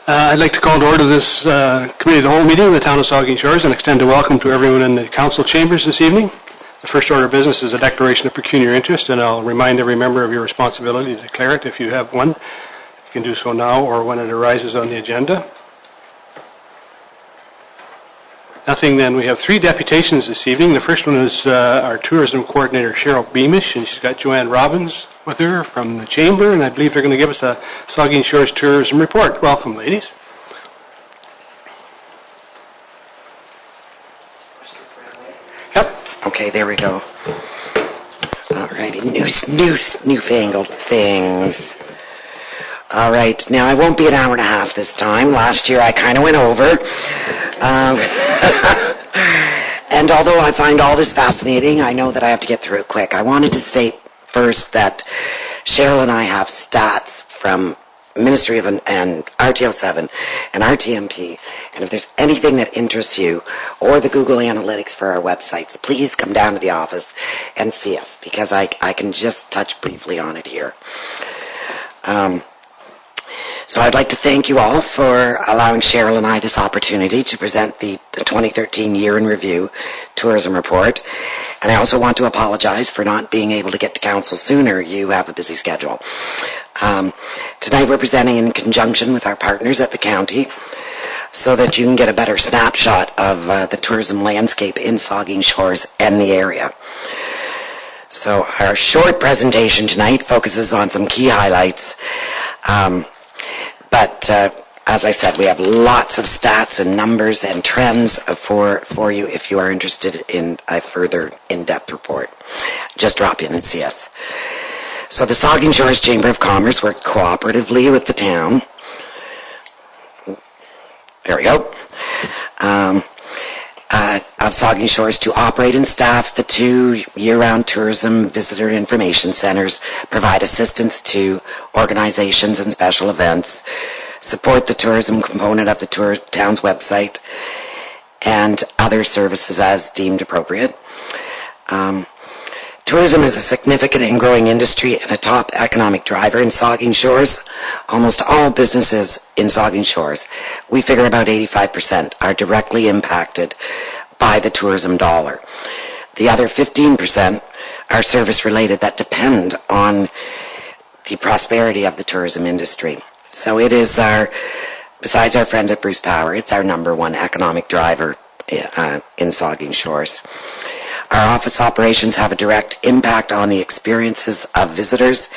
I'd like to call to order this committee of the whole meeting of the town of Saugeen Shores and extend a welcome to everyone in the council chambers this evening. The first order of business is a declaration of pecuniary interest, and I'll remind every member of your responsibility to declare it if you have one. You can do so now or when it arises on the agenda. Nothing then. We have three deputations this evening. The first one is our tourism coordinator, Cheryl Beamish, and she's got Joanne Robbins with her from the chamber, and I believe they're going to give us a Saugeen Shores tourism report. Welcome, ladies. Yep. Okay, there we go. All righty, newfangled things. All right, now I won't be an hour and a half this time. Last year I kind of went over. And although I find all this fascinating, I know that I have to get through it quick. I wanted to say first that Cheryl and I have stats from Ministry of and RTO7 and RTMP, and if there's anything that interests you or the Google Analytics for our websites, please come down to the office and see us, because I can just touch briefly on it here. So I'd like to thank you all for allowing Cheryl and I this opportunity to present the 2013 Year in Review Tourism Report. And I also want to apologize for not being able to get to council sooner. You have a busy schedule. Tonight we're presenting in conjunction with our partners at the county so that you can get a better snapshot of the tourism landscape in Saugeen Shores and the area. So our short presentation tonight focuses on some key highlights. But as I said, we have lots of stats and numbers and trends for you if you are interested in a further in-depth report. Just drop in and see us. So the Saugeen Shores Chamber of Commerce worked cooperatively with the town. There we go. Of Saugeen Shores to operate and staff the two year-round tourism visitor information centers, provide assistance to organizations and special events, support the tourism component of the town's website, and other services as deemed appropriate. Tourism is a significant and growing industry and a top economic driver in Saugeen Shores. Almost all businesses in Saugeen Shores, we figure about 85%, are directly impacted by the tourism dollar. The other 15% are service-related that depend on the prosperity of the tourism industry. So it is besides our friends at Bruce Power, it's our number one economic driver in Saugeen Shores. Our office operations have a direct impact on the experiences of visitors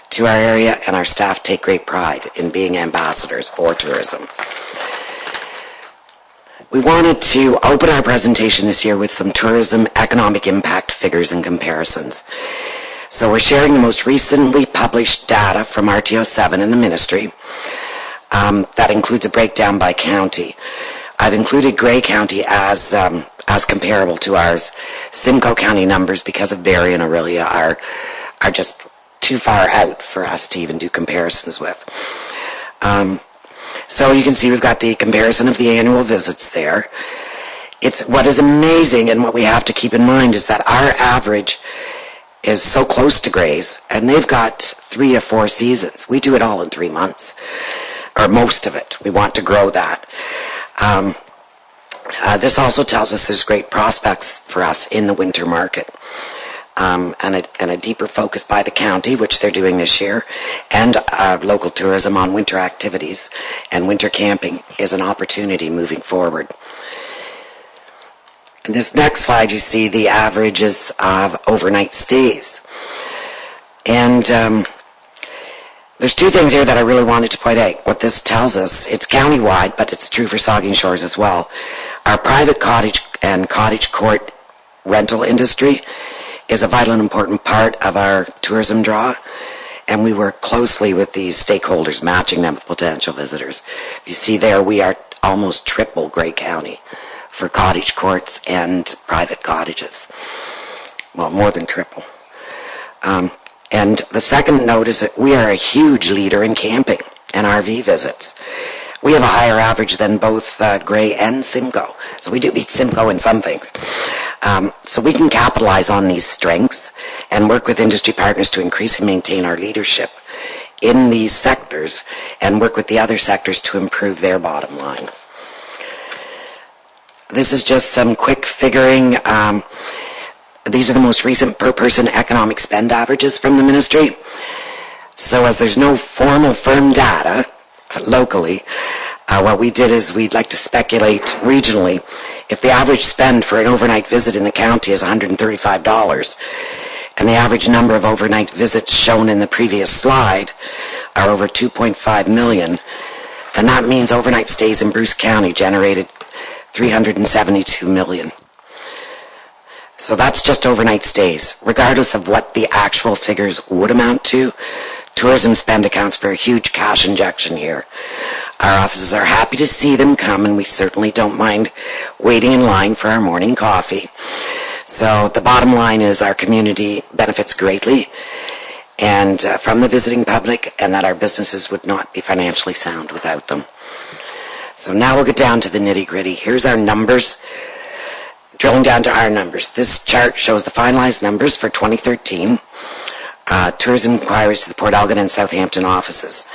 to our area, and our staff take great pride in being ambassadors for tourism. We wanted to open our presentation this year with some tourism economic impact figures and comparisons. So we're sharing the most recently published data from RTO7 and the ministry. That includes a breakdown by county. I've included Grey County as comparable to ours. Simcoe County numbers, because of Barrie and Orillia, are just too far out for us to even do comparisons with. So you can see we've got the comparison of the annual visits there. It's what is amazing, and what we have to keep in mind is that our average is so close to Grey's, and they've got 3 or 4 seasons. We do it all in 3 months, or most of it. We want to grow that. This also tells us there's great prospects for us in the winter market, and a deeper focus by the county, which they're doing this year, and local tourism on winter activities and winter camping is an opportunity moving forward. In this next slide, you see the averages of overnight stays. And there's 2 things here that I really wanted to point out. What this tells us, it's county-wide, but it's true for Saugeen Shores as well. Our private cottage and cottage court rental industry is a vital and important part of our tourism draw, and we work closely with these stakeholders, matching them with potential visitors. You see there, we are almost triple Grey County for cottage courts and private cottages. Well, more than triple. And the second note is that we are a huge leader in camping and RV visits. We have a higher average than both Grey and Simcoe. So we do beat Simcoe in some things. So we can capitalize on these strengths and work with industry partners to increase and maintain our leadership in these sectors and work with the other sectors to improve their bottom line. This is just some quick figuring. These are the most recent per-person economic spend averages from the ministry. So as there's no formal firm data locally, what we did is we'd like to speculate regionally. If the average spend for an overnight visit in the county is $135, and the average number of overnight visits shown in the previous slide are over 2.5 million, then that means overnight stays in Bruce County generated 372 million. So that's just overnight stays. Regardless of what the actual figures would amount to, tourism spend accounts for a huge cash injection here. Our offices are happy to see them come, and we certainly don't mind waiting in line for our morning coffee. So the bottom line is our community benefits greatly and from the visiting public, and that our businesses would not be financially sound without them. So now we'll get down to the nitty-gritty. Here's our numbers. Drilling down to our numbers. This chart shows the finalized numbers for 2013, tourism inquiries to the Port Elgin and Southampton offices,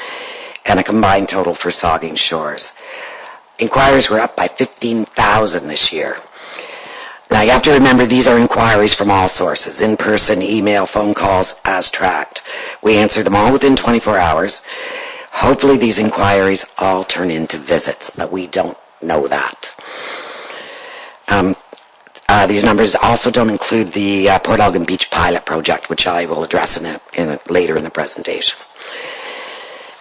and a combined total for Saugeen Shores. Inquiries were up by 15,000 this year. Now you have to remember these are inquiries from all sources, in-person, email, phone calls, as tracked. We answer them all within 24 hours. Hopefully these inquiries all turn into visits, but we don't know that. These numbers also don't include the Port Elgin Beach Pilot Project, which I will address later in the presentation.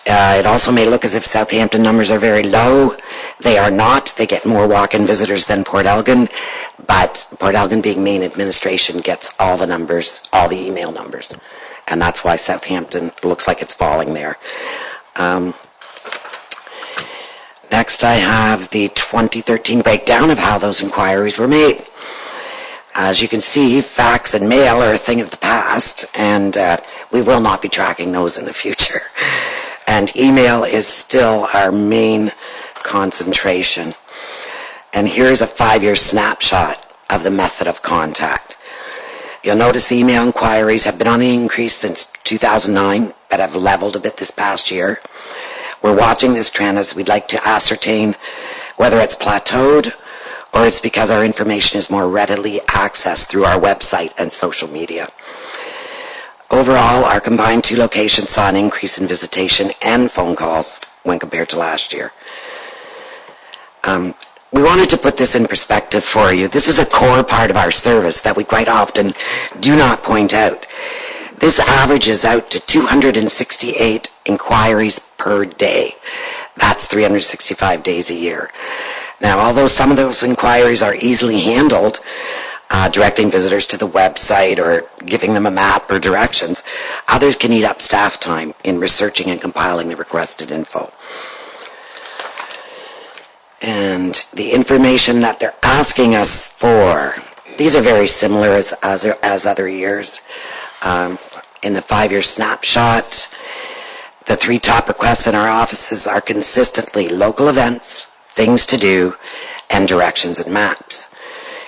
It also may look as if Southampton numbers are very low. They are not. They get more walk-in visitors than Port Elgin, but Port Elgin, being main administration, gets all the numbers, all the email numbers, and that's why Southampton looks like it's falling there. Next, I have the 2013 breakdown of how those inquiries were made. As you can see, fax and mail are a thing of the past, and we will not be tracking those in the future. And email is still our main concentration. And here's a 5-year snapshot of the method of contact. You'll notice the email inquiries have been on the increase since 2009, but have leveled a bit this past year. We're watching this trend as we'd like to ascertain whether it's plateaued or it's because our information is more readily accessed through our website and social media. Overall, our combined two locations saw an increase in visitation and phone calls when compared to last year. We wanted to put this in perspective for you. This is a core part of our service that we quite often do not point out. This averages out to 268 inquiries per day. That's 365 days a year. Now, although some of those inquiries are easily handled, directing visitors to the website or giving them a map or directions, others can eat up staff time in researching and compiling the requested info. And the information that they're asking us for, these are very similar as other years. In the 5-year snapshot, the 3 top requests in our offices are consistently local events, things to do, and directions and maps.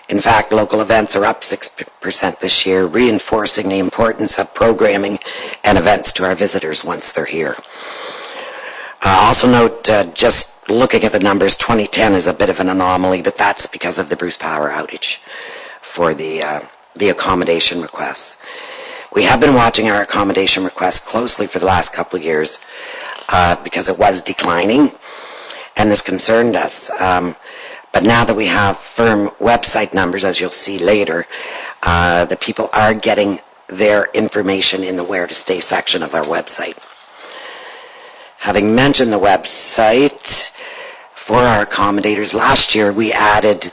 In fact, local events are up 6% this year, reinforcing the importance of programming and events to our visitors once they're here. Also note, just looking at the numbers, 2010 is a bit of an anomaly, but that's because of the Bruce Power outage for the accommodation requests. We have been watching our accommodation requests closely for the last couple of years because it was declining, and this concerned us. But now that we have firm website numbers, as you'll see later, the people are getting their information in the Where to Stay section of our website. Having mentioned the website, for our accommodators, last year we added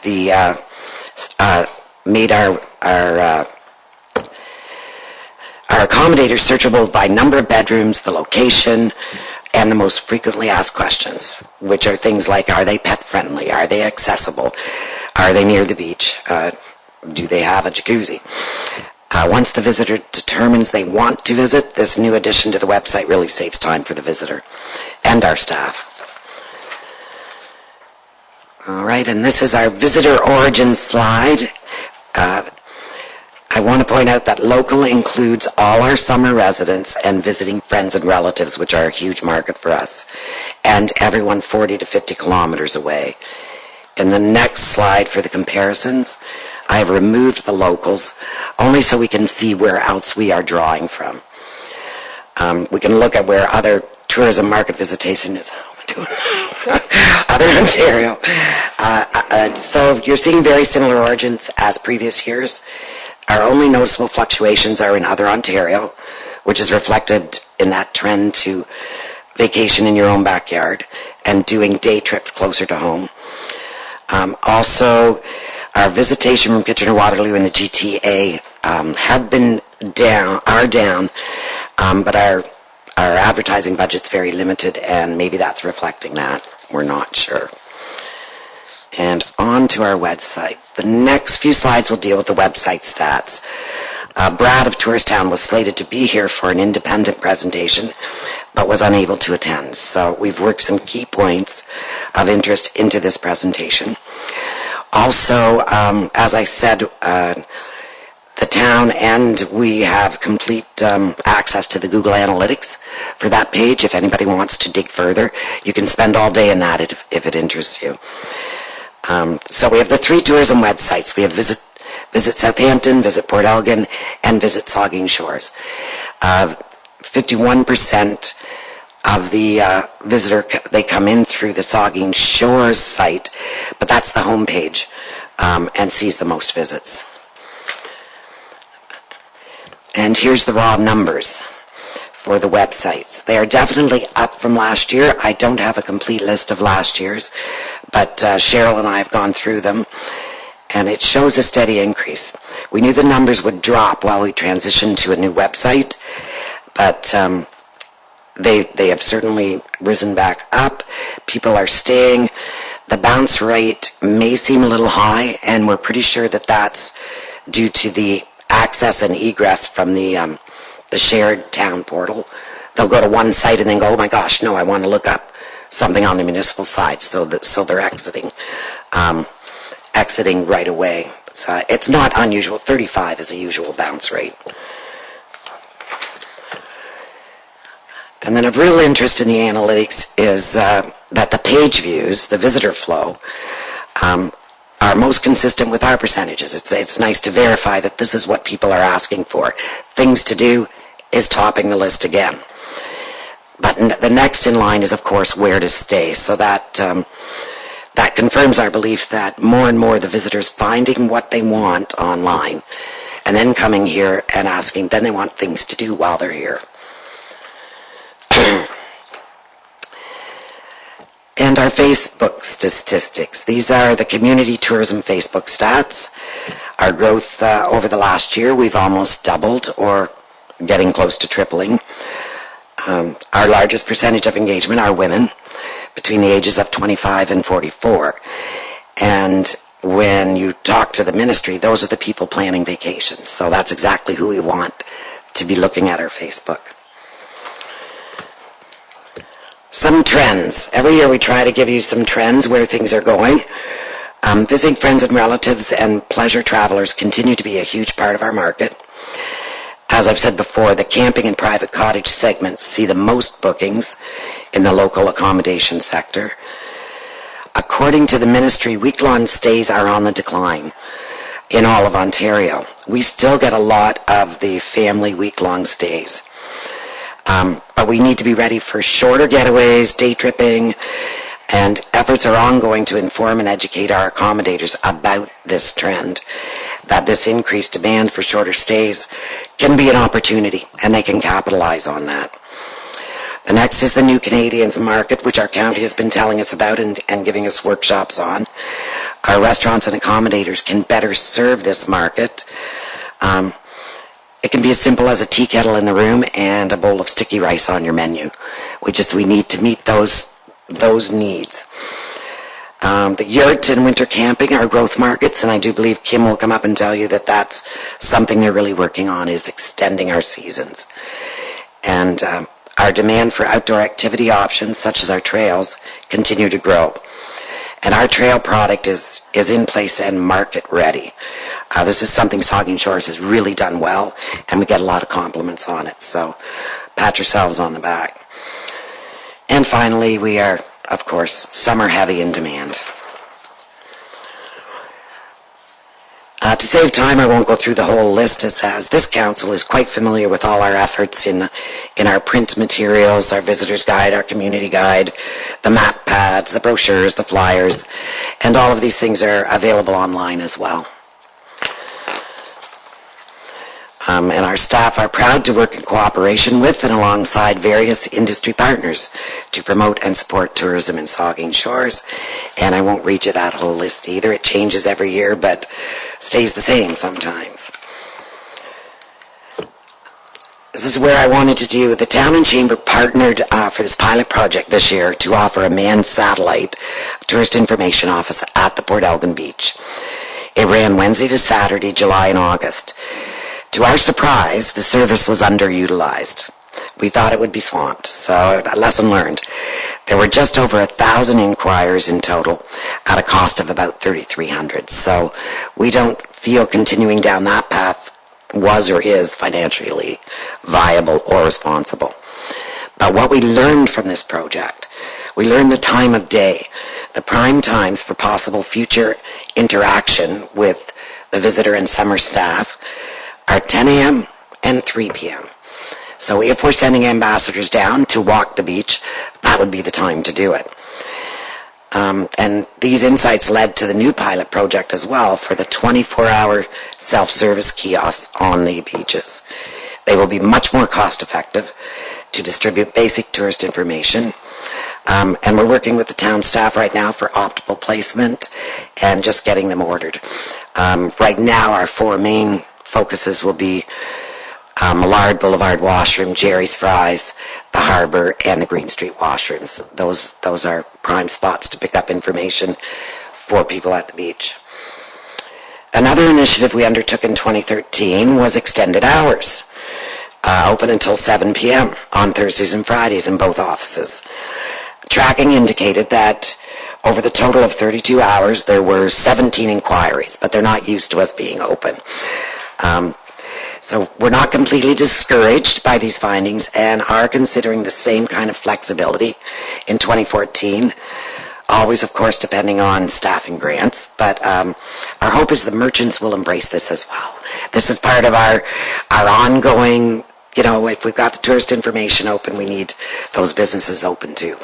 made our accommodators searchable by number of bedrooms, the location, and the most frequently asked questions, which are things like, are they pet friendly? Are they accessible? Are they near the beach? Do they have a jacuzzi? Once the visitor determines they want to visit, this new addition to the website really saves time for the visitor and our staff. All right, and this is our visitor origin slide. I want to point out that local includes all our summer residents and visiting friends and relatives, which are a huge market for us, and everyone 40 to 50 kilometers away. In the next slide for the comparisons, I have removed the locals only so we can see where else we are drawing from. We can look at where other tourism market visitation is. Other Ontario. So you're seeing very similar origins as previous years. Our only noticeable fluctuations are in other Ontario, which is reflected in that trend to vacation in your own backyard and doing day trips closer to home. Also, our visitation from Kitchener-Waterloo and the GTA have been down, but our advertising budget's very limited, and maybe that's reflecting that. We're not sure. And on to our website. The next few slides will deal with the website stats. Brad of Tourist Town was slated to be here for an independent presentation, but was unable to attend. So we've worked some key points of interest into this presentation. Also, as I said, the town and we have complete access to the Google Analytics for that page. If anybody wants to dig further, you can spend all day in that if it interests you. So we have the 3 tourism websites. We have Visit Southampton, Visit Port Elgin, and Visit Saugeen Shores. 51% of the visitor, they come in through the Saugeen Shores site, but that's the home page and sees the most visits. And here's the raw numbers for the websites. They are definitely up from last year. I don't have a complete list of last year's, but Cheryl and I have gone through them, and it shows a steady increase. We knew the numbers would drop while we transitioned to a new website, but they have certainly risen back up. People are staying. The bounce rate may seem a little high, and we're pretty sure that that's due to the access and egress from the shared town portal. They'll go to one site and then go, oh my gosh, no, I want to look up something on the municipal side, so they're exiting right away. So it's not unusual. 35 is a usual bounce rate. And then of real interest in the analytics is that the page views, the visitor flow, are most consistent with our percentages. It's nice to verify that this is what people are asking for. Things to do is topping the list again. But the next in line is, of course, where to stay. So that confirms our belief that more and more the visitors finding what they want online and then coming here and asking, then they want things to do while they're here. And our Facebook statistics. These are the community tourism Facebook stats. Our growth over the last year, we've almost doubled or getting close to tripling. Our largest percentage of engagement are women between the ages of 25 and 44. And when you talk to the ministry, those are the people planning vacations. So that's exactly who we want to be looking at our Facebook. Some trends. Every year we try to give you some trends where things are going. Visiting friends and relatives and pleasure travelers continue to be a huge part of our market. As I've said before, the camping and private cottage segments see the most bookings in the local accommodation sector. According to the ministry, week-long stays are on the decline in all of Ontario. We still get a lot of the family week-long stays. But we need to be ready for shorter getaways, day tripping, and efforts are ongoing to inform and educate our accommodators about this trend, that this increased demand for shorter stays can be an opportunity, and they can capitalize on that. The next is the New Canadians market, which our county has been telling us about and giving us workshops on. Our restaurants and accommodators can better serve this market. It can be as simple as a tea kettle in the room and a bowl of sticky rice on your menu. We need to meet those needs. The yurt and winter camping are growth markets, and I do believe Kim will come up and tell you that that's something they're really working on, is extending our seasons. And our demand for outdoor activity options, such as our trails, continue to grow. And our trail product is in place and market ready. This is something Saugeen Shores has really done well, and we get a lot of compliments on it. So pat yourselves on the back. And finally, we are, of course, summer heavy in demand. To save time, I won't go through the whole list, as this council is quite familiar with all our efforts in our print materials, our visitor's guide, our community guide, the map pads, the brochures, the flyers, and all of these things are available online as well. And our staff are proud to work in cooperation with and alongside various industry partners to promote and support tourism in Saugeen Shores. And I won't read you that whole list either. It changes every year, but stays the same sometimes. This is where I wanted to do. The Town and Chamber partnered for this pilot project this year to offer a manned satellite tourist information office at the Port Elgin Beach. It ran Wednesday to Saturday, July and August. To our surprise, the service was underutilized. We thought it would be swamped, so a lesson learned. There were just over 1,000 inquiries in total at a cost of about $3,300. So we don't feel continuing down that path was or is financially viable or responsible. But what we learned from this project, we learned the time of day, the prime times for possible future interaction with the visitor and summer staff are 10 a.m. and 3 p.m. So if we're sending ambassadors down to walk the beach, that would be the time to do it. And these insights led to the new pilot project as well for the 24-hour self-service kiosks on the beaches. They will be much more cost-effective to distribute basic tourist information. And we're working with the town staff right now for optimal placement and just getting them ordered. Right now, our 4 main focuses will be Millard Boulevard washroom, Jerry's Fries, the Harbour, and the Green Street washrooms. Those are prime spots to pick up information for people at the beach. Another initiative we undertook in 2013 was extended hours, open until 7 p.m. on Thursdays and Fridays in both offices. Tracking indicated that over the total of 32 hours, there were 17 inquiries, but they're not used to us being open. So we're not completely discouraged by these findings and are considering the same kind of flexibility in 2014, always, of course, depending on staffing grants. But our hope is the merchants will embrace this as well. This is part of our ongoing, if we've got the tourist information open, we need those businesses open too.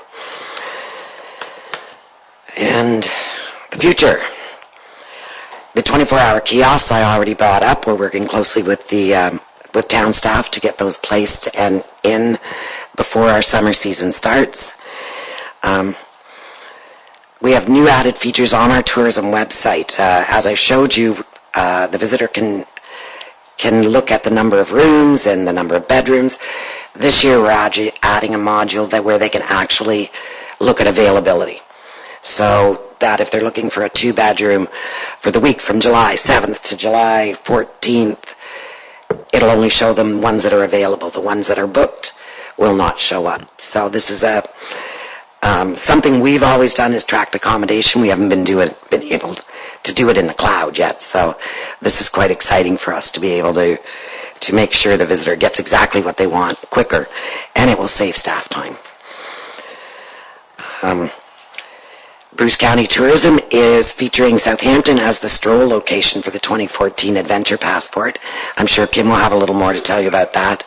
And the future. The 24-hour kiosks I already brought up. We're working closely with with town staff to get those placed and in before our summer season starts. We have new added features on our tourism website. As I showed you, the visitor can look at the number of rooms and the number of bedrooms. This year we're adding a module where they can actually look at availability. So that if they're looking for a 2-bedroom for the week from July 7th to July 14th, it'll only show them ones that are available. The ones that are booked will not show up. So this is something we've always done is tracked accommodation. We haven't been able to do it in the cloud yet. So this is quite exciting for us to be able to make sure the visitor gets exactly what they want quicker, and it will save staff time. Bruce County Tourism is featuring Southampton as the stroll location for the 2014 Adventure Passport. I'm sure Kim will have a little more to tell you about that.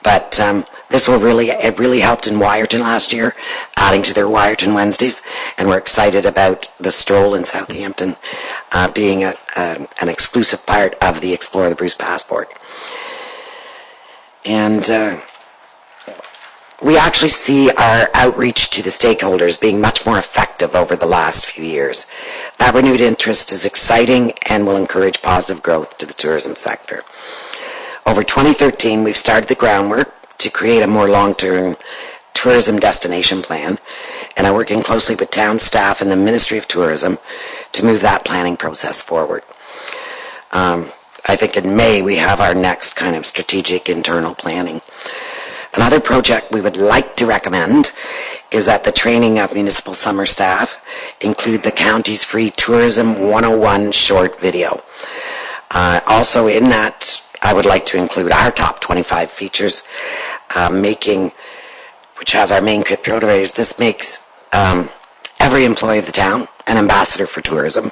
But this it really helped in Wyerton last year, adding to their Wyerton Wednesdays, and we're excited about the stroll in Southampton being an exclusive part of the Explore the Bruce Passport. And we actually see our outreach to the stakeholders being much more effective over the last few years. That renewed interest is exciting and will encourage positive growth to the tourism sector. Over 2013, we've started the groundwork to create a more long-term tourism destination plan, and are working closely with town staff and the Ministry of Tourism to move that planning process forward. I think in May we have our next kind of strategic internal planning. Another project we would like to recommend is that the training of municipal summer staff include the county's free Tourism 101 short video. Also in that, I would like to include our top 25 features, which has our main trip motivators. This makes every employee of the town an ambassador for tourism.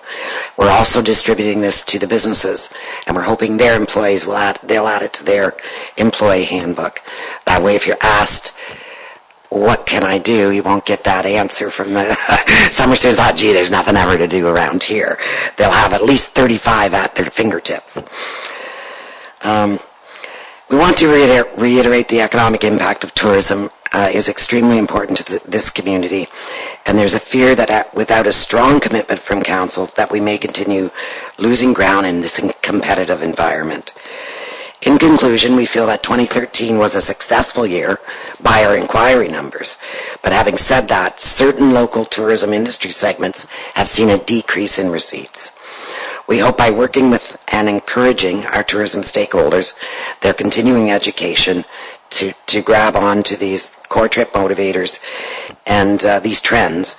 We're also distributing this to the businesses, and we're hoping their employees they'll add it to their employee handbook. That way, if you're asked, what can I do? You won't get that answer from the summer students. Oh, gee, there's nothing ever to do around here. They'll have at least 35 at their fingertips. We want to reiterate the economic impact of tourism is extremely important to this community, and there's a fear that without a strong commitment from council that we may continue losing ground in this competitive environment. In conclusion, we feel that 2013 was a successful year by our inquiry numbers. But having said that, certain local tourism industry segments have seen a decrease in receipts. We hope by working with and encouraging our tourism stakeholders, their continuing education, to grab on to these core trip motivators and these trends,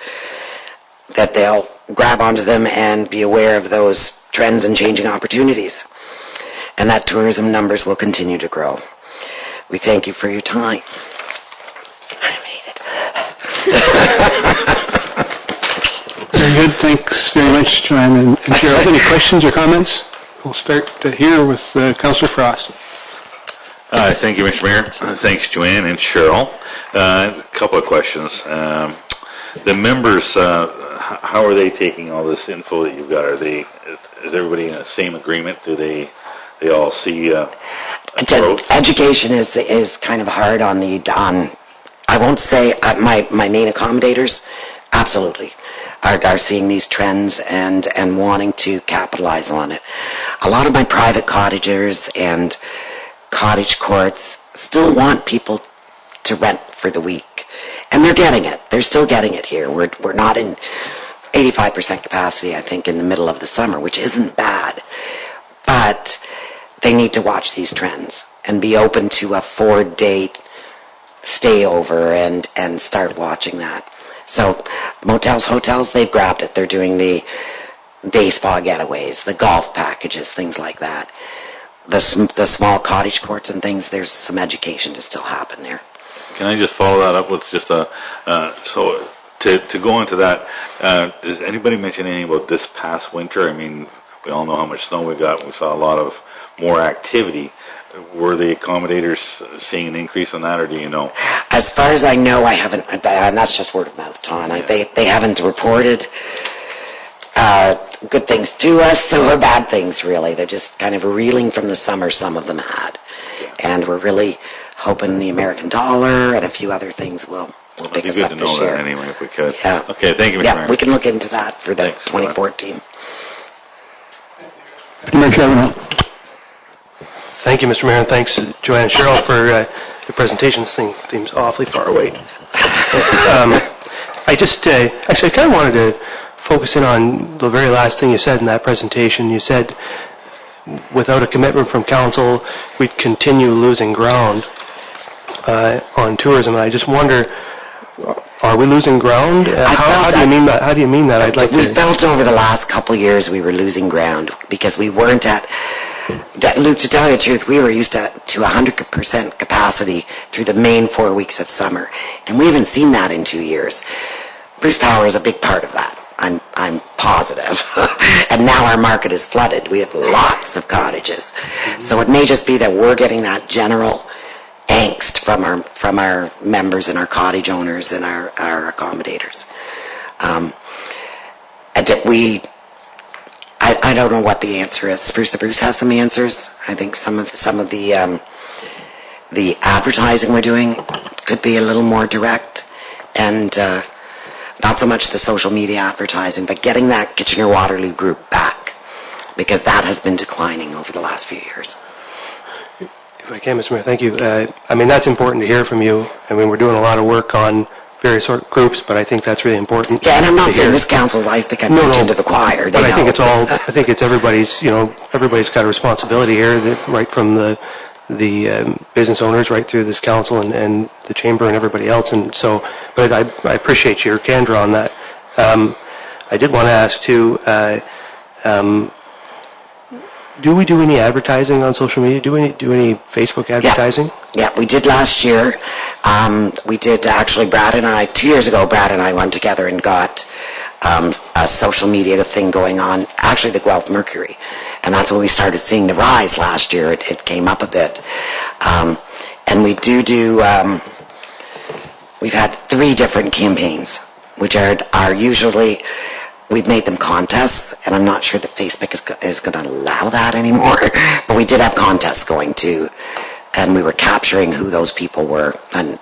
that they'll grab onto them and be aware of those trends and changing opportunities, and that tourism numbers will continue to grow. We thank you for your time. I made it. Very good. Thanks very much, Joanne and Cheryl. Any questions or comments? We'll start here with Councillor Frost. Thank you, Mr. Mayor. Thanks, Joanne and Cheryl. A couple of questions. The members, how are they taking all this info that you've got? Is everybody in the same agreement? Do they all see growth? Education is kind of hard on I won't say my main accommodators, absolutely, are seeing these trends and wanting to capitalize on it. A lot of my private cottagers and cottage courts still want people to rent for the week, and they're getting it. They're still getting it here. We're not in 85% capacity, I think, in the middle of the summer, which isn't bad, but they need to watch these trends and be open to a 4-day stay over and start watching that. So motels, hotels, they've grabbed it. They're doing the day spa getaways, the golf packages, things like that. The small cottage courts and things, there's some education to still happen there. Can I just follow that up with just so to go into that, does anybody mention anything about this past winter? I mean, we all know how much snow we got. We saw a lot of more activity. Were the accommodators seeing an increase on that, or do you know? As far as I know, I haven't, and that's just word of mouth, Tom. Yeah. They haven't reported good things to us or bad things, really. They're just kind of reeling from the summer some of them had. Yeah. And we're really hoping the American dollar and a few other things will pick us up this year. It'd be good to know that anyway, if we could. Yeah. Okay, thank you, Mr. Mayor. We can look into that for the 2014. Thank you, Mr. Mayor, and thanks, Joanne and Cheryl, for your presentation. This thing seems awfully far away. I just, actually, I kind of wanted to focus in on the very last thing you said in that presentation. You said, without a commitment from council, we'd continue losing ground on tourism. And I just wonder, are we losing ground? How do you mean that? How do you mean that? We felt over the last couple of years we were losing ground because we weren't at. Luke, to tell you the truth, we were used to 100% capacity through the main 4 weeks of summer, and we haven't seen that in 2 years. Bruce Power is a big part of that. I'm positive. And now our market is flooded. We have lots of cottages. So it may just be that we're getting that general angst from our members and our cottage owners and our accommodators. I don't know what the answer is. Spruce the Bruce has some answers. I think some of the advertising we're doing could be a little more direct, and not so much the social media advertising, but getting that Kitchener-Waterloo group back, because that has been declining over the last few years. If I can, Mr. Mayor, thank you. I mean, that's important to hear from you. I mean, we're doing a lot of work on various sort of groups, but I think that's really important. Yeah, and I'm not saying this council, I think I'm preaching to the choir. But I think it's everybody's, everybody's got a responsibility here, right from the business owners right through this council and the chamber and everybody else. And so, but I appreciate your candor on that. I did want to ask too, do we do any advertising on social media? Do we do any Facebook advertising? Yeah, we did last year. We did actually, 2 years ago, Brad and I went together and got a social media thing going on, actually the Guelph Mercury. And that's when we started seeing the rise last year. It came up a bit. And we we've had 3 different campaigns, which are usually, we've made them contests, and I'm not sure that Facebook is going to allow that anymore. But we did have contests going too, and we were capturing who those people were. And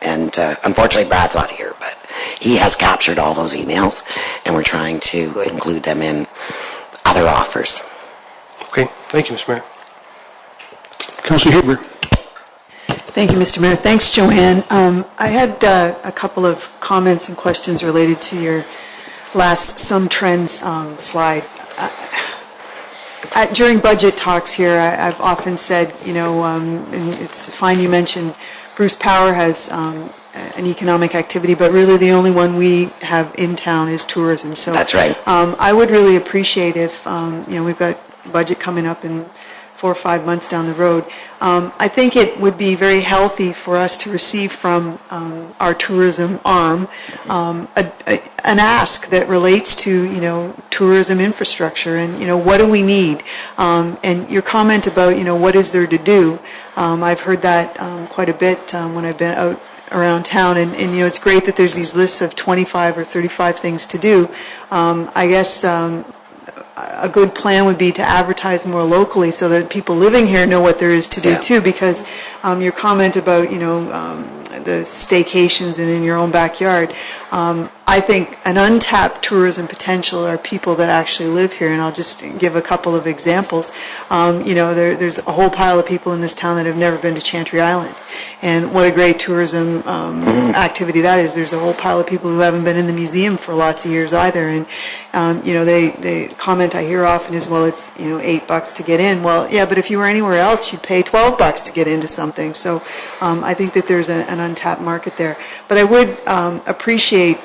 unfortunately, Brad's not here, but he has captured all those emails, and we're trying to include them in other offers. Okay, thank you, Mr. Mayor. Councillor Huber. Thank you, Mr. Mayor. Thanks, Joanne. I had a couple of comments and questions related to your last Some Trends slide. During budget talks here, I've often said, and it's fine you mentioned Bruce Power has an economic activity, but really the only one we have in town is tourism. So that's right. I would really appreciate if, we've got budget coming up in 4 or 5 months down the road. I think it would be very healthy for us to receive from our tourism arm an ask that relates to, tourism infrastructure and, what do we need? And your comment about, what is there to do? I've heard that quite a bit when I've been out around town, and it's great that there's these lists of 25 or 35 things to do. I guess a good plan would be to advertise more locally so that people living here know what there is to do too, because your comment about the staycations and in your own backyard, I think an untapped tourism potential are people that actually live here, and I'll just give a couple of examples. There's a whole pile of people in this town that have never been to Chantry Island, and what a great tourism activity that is. There's a whole pile of people who haven't been in the museum for lots of years either, and they comment I hear often is, well, it's $8 to get in. Well, yeah, but if you were anywhere else, you'd pay $12 to get into something. So I think that there's an untapped market there. But I would appreciate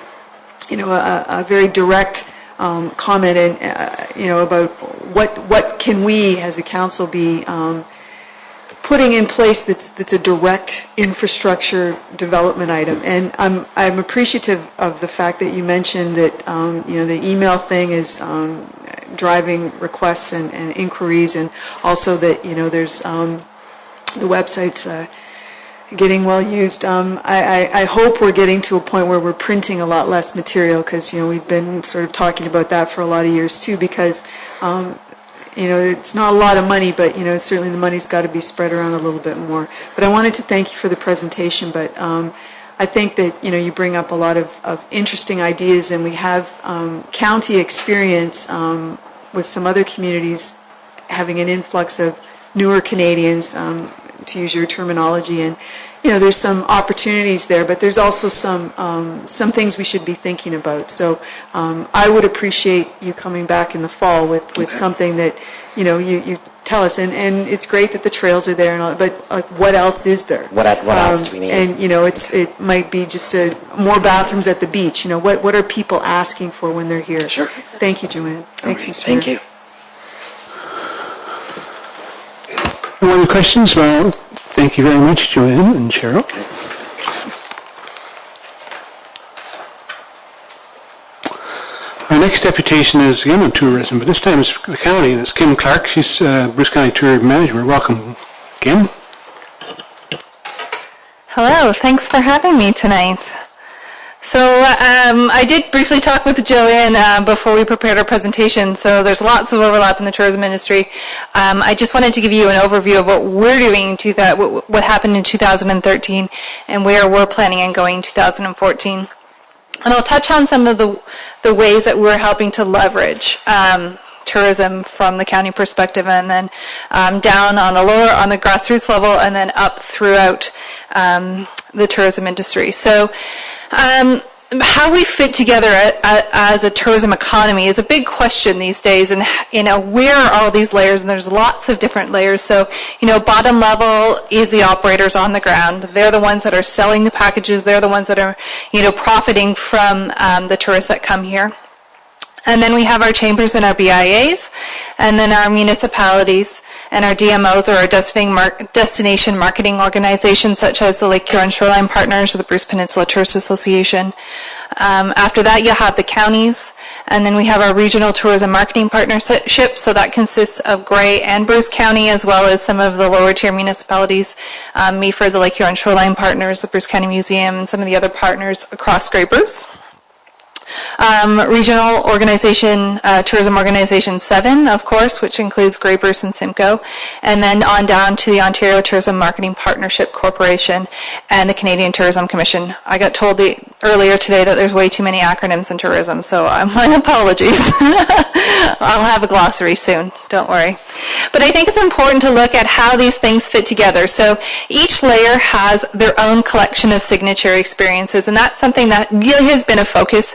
a very direct comment and about what can we as a council be putting in place that's a direct infrastructure development item. And I'm appreciative of the fact that you mentioned that the email thing is driving requests and inquiries, and also that there's the website's getting well used. I hope we're getting to a point where we're printing a lot less material, because we've been sort of talking about that for a lot of years too, because it's not a lot of money, but certainly the money's got to be spread around a little bit more. But I wanted to thank you for the presentation, but I think that you bring up a lot of interesting ideas, and we have county experience with some other communities having an influx of newer Canadians, to use your terminology, and there's some opportunities there, but there's also some things we should be thinking about. So I would appreciate you coming back in the fall with something that you tell us, and it's great that the trails are there and all, but like, what else is there? What else do we need? And it might be just more bathrooms at the beach. What are people asking for when they're here? Sure. Thank you, Joanne. Thanks, Mr. Thank Mayor. you. No other questions? Well, thank you very much, Joanne and Cheryl. Our next deputation is again on tourism, but this time it's the county, and it's Kim Clark. She's Bruce County Tour Manager. Welcome, Kim. Hello, thanks for having me tonight. So I did briefly talk with Joanne before we prepared our presentation, so there's lots of overlap in the tourism industry. I just wanted to give you an overview of what we're doing, what happened in 2013, and where we're planning on going in 2014. And I'll touch on some of the ways that we're helping to leverage tourism from the county perspective, and then down on the grassroots level, and then up throughout the tourism industry. So how we fit together as a tourism economy is a big question these days, and where are all these layers? And there's lots of different layers. So bottom level is the operators on the ground. They're the ones that are selling the packages. They're the ones that are profiting from the tourists that come here. And then we have our chambers and our BIAs, and then our municipalities and our DMOs, or our destination marketing organizations, such as the Lake Huron Shoreline Partners or the Bruce Peninsula Tourist Association. After that, you have the counties, and then we have our regional tourism marketing partnerships. So that consists of Grey and Bruce County, as well as some of the lower tier municipalities, Meaford, the Lake Huron Shoreline Partners, the Bruce County Museum, and some of the other partners across Grey Bruce. Regional organization, Tourism Organization 7, of course, which includes Grey Bruce and Simcoe, and then on down to the Ontario Tourism Marketing Partnership Corporation and the Canadian Tourism Commission. I got told earlier today that there's way too many acronyms in tourism, so my apologies. I'll have a glossary soon, don't worry. But I think it's important to look at how these things fit together. So each layer has their own collection of signature experiences, and that's something that really has been a focus.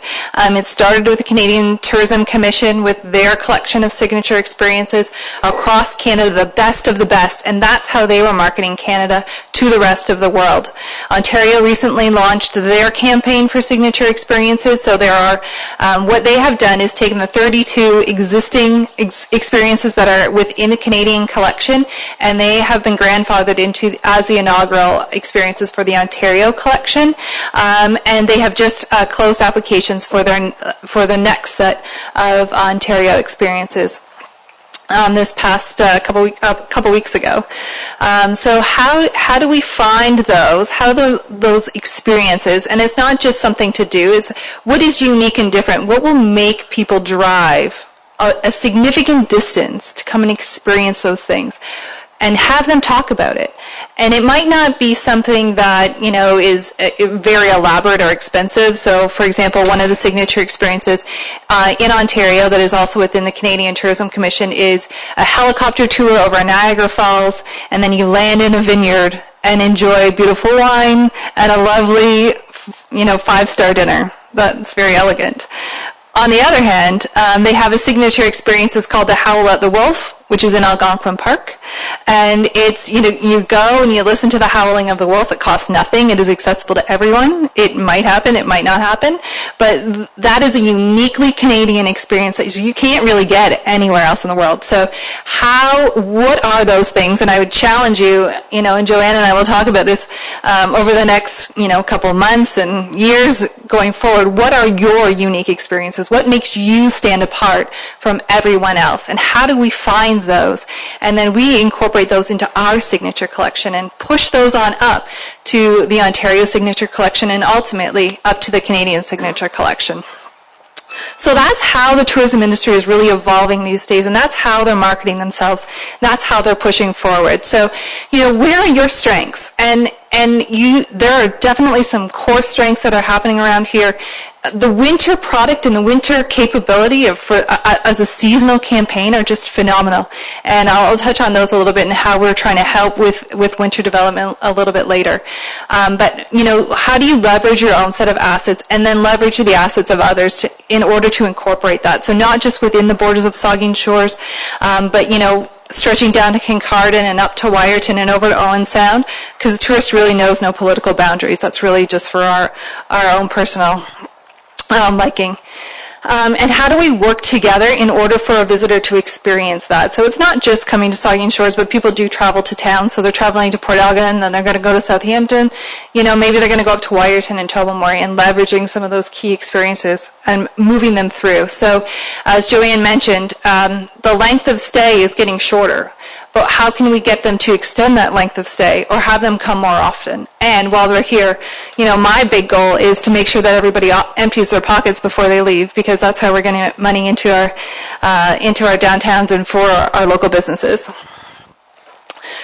It started with the Canadian Tourism Commission with their collection of signature experiences across Canada, the best of the best, and that's how they were marketing Canada to the rest of the world. Ontario recently launched their campaign for signature experiences, so there are, what they have done is taken the 32 existing experiences that are within the Canadian collection, and they have been grandfathered into as the inaugural experiences for the Ontario collection, and they have just closed applications for the next set of Ontario experiences. This past couple weeks ago. So how do we find those? How those experiences? And it's not just something to do. It's what is unique and different. What will make people drive a significant distance to come and experience those things, and have them talk about it. And it might not be something that, is very elaborate or expensive. So, for example, one of the signature experiences in Ontario that is also within the Canadian Tourism Commission is a helicopter tour over Niagara Falls, and then you land in a vineyard and enjoy beautiful wine and a lovely, 5-star dinner. That's very elegant. On the other hand, they have a signature experience. It's called the Howl at the Wolf, which is in Algonquin Park. And it's, you go and you listen to the howling of the wolf. It costs nothing. It is accessible to everyone. It might happen. It might not happen. But that is a uniquely Canadian experience that you can't really get anywhere else in the world. So what are those things? And I would challenge you, and Joanne and I will talk about this over the next, couple of months and years going forward. What are your unique experiences? What makes you stand apart from everyone else? And how do we find those? And then we incorporate those into our signature collection and push those on up to the Ontario Signature Collection and ultimately up to the Canadian Signature Collection. So that's how the tourism industry is really evolving these days, and that's how they're marketing themselves. That's how they're pushing forward. So, where are your strengths? And there are definitely some core strengths that are happening around here. The winter product and the winter capability as a seasonal campaign are just phenomenal. And I'll touch on those a little bit and how we're trying to help with winter development a little bit later. But, how do you leverage your own set of assets and then leverage the assets of others in order to incorporate that? So not just within the borders of Saugeen Shores, but, stretching down to Kincardine and up to Wyerton and over to Owen Sound, because the tourist really knows no political boundaries. That's really just for our own personal liking. And how do we work together in order for a visitor to experience that? So it's not just coming to Saugeen Shores, but people do travel to town. So they're traveling to Port Elgin, then they're going to go to Southampton. Maybe they're going to go up to Wyerton and Tobermory, and leveraging some of those key experiences and moving them through. So as Joanne mentioned, the length of stay is getting shorter. But how can we get them to extend that length of stay or have them come more often? And while they're here, my big goal is to make sure that everybody empties their pockets before they leave, because that's how we're going to get money into our downtowns and for our local businesses.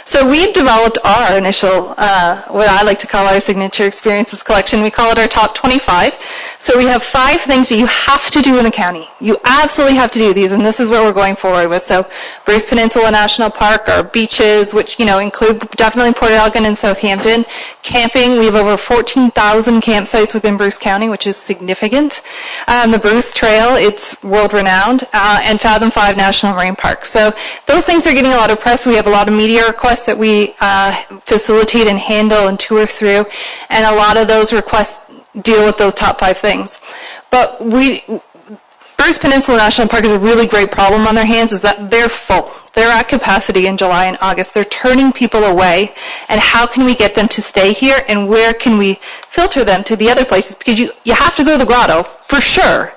So we've developed our initial, what I like to call our signature experiences collection. We call it our top 25. So we have 5 things that you have to do in a county. You absolutely have to do these, and this is what we're going forward with. So Bruce Peninsula National Park, our beaches, which, include definitely Port Elgin and Southampton. Camping, we have over 14,000 campsites within Bruce County, which is significant. The Bruce Trail, it's world-renowned, and Fathom 5 National Marine Park. So those things are getting a lot of press. We have a lot of media requests that we facilitate and handle and tour through, and a lot of those requests deal with those top 5 things. But Bruce Peninsula National Park is a really great problem on their hands, is that they're full. They're at capacity in July and August. They're turning people away, and how can we get them to stay here, and where can we filter them to the other places? Because you have to go to the grotto, for sure,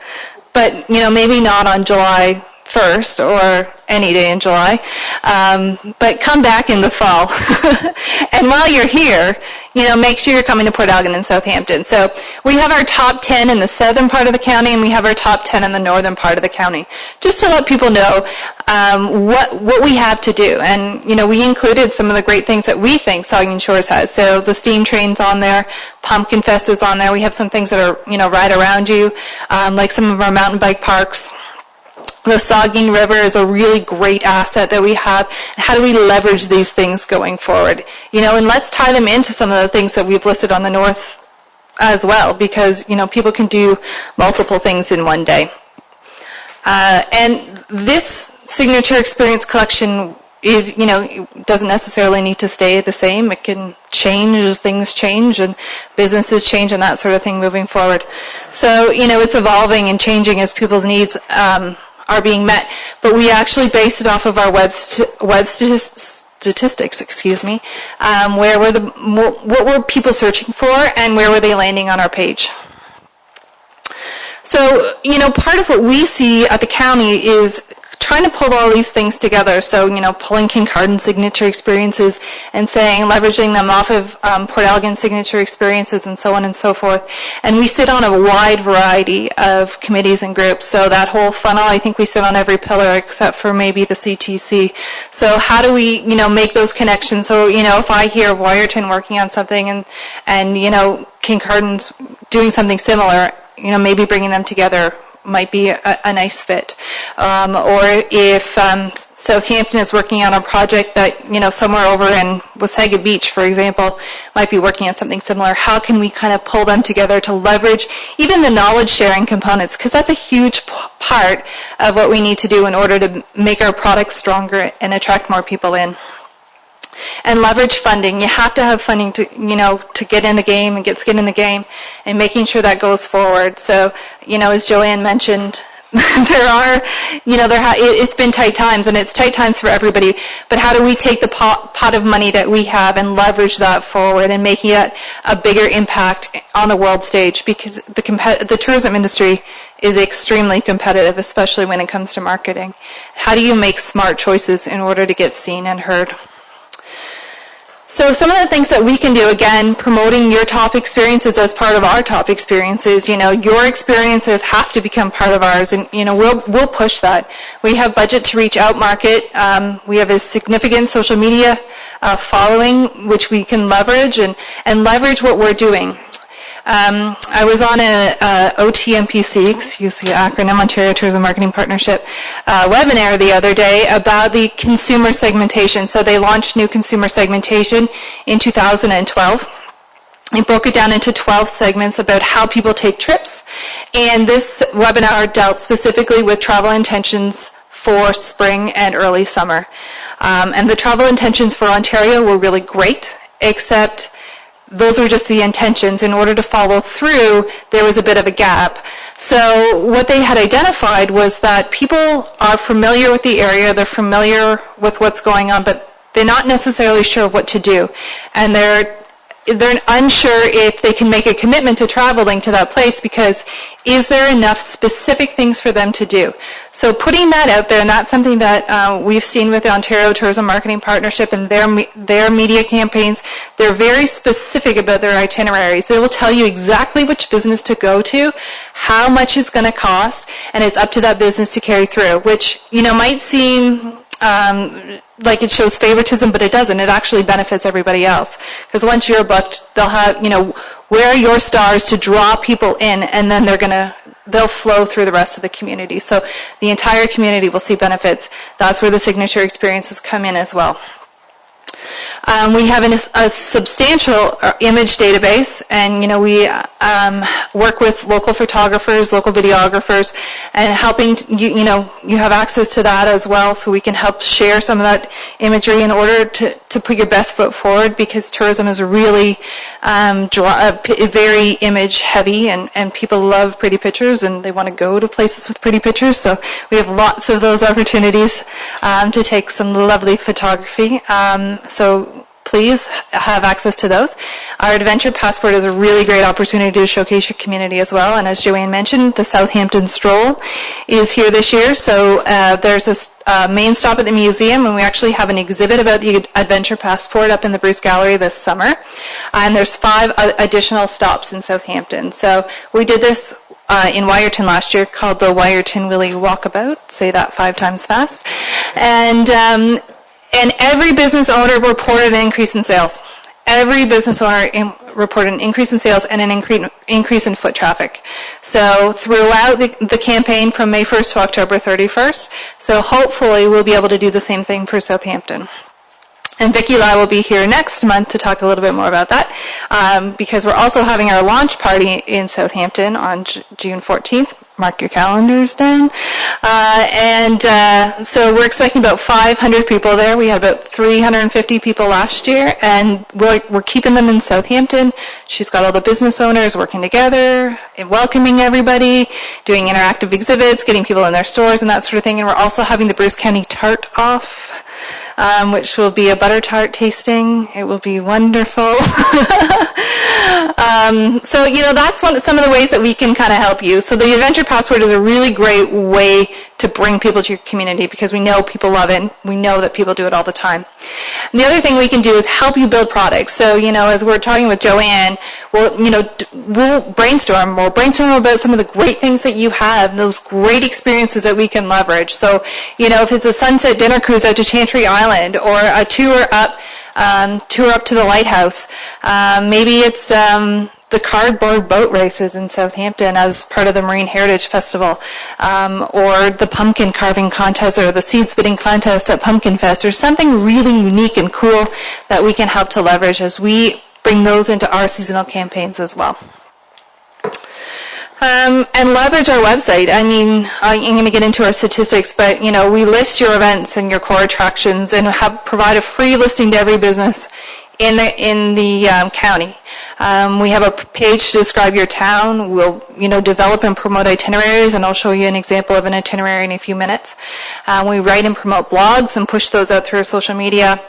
but maybe not on July 1st or any day in July, but come back in the fall. And while you're here, make sure you're coming to Port Elgin and Southampton. So we have our top 10 in the southern part of the county, and we have our top 10 in the northern part of the county, just to let people know what we have to do. And we included some of the great things that we think Saugeen Shores has. So the steam train's on there, Pumpkin Fest is on there. We have some things that are right around you, like some of our mountain bike parks. The Saugeen River is a really great asset that we have. How do we leverage these things going forward? And let's tie them into some of the things that we've listed on the north as well, because, people can do multiple things in one day. And this signature experience collection is, doesn't necessarily need to stay the same. It can change as things change and businesses change and that sort of thing moving forward. So, it's evolving and changing as people's needs are being met, but we actually base it off of our web statistics, where were what were people searching for, and where were they landing on our page. So, part of what we see at the county is trying to pull all these things together. So, pulling Kincardine signature experiences and leveraging them off of Port Elgin signature experiences and so on and so forth. And we sit on a wide variety of committees and groups. So that whole funnel, I think we sit on every pillar except for maybe the CTC. So how do we, make those connections? So, if I hear of Wyerton working on something and Kincardine's doing something similar, maybe bringing them together might be a nice fit. Or if Southampton is working on a project that, somewhere over in Wasaga Beach, for example, might be working on something similar, how can we kind of pull them together to leverage even the knowledge sharing components? Because that's a huge part of what we need to do in order to make our products stronger and attract more people in. And leverage funding. You have to have funding to, to get in the game and get skin in the game, and making sure that goes forward. So, as Joanne mentioned, it's been tight times, and it's tight times for everybody, but how do we take the pot of money that we have and leverage that forward and making it a bigger impact on the world stage? Because the tourism industry is extremely competitive, especially when it comes to marketing. How do you make smart choices in order to get seen and heard? So some of the things that we can do, again, promoting your top experiences as part of our top experiences, your experiences have to become part of ours, and, we'll push that. We have budget to reach out market. We have a significant social media following, which we can leverage and leverage what we're doing. I was on a OTMPC, excuse the acronym, Ontario Tourism Marketing Partnership, webinar the other day about the consumer segmentation. So they launched new consumer segmentation in 2012. It broke it down into 12 segments about how people take trips. And this webinar dealt specifically with travel intentions for spring and early summer. And the travel intentions for Ontario were really great, except those were just the intentions. In order to follow through, there was a bit of a gap. So what they had identified was that people are familiar with the area, they're familiar with what's going on, but they're not necessarily sure of what to do. And they're unsure if they can make a commitment to traveling to that place, because is there enough specific things for them to do? So putting that out there, and that's something that we've seen with the Ontario Tourism Marketing Partnership and their media campaigns. They're very specific about their itineraries. They will tell you exactly which business to go to, how much it's going to cost, and it's up to that business to carry through, which, might seem like it shows favoritism, but it doesn't. It actually benefits everybody else. Because once you're booked, they'll have, where are your stars to draw people in, and then they'll flow through the rest of the community. So the entire community will see benefits. That's where the signature experiences come in as well. We have a substantial image database, and we work with local photographers, local videographers, and helping you have access to that as well, so we can help share some of that imagery in order to put your best foot forward, because tourism is really very image heavy, and people love pretty pictures and they want to go to places with pretty pictures. So we have lots of those opportunities to take some lovely photography. So please have access to those. Our Adventure Passport is a really great opportunity to showcase your community as well. And as Joanne mentioned, the Southampton Stroll is here this year. So there's a main stop at the museum, and we actually have an exhibit about the Adventure Passport up in the Bruce Gallery this summer. And there's 5 additional stops in Southampton. So we did this in Wyerton last year, called the Wyerton Willie Walkabout. Say that 5 times fast. And every business owner reported an increase in sales. Every business owner reported an increase in sales and an increase in foot traffic. So throughout the campaign from May 1st to October 31st, so hopefully we'll be able to do the same thing for Southampton. And Vicki Lai will be here next month to talk a little bit more about that, because we're also having our launch party in Southampton on June 14th. Mark your calendars down. So we're expecting about 500 people there. We had about 350 people last year, and we're keeping them in Southampton. She's got all the business owners working together and welcoming everybody, doing interactive exhibits, getting people in their stores and that sort of thing. And we're also having the Bruce County Tart Off, which will be a butter tart tasting. It will be wonderful. So, that's some of the ways that we can kind of help you. So the Adventure Passport is a really great way to bring people to your community, because we know people love it. We know that people do it all the time. And the other thing we can do is help you build products. So, as we're talking with Joanne, we'll brainstorm. We'll brainstorm about some of the great things that you have, those great experiences that we can leverage. So, if it's a sunset dinner cruise out to Chantry Island, or a tour up to the lighthouse, maybe it's the cardboard boat races in Southampton as part of the Marine Heritage Festival, or the pumpkin carving contest, or the seed spitting contest at Pumpkin Fest, or something really unique and cool that we can help to leverage as we bring those into our seasonal campaigns as well. And leverage our website. I'm going to get into our statistics, but we list your events and your core attractions, and provide a free listing to every business in the county. We have a page to describe your town. We'll develop and promote itineraries, and I'll show you an example of an itinerary in a few minutes. We write and promote blogs and push those out through our social media.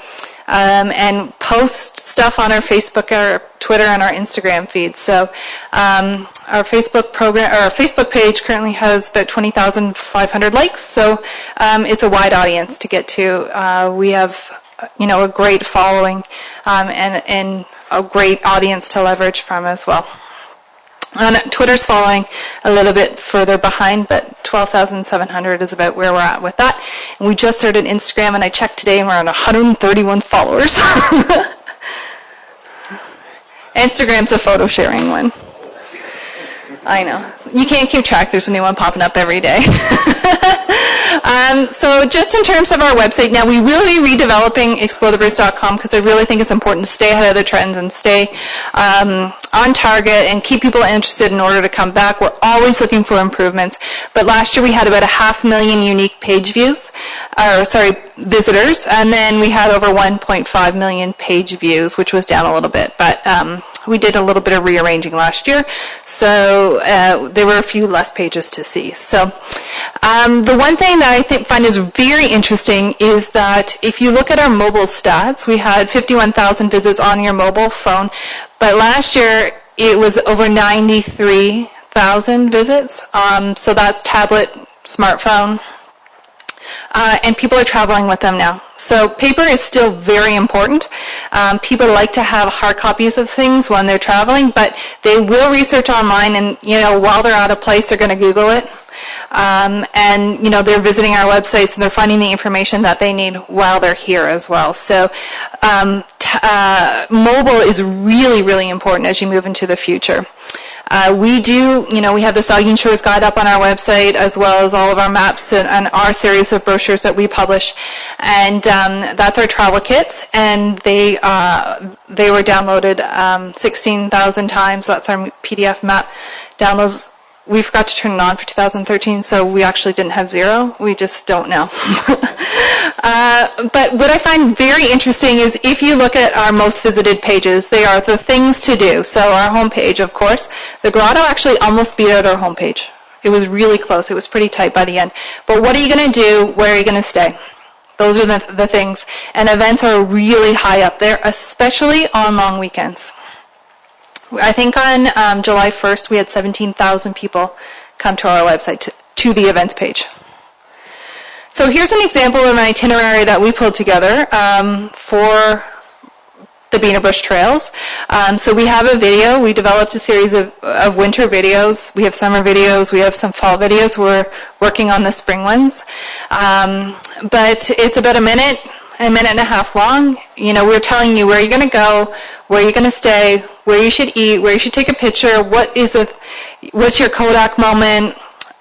And post stuff on our Facebook, our Twitter, and our Instagram feeds. So our Facebook page currently has about 20,500 likes. So it's a wide audience to get to. We have a great following and a great audience to leverage from as well. And Twitter's following a little bit further behind, but 12,700 is about where we're at with that. And we just started Instagram, and I checked today, and we're on 131 followers. Instagram's a photo sharing one. I know. You can't keep track. There's a new one popping up every day. So just in terms of our website, now we will be redeveloping explorethebruce.com, because I really think it's important to stay ahead of the trends and stay on target and keep people interested in order to come back. We're always looking for improvements. But last year we had about 500,000 unique page views, visitors, and then we had over 1.5 million page views, which was down a little bit. But we did a little bit of rearranging last year, so there were a few less pages to see. So the one thing that I find is very interesting is that if you look at our mobile stats, we had 51,000 visits on your mobile phone, but last year it was over 93,000 visits. So that's tablet, smartphone, and people are traveling with them now. So paper is still very important. People like to have hard copies of things when they're traveling, but they will research online, and while they're out of place, they're going to Google it. And, they're visiting our websites and they're finding the information that they need while they're here as well. So mobile is really, really important as you move into the future. We have the Saugeen Shores Guide up on our website, as well as all of our maps and our series of brochures that we publish. And that's our travel kits, and they were downloaded 16,000 times. That's our PDF map downloads. We forgot to turn it on for 2013, so we actually didn't have zero. We just don't know. But what I find very interesting is if you look at our most visited pages, they are the things to do. So our homepage, of course, the grotto actually almost beat out our homepage. It was really close. It was pretty tight by the end. But what are you going to do? Where are you going to stay? Those are the things. And events are really high up there, especially on long weekends. I think on July 1st, we had 17,000 people come to our website to the events page. So here's an example of an itinerary that we pulled together for the Beena Bush Trails. So we have a video. We developed a series of winter videos. We have summer videos. We have some fall videos. We're working on the spring ones. But it's about a minute and a half long. We're telling you where you're going to go, where you're going to stay, where you should eat, where you should take a picture, what's your Kodak moment,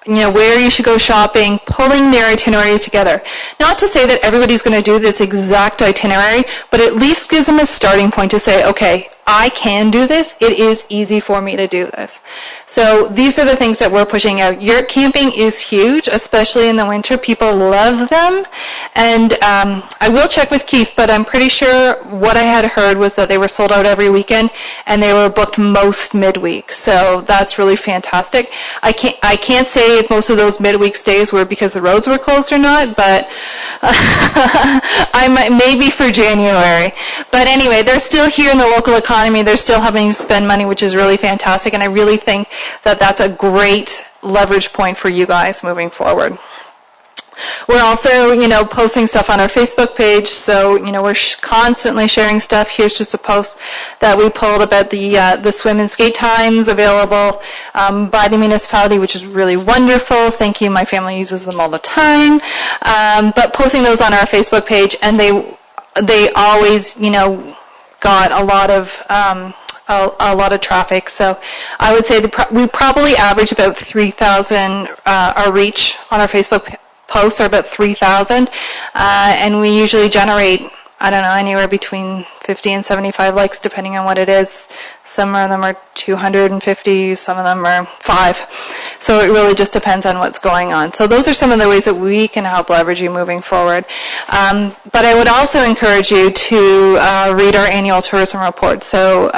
where you should go shopping, pulling their itineraries together. Not to say that everybody's going to do this exact itinerary, but at least gives them a starting point to say, okay, I can do this. It is easy for me to do this. So these are the things that we're pushing out. Yurt camping is huge, especially in the winter. People love them. And I will check with Keith, but I'm pretty sure what I had heard was that they were sold out every weekend and they were booked most midweek. So that's really fantastic. I can't say if most of those midweek stays were because the roads were closed or not, but maybe for January. But anyway, they're still here in the local economy. They're still having to spend money, which is really fantastic. And I really think that that's a great leverage point for you guys moving forward. We're also, posting stuff on our Facebook page. So, we're constantly sharing stuff. Here's just a post that we pulled about the swim and skate times available by the municipality, which is really wonderful. Thank you. My family uses them all the time. But posting those on our Facebook page, and they always, got a lot of traffic. So I would say we probably average about 3,000. Our reach on our Facebook posts are about 3,000, and we usually generate, anywhere between 50 and 75 likes, depending on what it is. Some of them are 250, some of them are 5. So it really just depends on what's going on. So those are some of the ways that we can help leverage you moving forward. But I would also encourage you to read our annual tourism report. So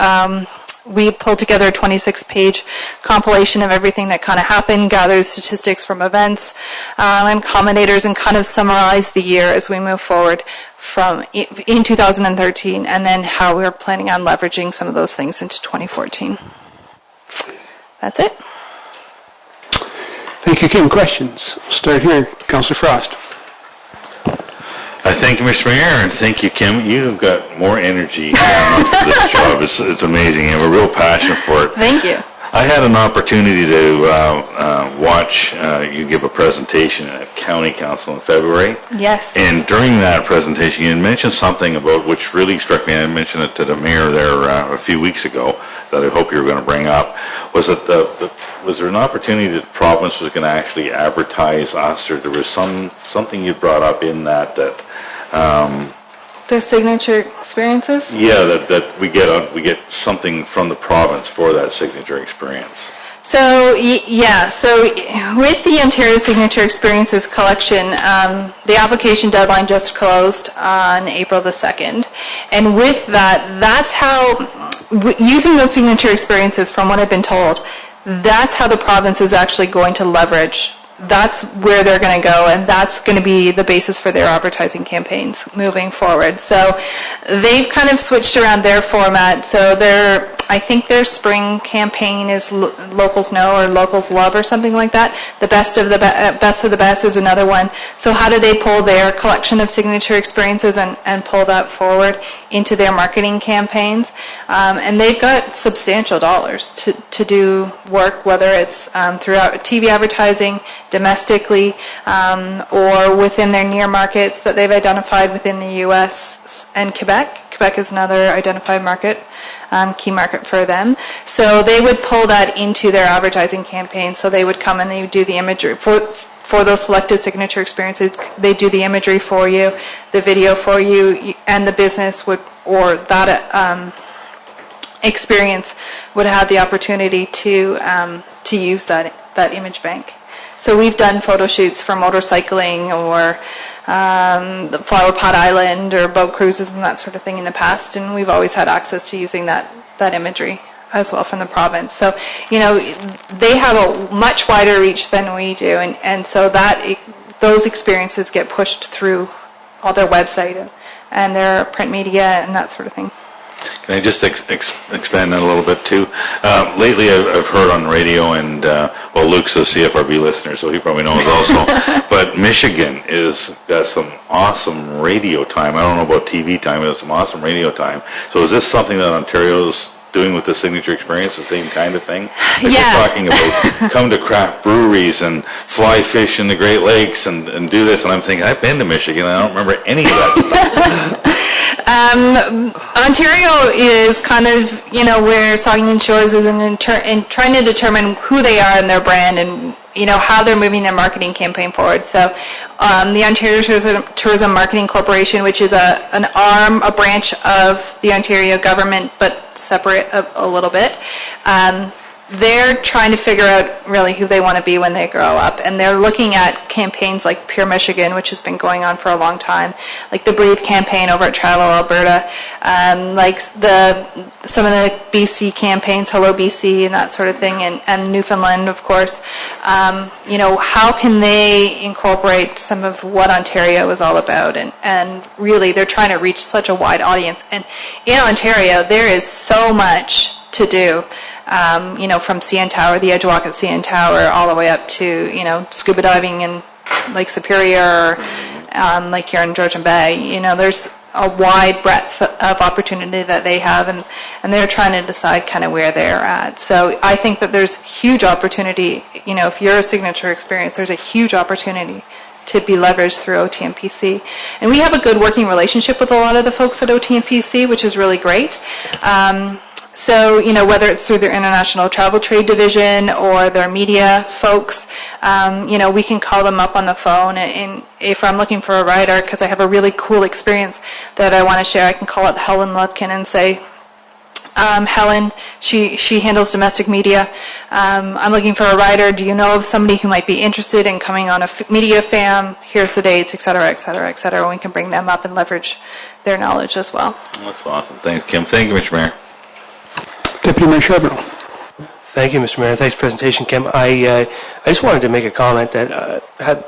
we pulled together a 26-page compilation of everything that kind of happened, gathers statistics from events and commentators, and kind of summarize the year as we move forward in 2013, and then how we're planning on leveraging some of those things into 2014. That's it. Thank you, Kim. Questions? We'll start here. Councillor Frost. I thank you, Mr. Mayor, and thank you, Kim. You've got more energy for this job. It's amazing. You have a real passion for it. Thank you. I had an opportunity to watch you give a presentation at County Council in February. Yes. And during that presentation, you mentioned something about which really struck me. I mentioned it to the mayor there a few weeks ago that I hope you were going to bring up. Was there an opportunity that the province was going to actually advertise us, or there was something you brought up in that the signature experiences? Yeah, that we get something from the province for that signature experience. So so with the Ontario Signature Experiences collection, the application deadline just closed on April the 2nd, and with that's how, using those signature experiences, from what I've been told, that's how the province is actually going to leverage. That's where they're going to go, and that's going to be the basis for their advertising campaigns moving forward. So they've kind of switched around their format. So they're I think their spring campaign is Locals Know or Locals Love or something like that. The Best of the Best is another one. So how do they pull their collection of signature experiences and pull that forward into their marketing campaigns? And they've got substantial dollars to do work, whether it's throughout TV advertising, domestically, or within their near markets that they've identified within the U.S. and Quebec. Quebec is another identified market, key market for them. So they would pull that into their advertising campaign. So they would come and they would do the imagery for those selected signature experiences. They do the imagery for you, the video for you, and the business would, or that experience would have the opportunity to use that image bank. So we've done photo shoots for motorcycling or the Flower Pot Island or boat cruises and that sort of thing in the past, and we've always had access to using that imagery as well from the province. So, they have a much wider reach than we do, and so those experiences get pushed through all their website and their print media and that sort of thing. Can I just expand that a little bit too? Lately, I've heard on the radio, and Luke's a CFRB listener, so he probably knows also. But Michigan got some awesome radio time. I don't know about TV time, but it's some awesome radio time. So is this something that Ontario's doing with the signature experience, the same kind of thing? Like Yeah. We're talking about come to craft breweries and fly fish in the Great Lakes and do this, and I'm thinking, I've been to Michigan, I don't remember any of that stuff. Ontario is kind of, where Saugeen Shores is in trying to determine who they are and their brand and, how they're moving their marketing campaign forward. So the Ontario Tourism Marketing Corporation, which is a branch of the Ontario government, but separate a little bit, they're trying to figure out really who they want to be when they grow up, and they're looking at campaigns like Pure Michigan, which has been going on for a long time, like the Breathe campaign over at Trilo, Alberta, like some of the BC campaigns, Hello BC and that sort of thing, and Newfoundland, of course. How can they incorporate some of what Ontario is all about, and really they're trying to reach such a wide audience. And in Ontario, there is so much to do. From CN Tower, the Edgewater at CN Tower, all the way up to, scuba diving in Lake Superior, like here in Georgian Bay. There's a wide breadth of opportunity that they have, and they're trying to decide kind of where they're at. So I think that there's huge opportunity, if you're a signature experience, there's a huge opportunity to be leveraged through OTMPC. And we have a good working relationship with a lot of the folks at OTMPC, which is really great. So, whether it's through their International Travel Trade Division or their media folks, we can call them up on the phone. And if I'm looking for a writer, because I have a really cool experience that I want to share, I can call up Helen Lubkin and say, Helen, she handles domestic media. I'm looking for a writer. Do you know of somebody who might be interested in coming on a media fam? Here's the dates, et cetera, et cetera, et cetera. We can bring them up and leverage their knowledge as well. That's awesome. Thank you, Kim. Thank you, Mr. Mayor. Deputy Mayor Charbonneau. Thank you, Mr. Mayor. Thanks for the presentation, Kim. I just wanted to make a comment that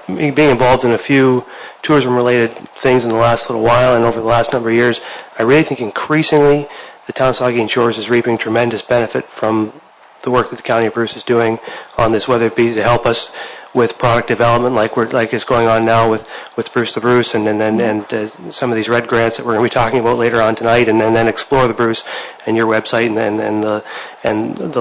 being involved in a few tourism-related things in the last little while and over the last number of years, I really think increasingly the town of Saugeen Shores is reaping tremendous benefit from the work that the County of Bruce is doing on this, whether it be to help us with product development like is going on now with Bruce the Bruce and some of these red grants that we're going to be talking about later on tonight, and then Explore the Bruce and your website and the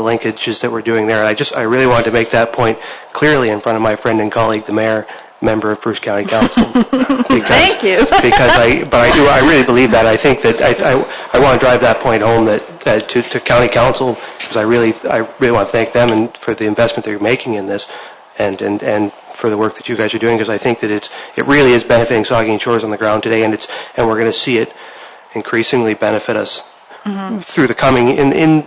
linkages that we're doing there. I really wanted to make that point clearly in front of my friend and colleague, the mayor, member of Bruce County Council. Thank you. I really believe that. I think that I want to drive that point home that to County Council, because I really want to thank them and for the investment they're making in this. And for the work that you guys are doing, because I think that it really is benefiting Saugeen Shores on the ground today, and we're going to see it increasingly benefit us through the coming in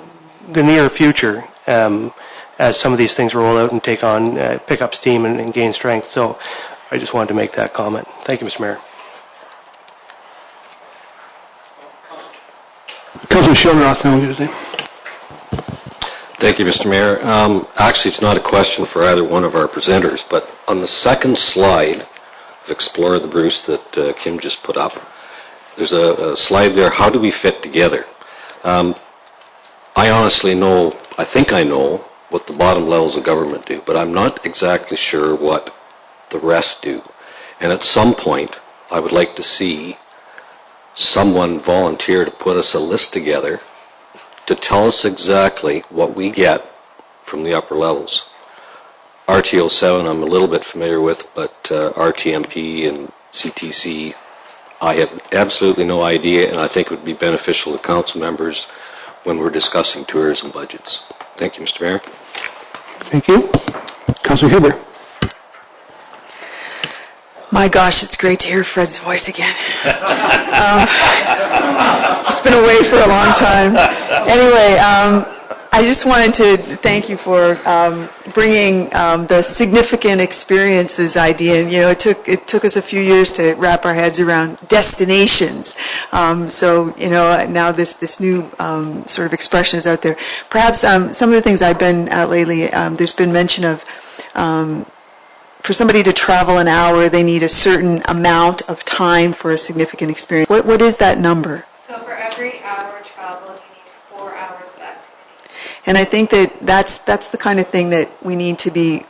the near future as some of these things roll out and pick up steam and gain strength. So I just wanted to make that comment. Thank you, Mr. Mayor. Councilor Shildroth, now we'll do. Thank you, Mr. Mayor. Actually, it's not a question for either one of our presenters, but on the second slide of Explore the Bruce that Kim just put up, there's a slide there, how do we fit together? I honestly know, I think I know what the bottom levels of government do, but I'm not exactly sure what the rest do. And at some point, I would like to see someone volunteer to put us a list together to tell us exactly what we get from the upper levels. RTO7 I'm a little bit familiar with, but RTMP and CTC, I have absolutely no idea, and I think it would be beneficial to council members when we're discussing tourism budgets. Thank you, Mr. Mayor. Thank you. Councillor Huber. My gosh, it's great to hear Fred's voice again. He's been away for a long time. Anyway, I just wanted to thank you for bringing the significant experiences idea. You know, it took us a few years to wrap our heads around destinations. So, you know, now this new sort of expression is out there. Perhaps some of the things I've been at lately, there's been mention of for somebody to travel an hour, they need a certain amount of time for a significant experience. What is that number? So for every hour traveled, you need 4 hours of activity. And I think that's the kind of thing that we need to be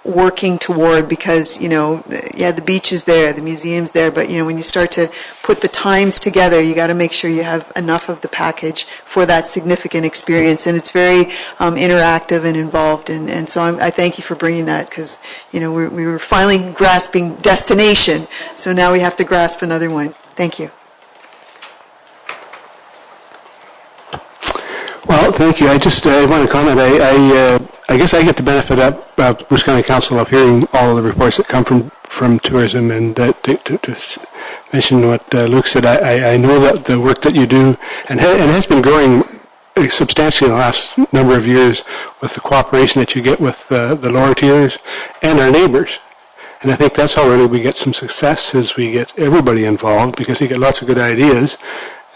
working toward, because, you know, yeah, the beach is there, the museum's there, but, you know, when you start to put the times together, you got to make sure you have enough of the package for that significant experience. And it's very interactive and involved. And so I thank you for bringing that, because, you know, we were finally grasping destination. So now we have to grasp another one. Thank you. Well, thank you. I just want to comment. I guess I get the benefit of Bruce County Council of hearing all of the reports that come from tourism, and to mention what Luke said, I know that the work that you do and has been growing substantially in the last number of years with the cooperation that you get with the lower tiers and our neighbors. And I think that's how really we get some success, is we get everybody involved, because you get lots of good ideas.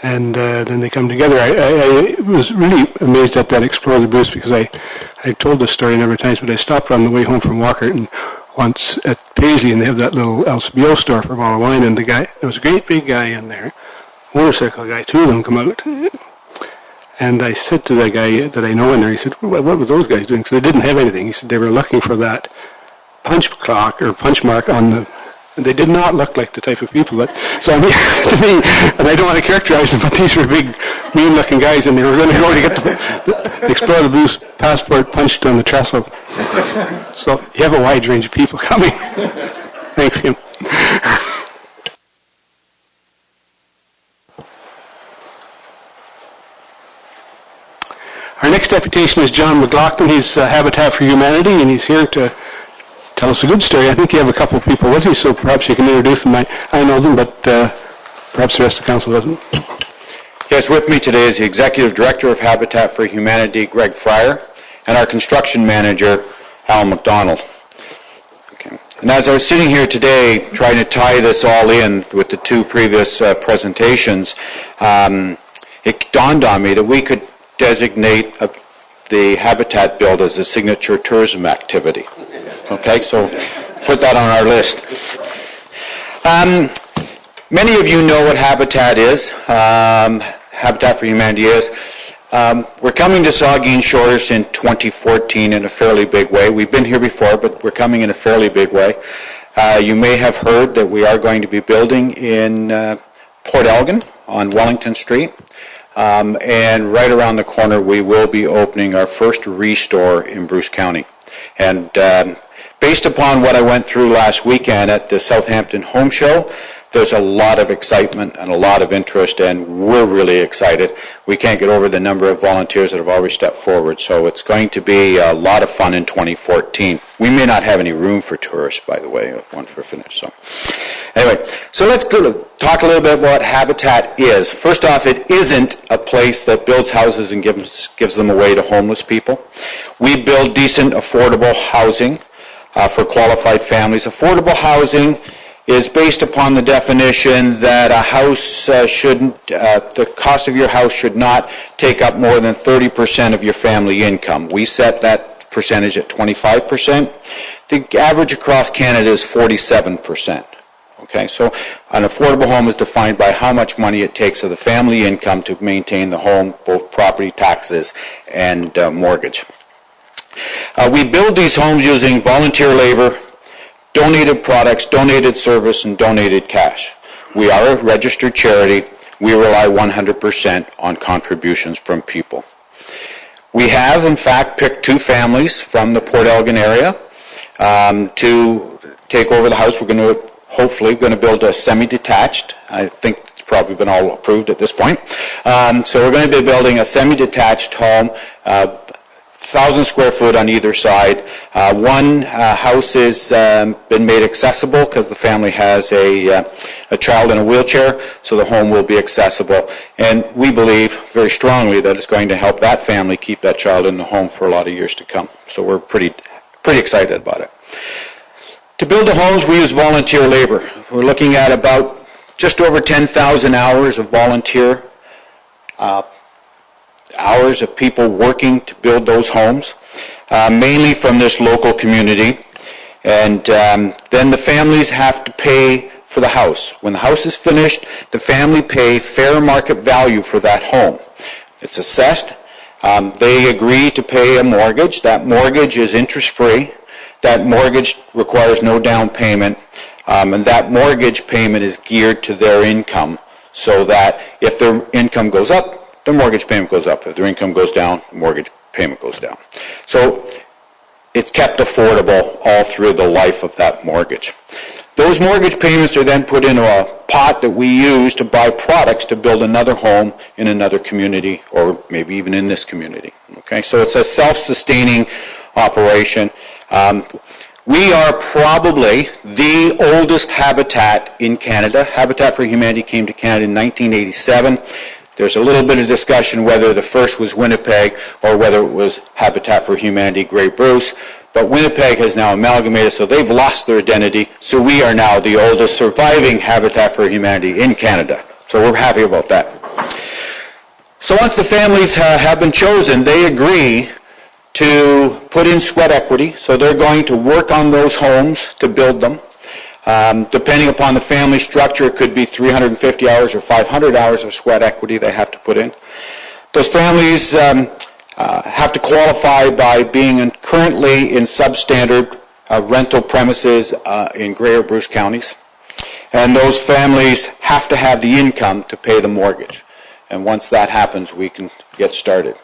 And then they come together. I was really amazed at that Explore the Bruce, because I've told this story a number of times, but I stopped on the way home from Walkerton once at Paisley, and they have that little LCBO store for a bottle of wine, and there was a great big guy in there, motorcycle guy, two of them come out. And I said to the guy that I know in there, he said, what were those guys doing? Because they didn't have anything. He said they were looking for that punch clock or punch mark on the... And they did not look like the type of people that... So, I mean, to me, and I don't want to characterize them, but these were big, mean-looking guys, and they were going to go to get the Explore the Blues passport punched on the trestle. So you have a wide range of people coming. Thanks, Kim. Our next deputation is John McLaughlin. He's Habitat for Humanity, and he's here to tell us a good story. I think you have a couple of people with you, so perhaps you can introduce them. I know them, but perhaps the rest of the council doesn't. Yes, with me today is the Executive Director of Habitat for Humanity, Greg Fryer, and our Construction Manager, Al McDonald. Okay. And as I was sitting here today trying to tie this all in with the two previous presentations, it dawned on me that we could designate the Habitat build as a signature tourism activity. Okay, so put that on our list. Many of you know what Habitat is, Habitat for Humanity is. We're coming to Saugeen Shores in 2014 in a fairly big way. We've been here before, but we're coming in a fairly big way. You may have heard that we are going to be building in Port Elgin on Wellington Street. And right around the corner, we will be opening our first restore in Bruce County. And based upon what I went through last weekend at the Southampton Home Show, there's a lot of excitement and a lot of interest, and we're really excited. We can't get over the number of volunteers that have already stepped forward, so it's going to be a lot of fun in 2014. We may not have any room for tourists, by the way, once we're finished. So, anyway, so let's talk a little bit about what Habitat is. First off, it isn't a place that builds houses and gives them away to homeless people. We build decent, affordable housing for qualified families. Affordable housing is based upon the definition that a house the cost of your house should not take up more than 30% of your family income. We set that percentage at 25%. The average across Canada is 47%. Okay, so an affordable home is defined by how much money it takes of the family income to maintain the home, both property taxes and mortgage. We build these homes using volunteer labor, donated products, donated service, and donated cash. We are a registered charity. We rely 100% on contributions from people. We have, in fact, picked 2 families from the Port Elgin area to take over the house. We're going to hopefully build a semi-detached. I think it's probably been all approved at this point. So we're going to be building a semi-detached home, 1,000 square foot on either side. One house has been made accessible because the family has a child in a wheelchair, so the home will be accessible. And we believe very strongly that it's going to help that family keep that child in the home for a lot of years to come. So we're pretty excited about it. To build the homes, we use volunteer labor. We're looking at about just over 10,000 hours of volunteer hours of people working to build those homes, mainly from this local community. And then the families have to pay for the house. When the house is finished, the family pay fair market value for that home. It's assessed. They agree to pay a mortgage. That mortgage is interest-free. That mortgage requires no down payment, and that mortgage payment is geared to their income, so that if their income goes up, their mortgage payment goes up. If their income goes down, the mortgage payment goes down. So it's kept affordable all through the life of that mortgage. Those mortgage payments are then put into a pot that we use to buy products to build another home in another community, or maybe even in this community. Okay, so it's a self-sustaining operation. We are probably the oldest habitat in Canada. Habitat for Humanity came to Canada in 1987. There's a little bit of discussion whether the first was Winnipeg or whether it was Habitat for Humanity Great Bruce. But Winnipeg has now amalgamated, so they've lost their identity. So we are now the oldest surviving Habitat for Humanity in Canada. So we're happy about that. So once the families have been chosen, they agree to put in sweat equity. So they're going to work on those homes to build them. Depending upon the family structure, it could be 350 hours or 500 hours of sweat equity they have to put in. Those families have to qualify by being currently in substandard rental premises in Grey or Bruce counties. And those families have to have the income to pay the mortgage. And once that happens, we can get started.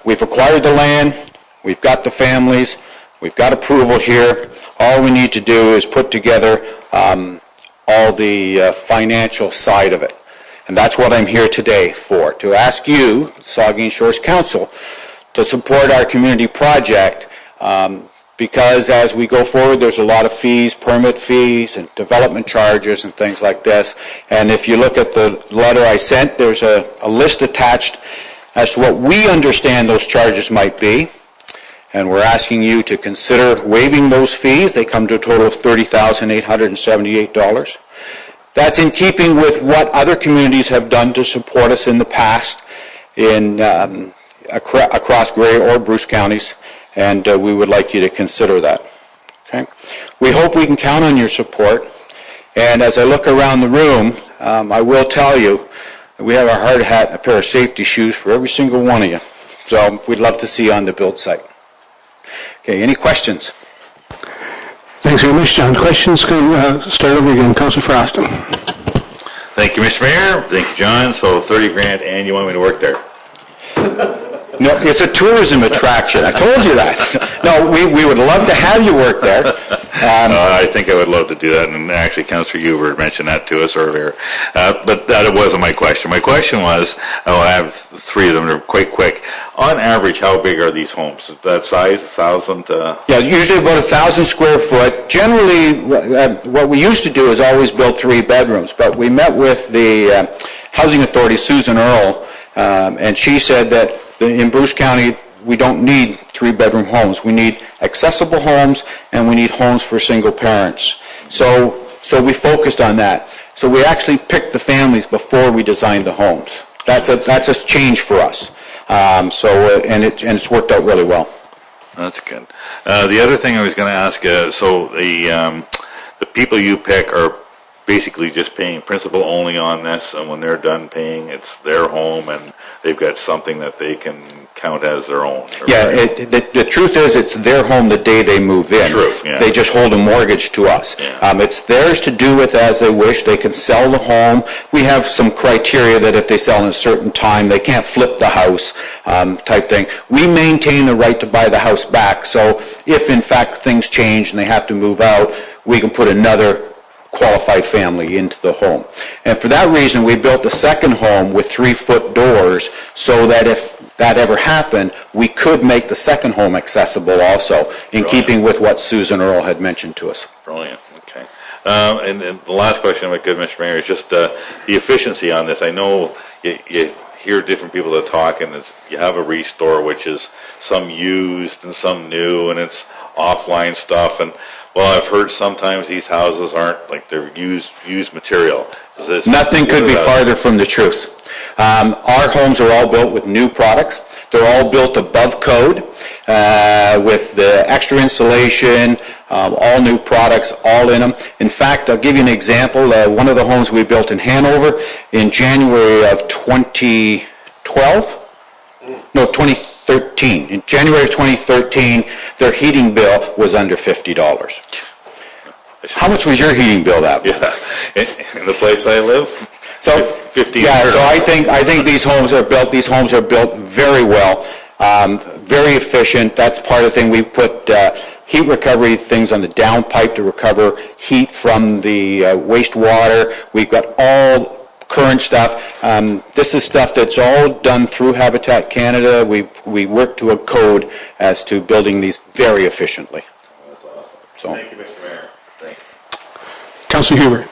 We've acquired the land, we've got the families, we've got approval here. All we need to do is put together all the financial side of it. And that's what I'm here today for, to ask you, Saugeen Shores Council, to support our community project, because as we go forward, there's a lot of fees, permit fees and development charges and things like this. And if you look at the letter I sent, there's a list attached as to what we understand those charges might be. And we're asking you to consider waiving those fees. They come to a total of $30,878. That's in keeping with what other communities have done to support us in the past in across Grey or Bruce counties, and we would like you to consider that. Okay? We hope we can count on your support, and as I look around the room, I will tell you that we have a hard hat and a pair of safety shoes for every single one of you. So we'd love to see you on the build site. Okay, any questions? Thanks very much, John. Questions? Start over again. Councillor Froston. Thank you, Mr. Mayor. Thank you, John. So 30 grand and you want me to work there? No, it's a tourism attraction. I told you that. No, we would love to have you work there. I think I would love to do that, and actually Councillor Huber mentioned that to us earlier. But that wasn't my question. My question was, I have three of them, they're quite quick. On average, how big are these homes? That size, 1,000? Yeah, usually about 1,000 square foot. Generally, what we used to do is always build 3 bedrooms, but we met with the Housing Authority, Susan Earle, and she said that in Bruce County, we don't need 3-bedroom homes. We need accessible homes, and we need homes for single parents. So we focused on that. So we actually picked the families before we designed the homes. That's a change for us. And it's worked out really well. That's good. The other thing I was going to ask, so the the people you pick are basically just paying principal only on this, and when they're done paying, it's their home, and they've got something that they can count as their own. Yeah, the truth is, it's their home the day they move in. True, yeah. They just hold a mortgage to us. Yeah. It's theirs to do with as they wish. They can sell the home. We have some criteria that if they sell in a certain time, they can't flip the house, type thing. We maintain the right to buy the house back, so if in fact things change and they have to move out, we can put another qualified family into the home. And for that reason, we built a second home with 3-foot doors so that if that ever happened, we could make the second home accessible also, in keeping with what Susan Earle had mentioned to us. Brilliant, okay. And then the last question, if I could, Mr. Mayor, is just the efficiency on this. I know you hear different people that talk, and you have a restore, which is some used and some new, and it's offline stuff, and well, I've heard sometimes these houses aren't, like, they're used material. Nothing could be farther from the truth. Our homes are all built with new products. They're all built above code, with the extra insulation, all new products, all in them. In fact, I'll give you an example. One of the homes we built in Hanover in January of 2013. In January of 2013, their heating bill was under $50. How much was your heating bill that month? Yeah, in the place I live, So 15. Yeah, so I think these homes are built very well, very efficient. That's part of the thing. We put heat recovery things on the downpipe to recover heat from the wastewater. We've got all current stuff. This is stuff that's all done through Habitat Canada. We work to a code as to building these very efficiently. That's awesome. So. Thank you, Mr. Mayor. Thank you. Councilor Huber.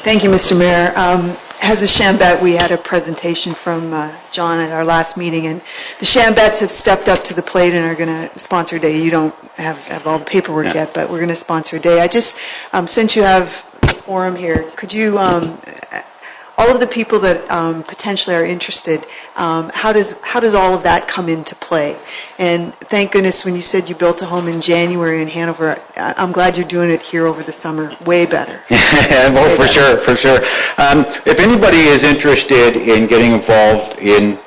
Thank you, Mr. Mayor. As a Shambet, we had a presentation from John at our last meeting, and the Shambets have stepped up to the plate and are going to sponsor a day. You don't have all the paperwork yet, but we're going to sponsor a day. I just, since you have the forum here, could you, all of the people that potentially are interested, how does all of that come into play? And thank goodness when you said you built a home in January in Hanover, I'm glad you're doing it here over the summer. Way better. Well, for sure. If anybody is interested in getting involved in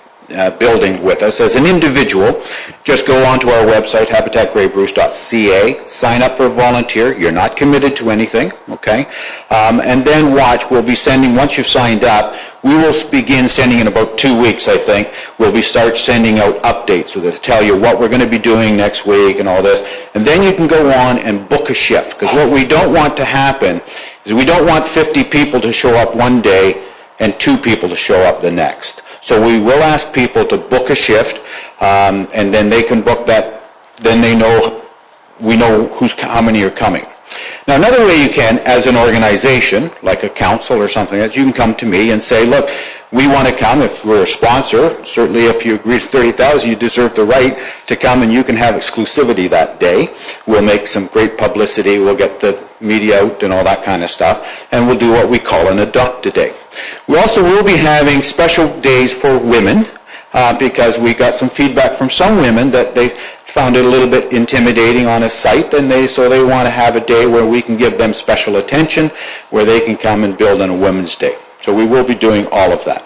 building with us as an individual, just go onto our website, habitatgraybruce.ca, sign up for a volunteer. You're not committed to anything, okay? And then watch. We'll be sending, once you've signed up, we will begin sending in about 2 weeks, I think. We'll start sending out updates with it to tell you what we're going to be doing next week and all this. And then you can go on and book a shift, because what we don't want to happen is we don't want 50 people to show up one day and 2 people to show up the next. So we will ask people to book a shift, and then they can book that. Then we know how many are coming. Now, another way you can, as an organization, like a council or something, is you can come to me and say, look, we want to come. If we're a sponsor, certainly if you agree to $30,000, you deserve the right to come, and you can have exclusivity that day. We'll make some great publicity. We'll get the media out and all that kind of stuff, and we'll do what we call an adopt-a-day. We also will be having special days for women, because we got some feedback from some women that they found it a little bit intimidating on a site, and so they want to have a day where we can give them special attention, where they can come and build on a Women's Day. So we will be doing all of that.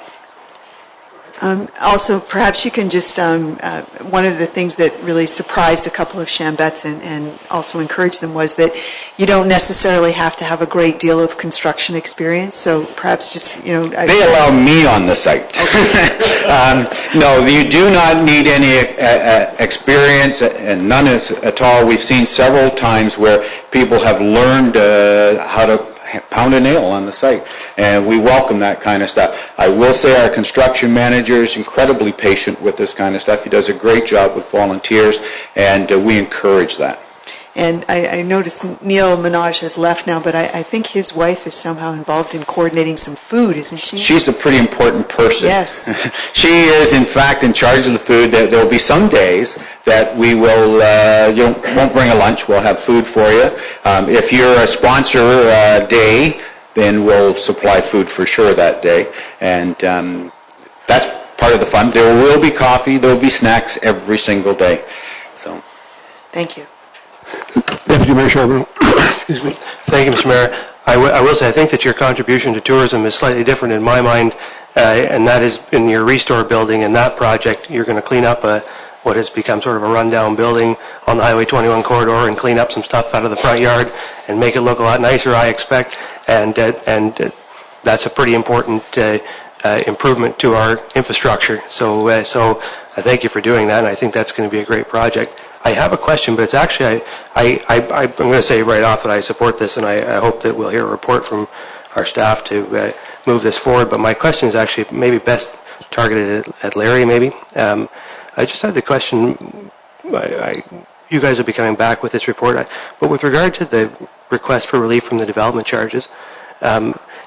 Also, perhaps you can just, one of the things that really surprised a couple of Shambets and also encouraged them was that you don't necessarily have to have a great deal of construction experience, so perhaps just, They allow me on the site. No, you do not need any experience, and none at all. We've seen several times where people have learned how to pound a nail on the site, and we welcome that kind of stuff. I will say our construction manager is incredibly patient with this kind of stuff. He does a great job with volunteers, and we encourage that. And I noticed Neil Minaj has left now, but I think his wife is somehow involved in coordinating some food, isn't she? She's a pretty important person. Yes. She is, in fact, in charge of the food. There will be some days that we will, you won't bring a lunch. We'll have food for you. If you're a sponsor day, then we'll supply food for sure that day. And that's part of the fun. There will be coffee. There will be snacks every single day. So, Thank you. Deputy Mayor Charbonneau. Excuse me. Thank you, Mr. Mayor. I will say, I think that your contribution to tourism is slightly different in my mind, and that is in your Restore building. In that project, you're going to clean up what has become sort of a rundown building on the Highway 21 corridor and clean up some stuff out of the front yard and make it look a lot nicer, I expect. And that's a pretty important improvement to our infrastructure. So I thank you for doing that, and I think that's going to be a great project. I have a question, but it's actually, I'm going to say right off that I support this, and I hope that we'll hear a report from our staff to move this forward. But my question is actually maybe best targeted at Larry, maybe. I just had the question, you guys will be coming back with this report, but with regard to the request for relief from the development charges,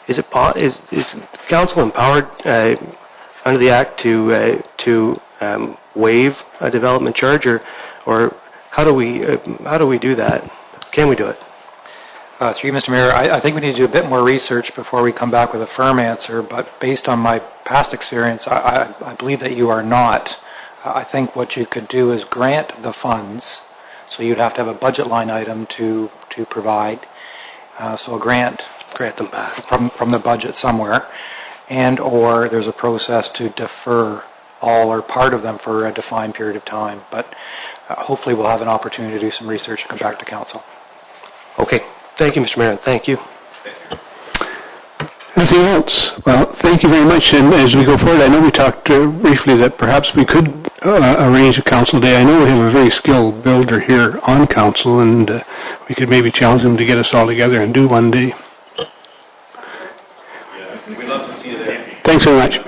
is council empowered under the Act to waive a development charge, or how do we do that? Can we do it? Through you, Mr. Mayor, I think we need to do a bit more research before we come back with a firm answer, but based on my past experience, I believe that you are not. I think what you could do is grant the funds, so you'd have to have a budget line item to provide, so a grant Them back. from the budget somewhere, and or there's a process to defer all or part of them for a defined period of time, but hopefully we'll have an opportunity to do some research and come back to council. Okay. Thank you, Mr. Mayor. Thank you. Anything else? Well, thank you very much. And as we go forward, I know we talked briefly that perhaps we could arrange a council day. I know we have a very skilled builder here on council, and we could maybe challenge him to get us all together and do one day. We'd love to see you there. Thanks very much.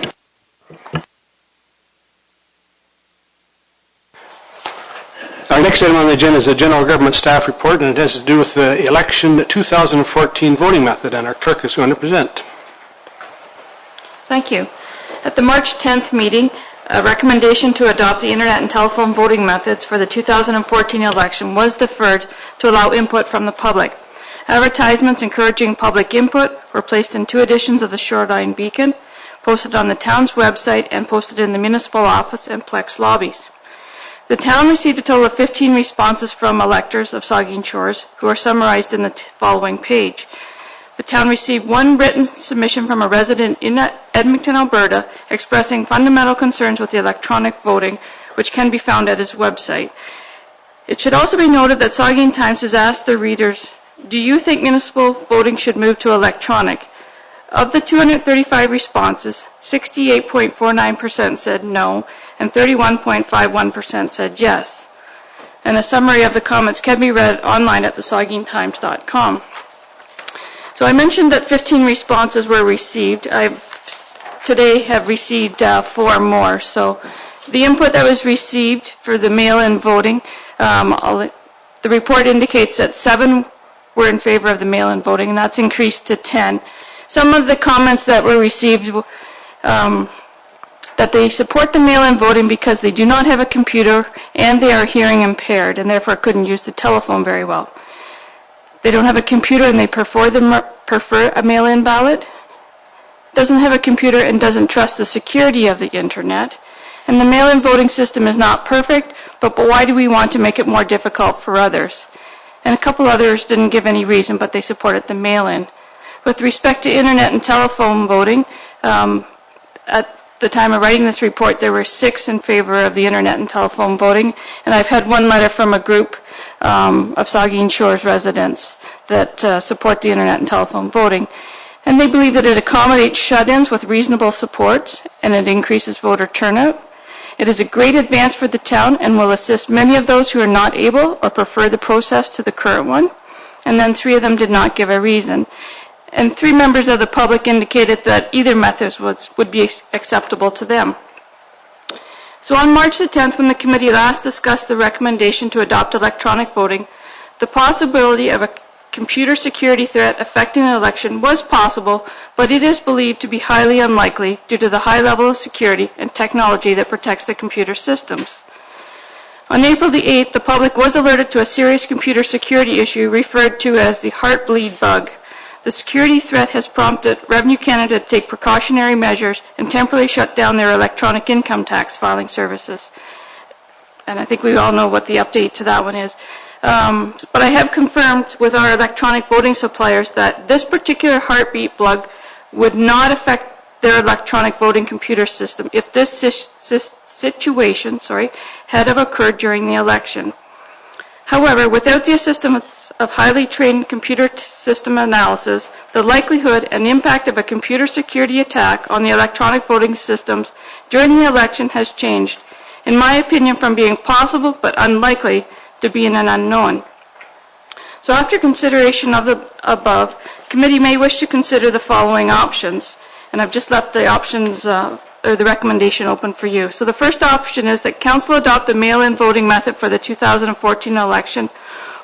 Our next item on the agenda is the General Government Staff Report, and it has to do with the election 2014 voting method, and our clerk is going to present. Thank you. At the March 10th meeting, a recommendation to adopt the internet and telephone voting methods for the 2014 election was deferred to allow input from the public. Advertisements encouraging public input were placed in 2 editions of the Shoreline Beacon, posted on the town's website, and posted in the municipal office and Plex lobbies. The town received a total of 15 responses from electors of Saugeen Shores, who are summarized in the following page. The town received 1 written submission from a resident in Edmonton, Alberta, expressing fundamental concerns with the electronic voting, which can be found at his website. It should also be noted that Saugeen Times has asked their readers, do you think municipal voting should move to electronic? Of the 235 responses, 68.49% said no, and 31.51% said yes. And a summary of the comments can be read online at thesaugeentimes.com. So I mentioned that 15 responses were received. Today have received 4 more. So the input that was received for the mail-in voting, the report indicates that 7 were in favor of the mail-in voting, and that's increased to 10. Some of the comments that were received, that they support the mail-in voting because they do not have a computer and they are hearing impaired and therefore couldn't use the telephone very well. They don't have a computer and they prefer a mail-in ballot, doesn't have a computer and doesn't trust the security of the internet, and the mail-in voting system is not perfect, but why do we want to make it more difficult for others? And a couple others didn't give any reason, but they supported the mail-in. With respect to internet and telephone voting, at the time of writing this report, there were 6 in favor of the internet and telephone voting, and I've had 1 letter from a group of Saugeen Shores residents that support the internet and telephone voting. And they believe that it accommodates shut-ins with reasonable supports, and it increases voter turnout. It is a great advance for the town and will assist many of those who are not able or prefer the process to the current one. And then 3 of them did not give a reason. And 3 members of the public indicated that either method would be acceptable to them. So on March the 10th, when the committee last discussed the recommendation to adopt electronic voting, the possibility of a computer security threat affecting an election was possible, but it is believed to be highly unlikely due to the high level of security and technology that protects the computer systems. On April the 8th, the public was alerted to a serious computer security issue referred to as the Heartbleed bug. The security threat has prompted Revenue Canada to take precautionary measures and temporarily shut down their electronic income tax filing services. And I think we all know what the update to that one is. But I have confirmed with our electronic voting suppliers that this particular heartbeat plug would not affect their electronic voting computer system if this situation had have occurred during the election. However, without the assistance of highly trained computer system analysis, the likelihood and impact of a computer security attack on the electronic voting systems during the election has changed, in my opinion, from being possible but unlikely to being an unknown. So after consideration of the above, committee may wish to consider the following options, and I've just left the options or the recommendation open for you. So the first option is that Council adopt the mail-in voting method for the 2014 election,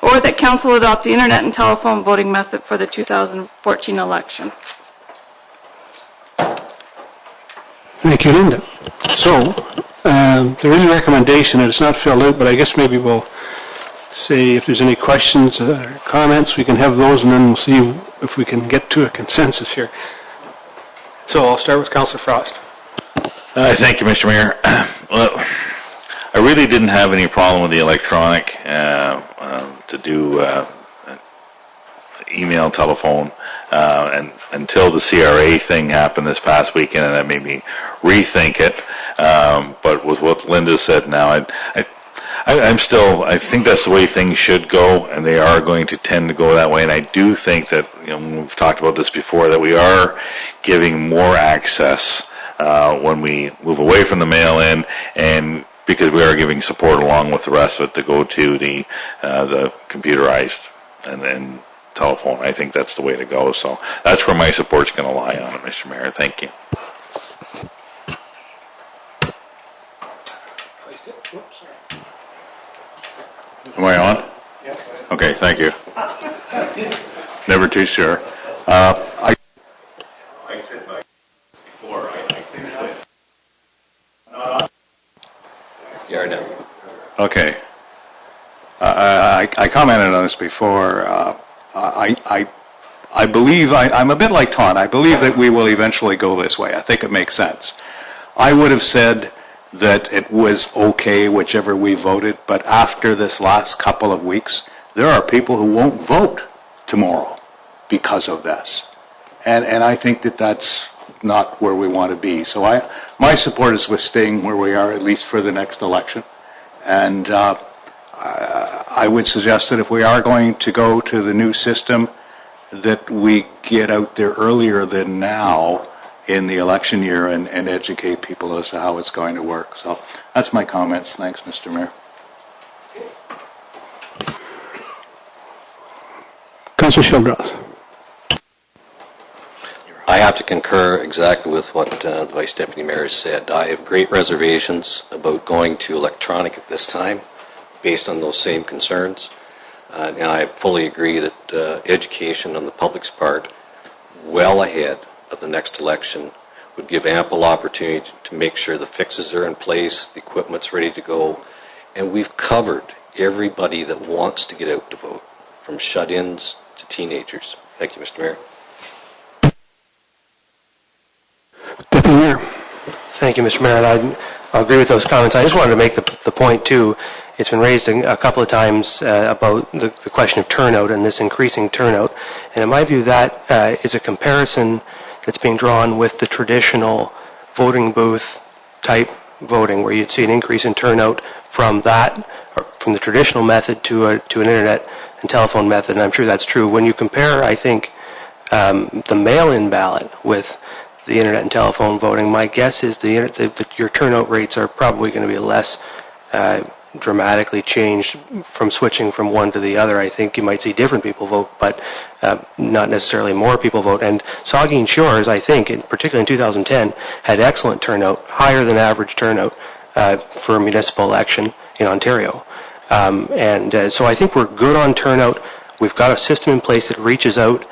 or that Council adopt the internet and telephone voting method for the 2014 election. Thank you, Linda. So, there is a recommendation, and it's not filled out, but I guess maybe we'll say if there's any questions or comments, we can have those, and then we'll see if we can get to a consensus here. So I'll start with Councillor Frost. Thank you, Mr. Mayor. Well, I really didn't have any problem with the electronic to do email, telephone, and until the CRA thing happened this past weekend, and that made me rethink it. But with what Linda said now, I think that's the way things should go, and they are going to tend to go that way. And I do think that, we've talked about this before, that we are giving more access when we move away from the mail-in, and because we are giving support along with the rest of it to go to the computerized and telephone. I think that's the way to go. So that's where my support's going to lie on it, Mr. Mayor. Thank you. Am I on? Yes. Okay, thank you. Never too sure. I said before, I think that. You are now. Okay. I commented on this before. I believe, I'm a bit like Ton. I believe that we will eventually go this way. I think it makes sense. I would have said that it was okay whichever we voted, but after this last couple of weeks, there are people who won't vote tomorrow because of this. And I think that that's not where we want to be. So my support is with staying where we are, at least for the next election. And I would suggest that if we are going to go to the new system, that we get out there earlier than now in the election year and educate people as to how it's going to work. So that's my comments. Thanks, Mr. Mayor. Councillor Shildroth. I have to concur exactly with what the Vice Deputy Mayor has said. I have great reservations about going to electronic at this time, based on those same concerns. And I fully agree that education on the public's part, well ahead of the next election, would give ample opportunity to make sure the fixes are in place, the equipment's ready to go, and we've covered everybody that wants to get out to vote, from shut-ins to teenagers. Thank you, Mr. Mayor. Deputy Mayor. Thank you, Mr. Mayor. And I agree with those comments. I just wanted to make the point, too. It's been raised a couple of times about the question of turnout and this increasing turnout. And in my view, that is a comparison that's being drawn with the traditional voting booth type voting, where you'd see an increase in turnout from that, or from the traditional method to an internet and telephone method. And I'm sure that's true. When you compare, I think, the mail-in ballot with the internet and telephone voting, my guess is your turnout rates are probably going to be less dramatically changed from switching from one to the other. I think you might see different people vote, but not necessarily more people vote. And Saugeen Shores, I think, particularly in 2010, had excellent turnout, higher than average turnout for a municipal election in Ontario. So I think we're good on turnout. We've got a system in place that reaches out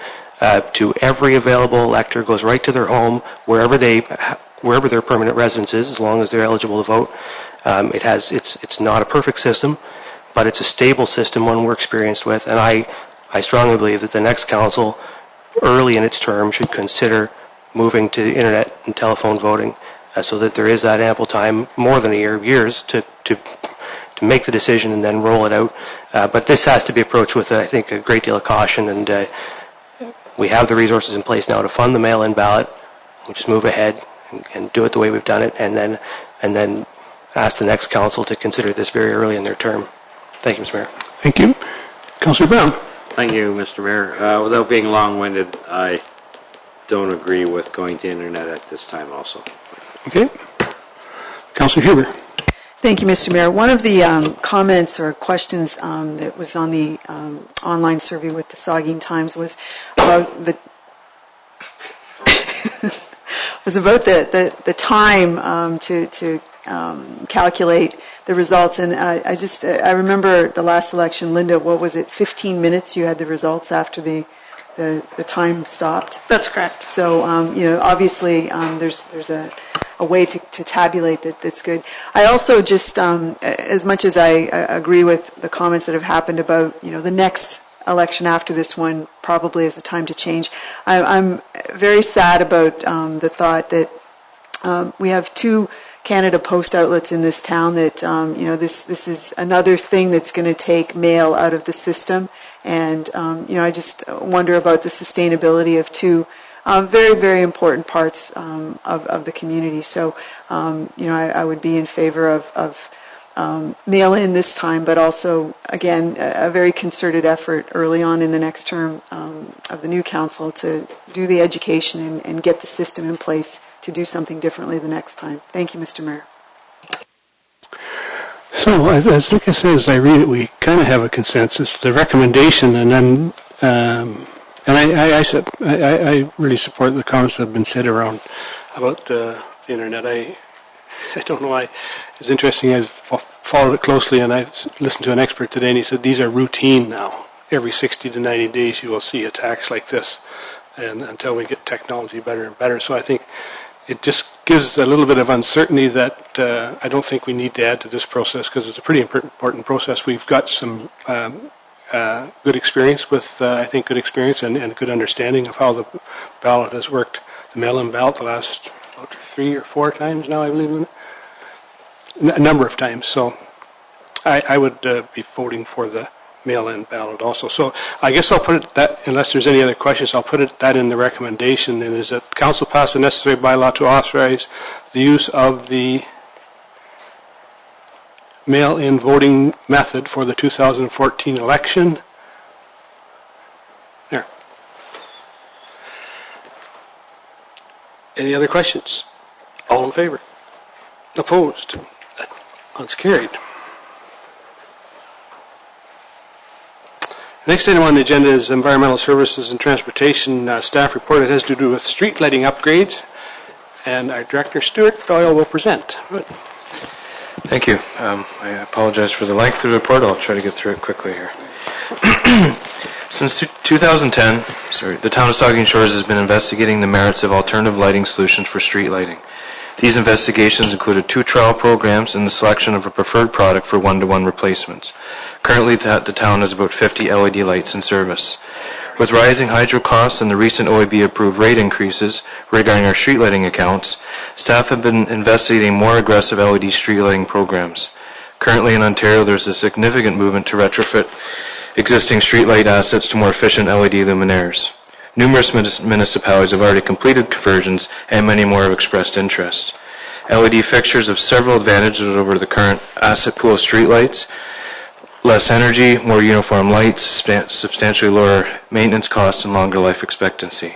to every available elector, goes right to their home, wherever their permanent residence is, as long as they're eligible to vote. It's not a perfect system, but it's a stable system, one we're experienced with, and I strongly believe that the next council, early in its term, should consider moving to internet and telephone voting, so that there is that ample time, more than a year, years, to make the decision and then roll it out. But this has to be approached with, I think, a great deal of caution, and we have the resources in place now to fund the mail-in ballot. We'll just move ahead and do it the way we've done it, and then ask the next council to consider this very early in their term. Thank you, Mr. Mayor. Thank you. Councillor Brown. Thank you, Mr. Mayor. Without being long-winded, I don't agree with going to internet at this time also. Okay. Councillor Huber. Thank you, Mr. Mayor. One of the comments or questions that was on the online survey with the Saugeen Times was about the the time to calculate the results. And I remember the last election, Linda, what was it, 15 minutes you had the results after the time stopped? That's correct. So, obviously, there's a way to tabulate that's good. I also just, as much as I agree with the comments that have happened about, the next election after this one probably is the time to change, I'm very sad about the thought that we have 2 Canada Post outlets in this town that, this is another thing that's going to take mail out of the system. And, I just wonder about the sustainability of 2 very, very important parts of the community. So, I would be in favor of mail-in this time, but also, again, a very concerted effort early on in the next term of the new council to do the education and get the system in place to do something differently the next time. Thank you, Mr. Mayor. So, as Nick says, as I read it, we kind of have a consensus. The recommendation, and then, I really support the comments that have been said about the internet. I don't know why. It's interesting. I followed it closely, and I listened to an expert today, and he said these are routine now. Every 60 to 90 days, you will see attacks like this, and until we get technology better and better. So I think it just gives a little bit of uncertainty that I don't think we need to add to this process, because it's a pretty important process. We've got some good experience with, I think, good experience and good understanding of how the ballot has worked, the mail-in ballot, the last about 3 or 4 times now, I believe, a number of times. So I would be voting for the mail-in ballot also. So I guess I'll put it that, unless there's any other questions, I'll put it that in the recommendation, and is that council pass the necessary bylaw to authorize the use of the mail-in voting method for the 2014 election. There. Any other questions? All in favor? Opposed? That's carried. The next item on the agenda is Environmental Services and Transportation staff report. It has to do with street lighting upgrades, and our Director, Stuart Doyle, will present. Thank you. I apologize for the length of the report. I'll try to get through it quickly here. Since 2010, the town of Saugeen Shores has been investigating the merits of alternative lighting solutions for street lighting. These investigations included 2 trial programs and the selection of a preferred product for one-to-one replacements. Currently, the town has about 50 LED lights in service. With rising hydro costs and the recent OEB-approved rate increases regarding our street lighting accounts, staff have been investigating more aggressive LED street lighting programs. Currently in Ontario, there's a significant movement to retrofit existing street light assets to more efficient LED luminaires. Numerous municipalities have already completed conversions, and many more have expressed interest. LED fixtures have several advantages over the current asset pool of streetlights: less energy, more uniform lights, substantially lower maintenance costs, and longer life expectancy.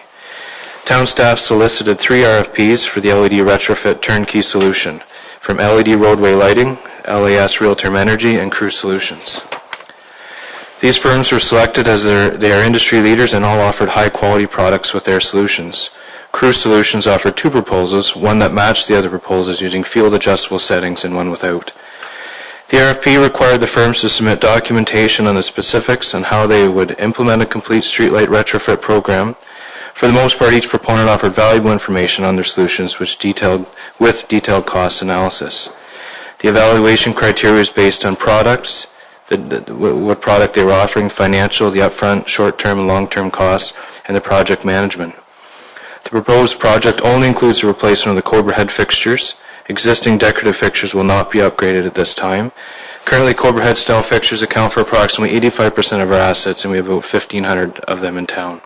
Town staff solicited 3 RFPs for the LED retrofit turnkey solution from LED Roadway Lighting, LAS Real-Term Energy, and Crew Solutions. These firms were selected as they are industry leaders and all offered high-quality products with their solutions. Crew Solutions offered 2 proposals, one that matched the other proposals using field-adjustable settings and one without. The RFP required the firms to submit documentation on the specifics on how they would implement a complete streetlight retrofit program. For the most part, each proponent offered valuable information on their solutions with detailed cost analysis. The evaluation criteria is based on products, what product they were offering, financial, the upfront, short-term, and long-term costs, and the project management. The proposed project only includes the replacement of the Cobra head fixtures. Existing decorative fixtures will not be upgraded at this time. Currently, Cobra Head style fixtures account for approximately 85% of our assets, and we have about 1,500 of them in town.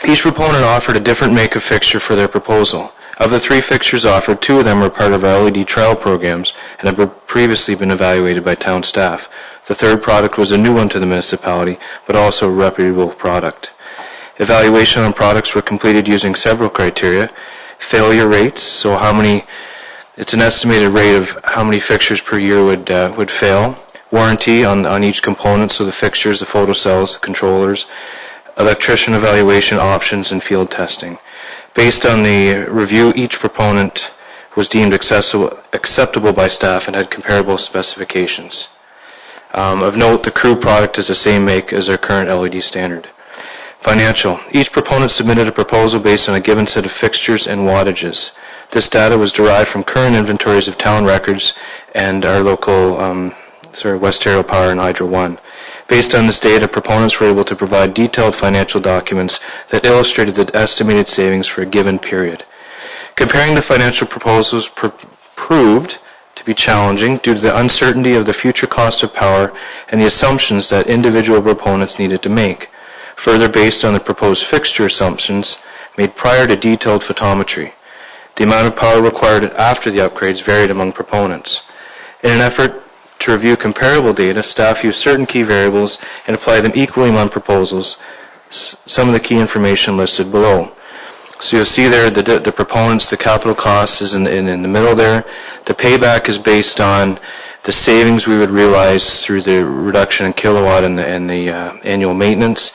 Each proponent offered a different make of fixture for their proposal. Of the 3 fixtures offered, 2 of them were part of our LED trial programs and have previously been evaluated by town staff. The third product was a new one to the municipality, but also a reputable product. Evaluation on products were completed using several criteria. Failure rates, so it's an estimated rate of how many fixtures per year would fail. Warranty on each component, so the fixtures, the photocells, the controllers. Electrician evaluation options and field testing. Based on the review, each proponent was deemed acceptable by staff and had comparable specifications. Of note, the Crew product is the same make as our current LED standard. Financial. Each proponent submitted a proposal based on a given set of fixtures and wattages. This data was derived from current inventories of town records and our local West Ontario Power and Hydro One. Based on this data, proponents were able to provide detailed financial documents that illustrated the estimated savings for a given period. Comparing the financial proposals proved to be challenging due to the uncertainty of the future cost of power and the assumptions that individual proponents needed to make. Further, based on the proposed fixture assumptions made prior to detailed photometry, the amount of power required after the upgrades varied among proponents. In an effort to review comparable data, staff used certain key variables and applied them equally among proposals. Some of the key information listed below. So you'll see there the proponents, the capital cost is in the middle there. The payback is based on the savings we would realize through the reduction in kilowatt and the annual maintenance.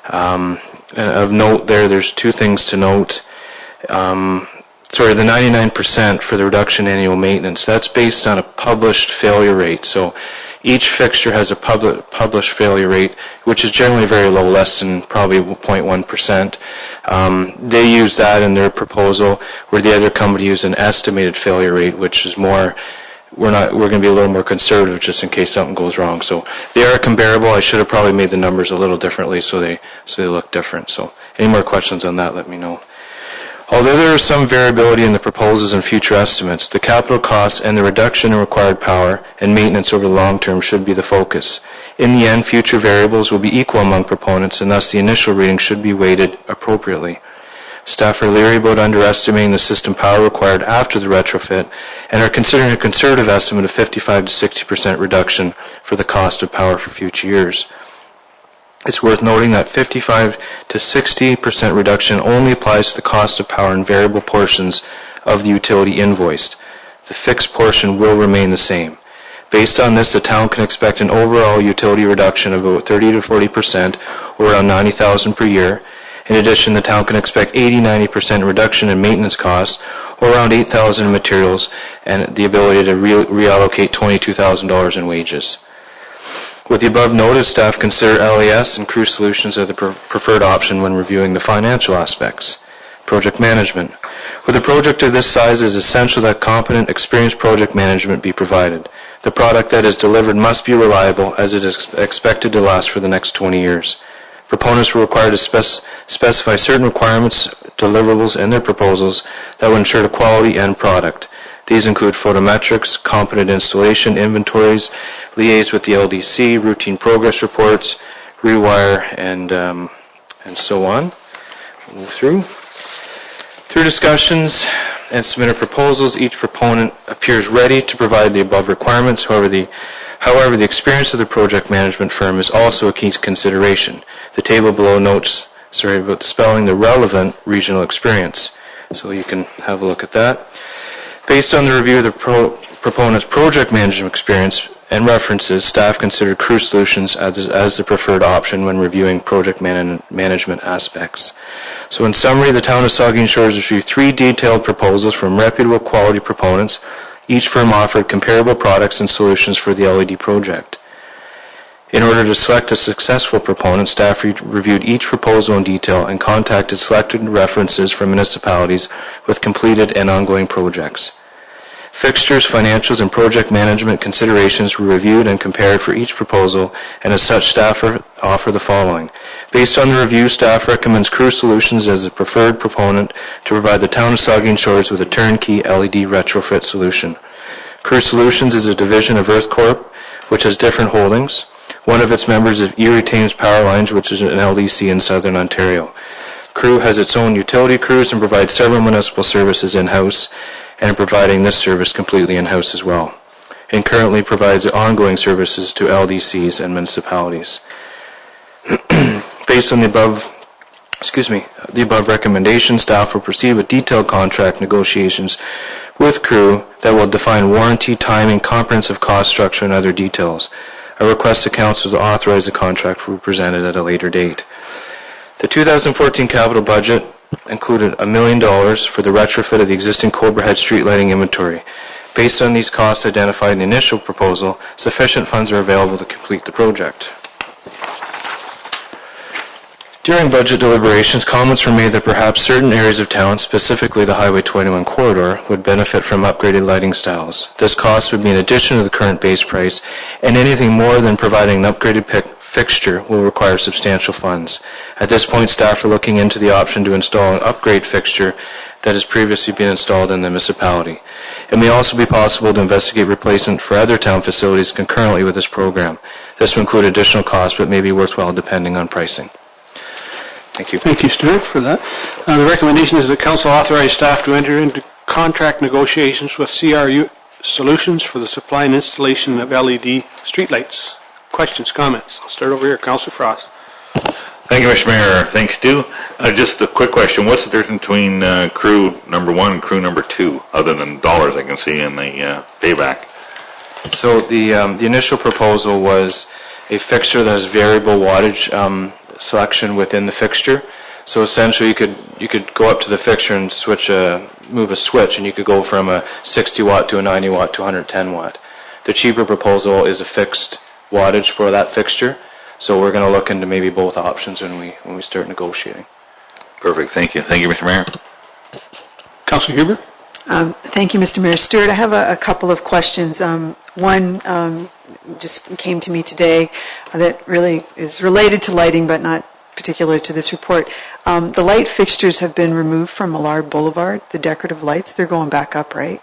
Of note there's 2 things to note. The 99% for the reduction in annual maintenance, that's based on a published failure rate. So each fixture has a published failure rate, which is generally very low, less than probably 0.1%. They use that in their proposal, where the other company used an estimated failure rate, which is more, we're going to be a little more conservative just in case something goes wrong. So they are comparable. I should have probably made the numbers a little differently so they look different. So any more questions on that, let me know. Although there is some variability in the proposals and future estimates, the capital costs and the reduction in required power and maintenance over the long term should be the focus. In the end, future variables will be equal among proponents, and thus the initial reading should be weighted appropriately. Staff are leery about underestimating the system power required after the retrofit and are considering a conservative estimate of 55 to 60% reduction for the cost of power for future years. It's worth noting that 55 to 60% reduction only applies to the cost of power in variable portions of the utility invoiced. The fixed portion will remain the same. Based on this, the town can expect an overall utility reduction of about 30 to 40%, or around $90,000 per year. In addition, the town can expect 80-90% reduction in maintenance costs, or around $8,000 in materials, and the ability to reallocate $22,000 in wages. With the above noted, staff consider LAS and Crew Solutions as the preferred option when reviewing the financial aspects. Project management. With a project of this size, it is essential that competent, experienced project management be provided. The product that is delivered must be reliable, as it is expected to last for the next 20 years. Proponents were required to specify certain requirements, deliverables, in their proposals that would ensure the quality end product. These include photometrics, competent installation, inventories, liaise with the LDC, routine progress reports, rewire, and so on. We'll move through. Through discussions and submitted proposals, each proponent appears ready to provide the above requirements. However, the experience of the project management firm is also a key consideration. The table below notes, about spelling the relevant regional experience. So you can have a look at that. Based on the review of the proponent's project management experience and references, staff considered Crew Solutions as the preferred option when reviewing project management aspects. So in summary, the town of Saugeen Shores received 3 detailed proposals from reputable quality proponents. Each firm offered comparable products and solutions for the LED project. In order to select a successful proponent, staff reviewed each proposal in detail and contacted selected references from municipalities with completed and ongoing projects. Fixtures, financials, and project management considerations were reviewed and compared for each proposal, and as such, staff offer the following. Based on the review, staff recommends Crew Solutions as the preferred proponent to provide the town of Saugeen Shores with a turnkey LED retrofit solution. Crew Solutions is a division of Earth Corp, which has different holdings. One of its members is Erie Thames Power Lines, which is an LDC in Southern Ontario. Crew has its own utility crews and provides several municipal services in-house, and providing this service completely in-house as well, and currently provides ongoing services to LDCs and municipalities. Based on the above recommendations, staff will proceed with detailed contract negotiations with Crew that will define warranty, timing, comprehensive cost structure, and other details. I request the Council to authorize the contract to be presented at a later date. The 2014 capital budget included $1 million for the retrofit of the existing Cobra Head street lighting inventory. Based on these costs identified in the initial proposal, sufficient funds are available to complete the project. During budget deliberations, comments were made that perhaps certain areas of town, specifically the Highway 21 corridor, would benefit from upgraded lighting styles. This cost would be in addition to the current base price, and anything more than providing an upgraded fixture will require substantial funds. At this point, staff are looking into the option to install an upgrade fixture that has previously been installed in the municipality. It may also be possible to investigate replacement for other town facilities concurrently with this program. This will include additional costs, but may be worthwhile depending on pricing. Thank you. Thank you, Stuart, for that. The recommendation is that Council authorize staff to enter into contract negotiations with CRU Solutions for the supply and installation of LED streetlights. Questions, comments? I'll start over here. Councillor Frost. Thank you, Mr. Mayor. Thanks, Stu. Just a quick question. What's the difference between crew number 1 and crew number 2, other than dollars I can see in the payback? So the initial proposal was a fixture that has variable wattage selection within the fixture. So essentially you could go up to the fixture and move a switch, and you could go from a 60 watt to a 90 watt to 110 watt. The cheaper proposal is a fixed wattage for that fixture. So we're going to look into maybe both options when we start negotiating. Perfect. Thank you. Thank you, Mr. Mayor. Councillor Huber. Thank you, Mr. Mayor. Stuart, I have a couple of questions. One just came to me today that really is related to lighting, but not particular to this report. The light fixtures have been removed from Millard Boulevard, the decorative lights. They're going back up, right?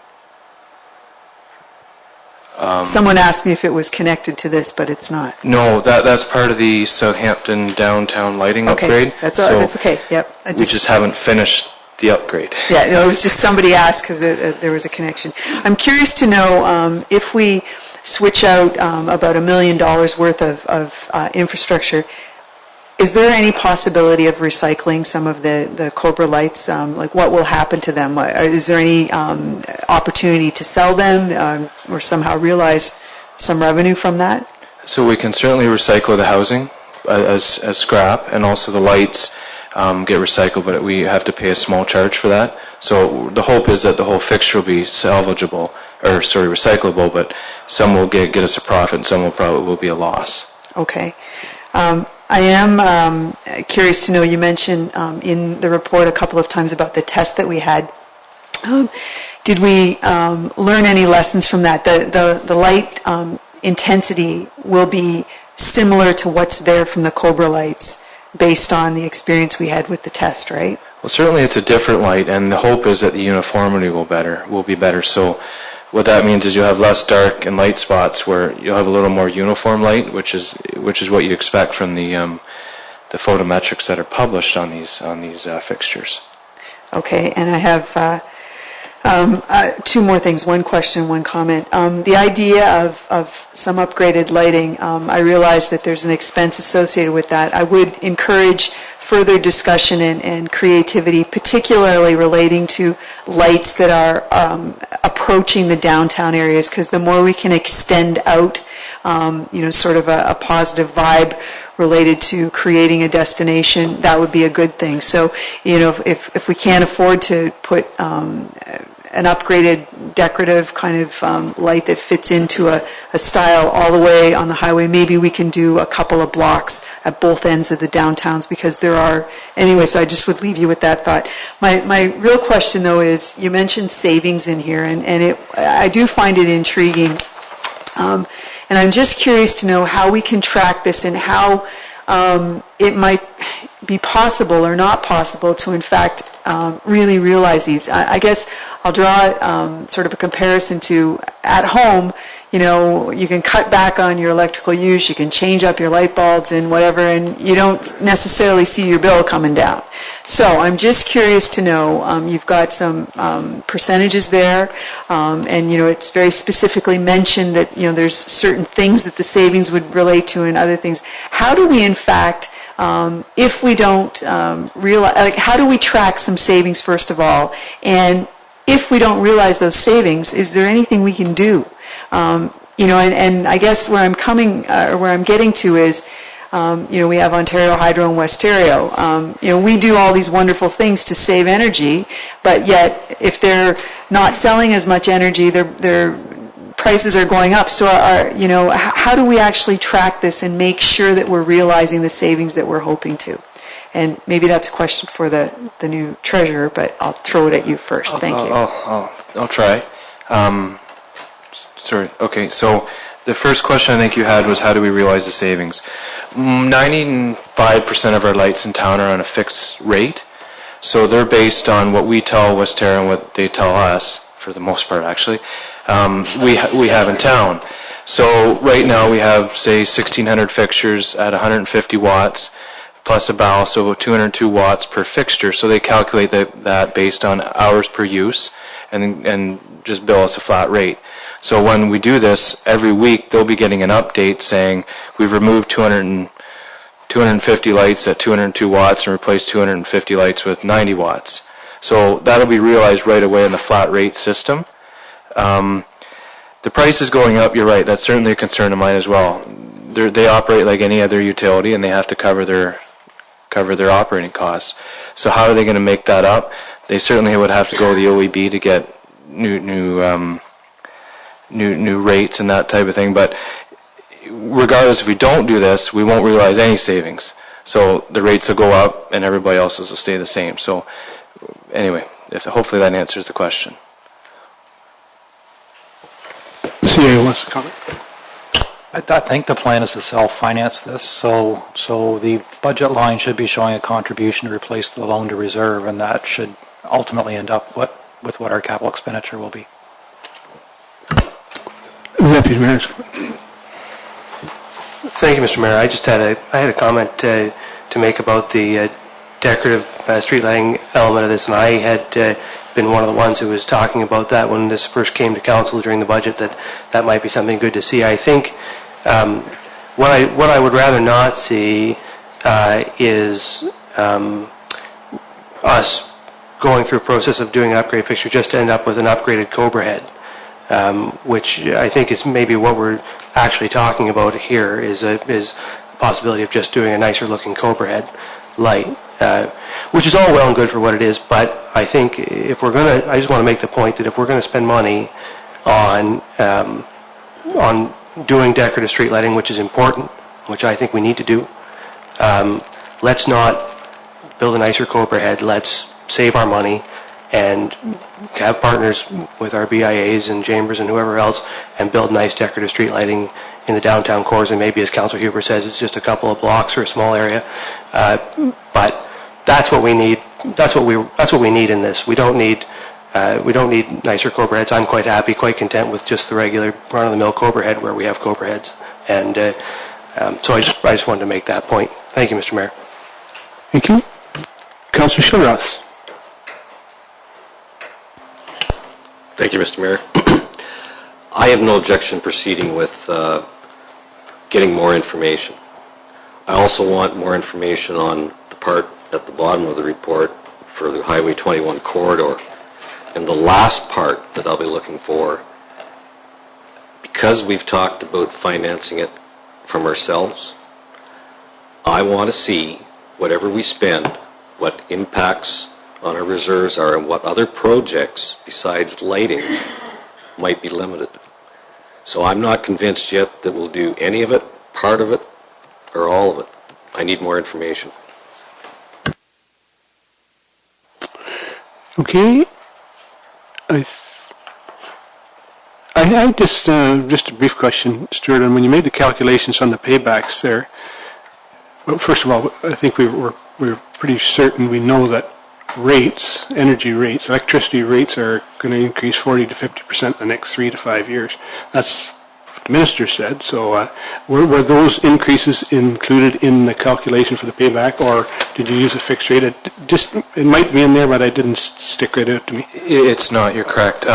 Someone asked me if it was connected to this, but it's not. No, that's part of the Southampton downtown lighting upgrade. That's okay. Yep. We just haven't finished the upgrade. Yeah, no, it was just somebody asked because there was a connection. I'm curious to know if we switch out about $1 million worth of infrastructure, is there any possibility of recycling some of the Cobra lights? Like, what will happen to them? Is there any opportunity to sell them or somehow realize some revenue from that? So we can certainly recycle the housing as scrap, and also the lights get recycled, but we have to pay a small charge for that. So the hope is that the whole fixture will be recyclable, but some will get us a profit, and some will be a loss. Okay. I am curious to know, you mentioned in the report a couple of times about the test that we had. Did we learn any lessons from that? The light intensity will be similar to what's there from the Cobra lights based on the experience we had with the test, right? Well, certainly it's a different light, and the hope is that the uniformity will be better. So what that means is you'll have less dark and light spots, where you'll have a little more uniform light, which is what you expect from the photometrics that are published on these fixtures. Okay, and I have two more things. One question, one comment. The idea of some upgraded lighting, I realize that there's an expense associated with that. I would encourage further discussion and creativity, particularly relating to lights that are approaching the downtown areas, because the more we can extend out, sort of a positive vibe related to creating a destination, that would be a good thing. So, if we can't afford to put an upgraded decorative kind of light that fits into a style all the way on the highway, maybe we can do a couple of blocks at both ends of the downtowns, because there are, anyway, so I just would leave you with that thought. My real question, though, is you mentioned savings in here, and I do find it intriguing. And I'm just curious to know how we can track this and how it might be possible or not possible to, in fact, really realize these. I guess I'll draw sort of a comparison to at home, you can cut back on your electrical use, you can change up your light bulbs and whatever, and you don't necessarily see your bill coming down. So I'm just curious to know, you've got some percentages there, and it's very specifically mentioned that there's certain things that the savings would relate to and other things. How do we, in fact, if we don't realize, how do we track some savings first of all? And if we don't realize those savings, is there anything we can do? And I guess where I'm getting to is, we have Ontario Hydro and Westario. We do all these wonderful things to save energy, but yet if they're not selling as much energy, their prices are going up. So, how do we actually track this and make sure that we're realizing the savings that we're hoping to? And maybe that's a question for the new treasurer, but I'll throw it at you first. Thank you. I'll try. Sorry. Okay, so the first question I think you had was how do we realize the savings? 95% of our lights in town are on a fixed rate, so they're based on what we tell Westair and what they tell us, for the most part actually, we have in town. So right now we have, say, 1,600 fixtures at 150 watts, plus a ballast, so about 202 watts per fixture. So they calculate that based on hours per use and just bill us a flat rate. So when we do this, every week they'll be getting an update saying we've removed 250 lights at 202 watts and replaced 250 lights with 90 watts. So that'll be realized right away in the flat rate system. The price is going up, you're right, that's certainly a concern of mine as well. They operate like any other utility and they have to cover their operating costs. So how are they going to make that up? They certainly would have to go to the OEB to get new rates and that type of thing, but regardless, if we don't do this, we won't realize any savings. So the rates will go up and everybody else's will stay the same. So anyway, hopefully that answers the question. CA wants to comment. I think the plan is to self-finance this, so the budget line should be showing a contribution to replace the loan to reserve, and that should ultimately end up with what our capital expenditure will be. Deputy Mayor. Thank you, Mr. Mayor. I just had a comment to make about the decorative street lighting element of this, and I had been one of the ones who was talking about that when this first came to council during the budget, that might be something good to see. I think what I would rather not see is us going through a process of doing an upgrade fixture just to end up with an upgraded Cobra head, which I think is maybe what we're actually talking about here is a possibility of just doing a nicer looking Cobra head light, which is all well and good for what it is, but I think if we're going to, I just want to make the point that if we're going to spend money on doing decorative street lighting, which is important, which I think we need to do, let's not build a nicer Cobra head. Let's save our money and have partners with our BIAs and Chambers and whoever else and build nice decorative street lighting in the downtown cores. And maybe, as Councillor Huber says, it's just a couple of blocks or a small area, but that's what we need. That's what we need in this. We don't need nicer Cobra heads. I'm quite happy, quite content with just the regular run-of-the-mill Cobra head where we have Cobra heads. And so I just wanted to make that point. Thank you, Mr. Mayor. Thank you. Councillor Shillroth. Thank you, Mr. Mayor. I have no objection proceeding with getting more information. I also want more information on the part at the bottom of the report for the Highway 21 corridor. And the last part that I'll be looking for, because we've talked about financing it from ourselves, I want to see whatever we spend, what impacts on our reserves are, and what other projects besides lighting might be limited. So I'm not convinced yet that we'll do any of it, part of it, or all of it. I need more information. Okay. I just a brief question, Stuart. And when you made the calculations on the paybacks there, well, first of all, I think we're pretty certain we know that rates, energy rates, electricity rates are going to increase 40 to 50% in the next 3 to 5 years. That's what the minister said. So were those increases included in the calculation for the payback, or did you use a fixed rate? It might be in there, but it didn't stick right out to me. It's not, you're correct.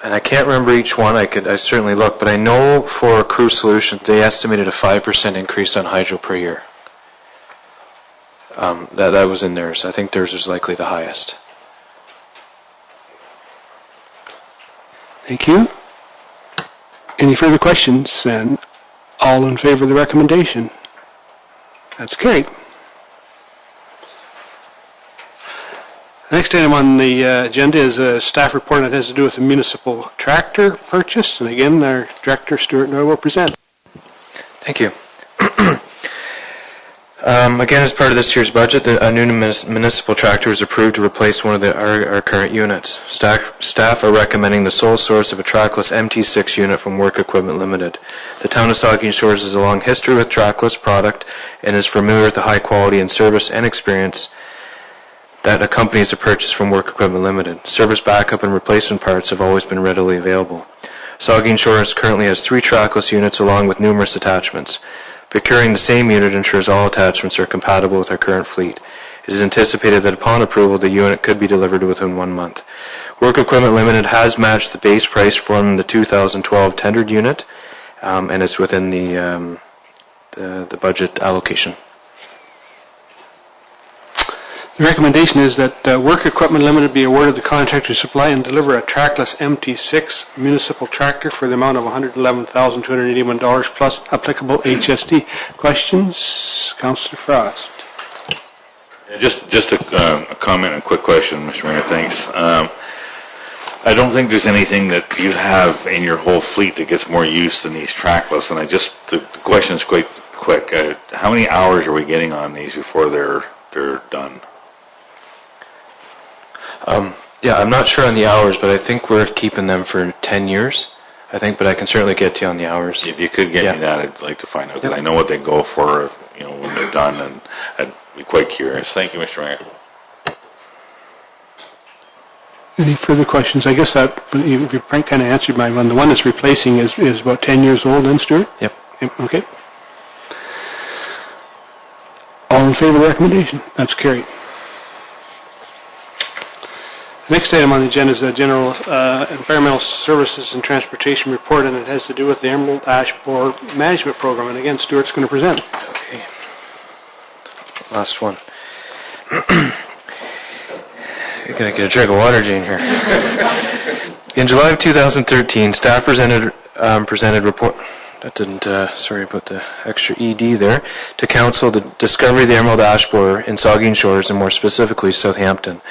And I can't remember each one, I certainly look, but I know for Crew Solutions, they estimated a 5% increase on hydro per year. That was in theirs. I think theirs was likely the highest. Thank you. Any further questions, then? All in favor of the recommendation? That's carried. The next item on the agenda is a staff report that has to do with the municipal tractor purchase. And again, our Director, Stuart Noy, will present. Thank you. Again, as part of this year's budget, a new municipal tractor was approved to replace one of our current units. Staff are recommending the sole source of a trackless MT6 unit from Work Equipment Limited. The town of Saugeen Shores has a long history with trackless product and is familiar with the high quality and service and experience that accompanies a purchase from Work Equipment Limited. Service backup and replacement parts have always been readily available. Saugeen Shores currently has 3 trackless units along with numerous attachments. Procuring the same unit ensures all attachments are compatible with our current fleet. It is anticipated that upon approval, the unit could be delivered within 1 month. Work Equipment Limited has matched the base price from the 2012 tendered unit, and it's within the budget allocation. The recommendation is that Work Equipment Limited be awarded the contract to supply and deliver a trackless MT6 municipal tractor for the amount of $111,281 plus applicable HST. Questions? Councillor Frost. Just a comment and a quick question, Mr. Mayor. Thanks. I don't think there's anything that you have in your whole fleet that gets more use than these trackless. And the question is quite quick. How many hours are we getting on these before they're done? Yeah, I'm not sure on the hours, but I think we're keeping them for 10 years. I think, but I can certainly get to you on the hours. If you could get me that, I'd like to find out, because I know what they go for, when they're done, and I'd be quite curious. Thank you, Mr. Mayor. Any further questions? I guess that you kind of answered my one. The one that's replacing is about 10 years old then, Stuart? Yep. Okay. All in favor of the recommendation? That's carried. The next item on the agenda is a general environmental services and transportation report, and it has to do with the Emerald Ash Borer Management Program. And again, Stuart's going to present. Okay. Last one. You're going to get a drink of water, Jane, here. In July of 2013, staff presented report. That didn't, sorry about the extra ED there, to Council the discovery of the Emerald Ash Borer in Saugeen Shores, and more specifically Southampton.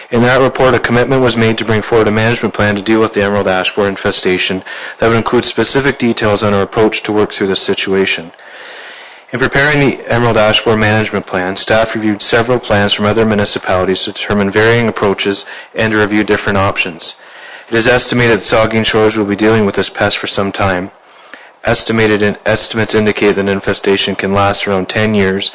In that report, a commitment was made to bring forward a management plan to deal with the Emerald Ash Borer infestation that would include specific details on our approach to work through this situation. In preparing the Emerald Ash Borer management plan, staff reviewed several plans from other municipalities to determine varying approaches and to review different options. It is estimated that Saugeen Shores will be dealing with this pest for some time. Estimates indicate that an infestation can last around 10 years,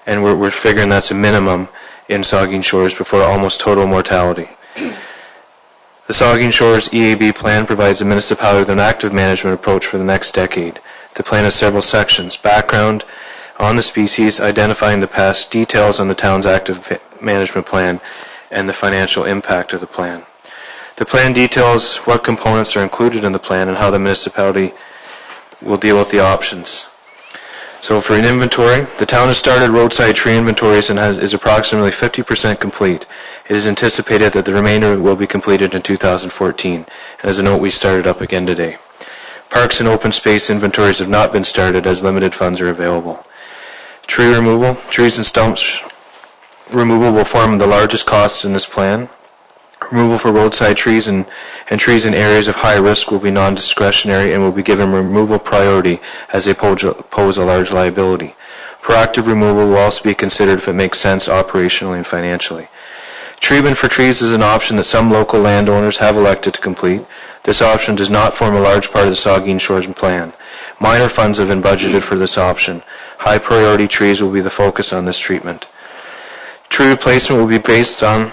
and we're figuring that's a minimum in Saugeen Shores before almost total mortality. The Saugeen Shores EAB plan provides the municipality with an active management approach for the next decade. The plan has several sections: background on the species, identifying the pest, details on the town's active management plan, and the financial impact of the plan. The plan details what components are included in the plan and how the municipality will deal with the options. So for an inventory, the town has started roadside tree inventories and is approximately 50% complete. It is anticipated that the remainder will be completed in 2014. And as a note, we started up again today. Parks and open space inventories have not been started as limited funds are available. Tree removal, trees and stumps removal will form the largest cost in this plan. Removal for roadside trees and trees in areas of high risk will be non-discretionary and will be given removal priority as they pose a large liability. Proactive removal will also be considered if it makes sense operationally and financially. Treatment for trees is an option that some local landowners have elected to complete. This option does not form a large part of the Saugeen Shores plan. Minor funds have been budgeted for this option. High priority trees will be the focus on this treatment. Tree replacement will be based on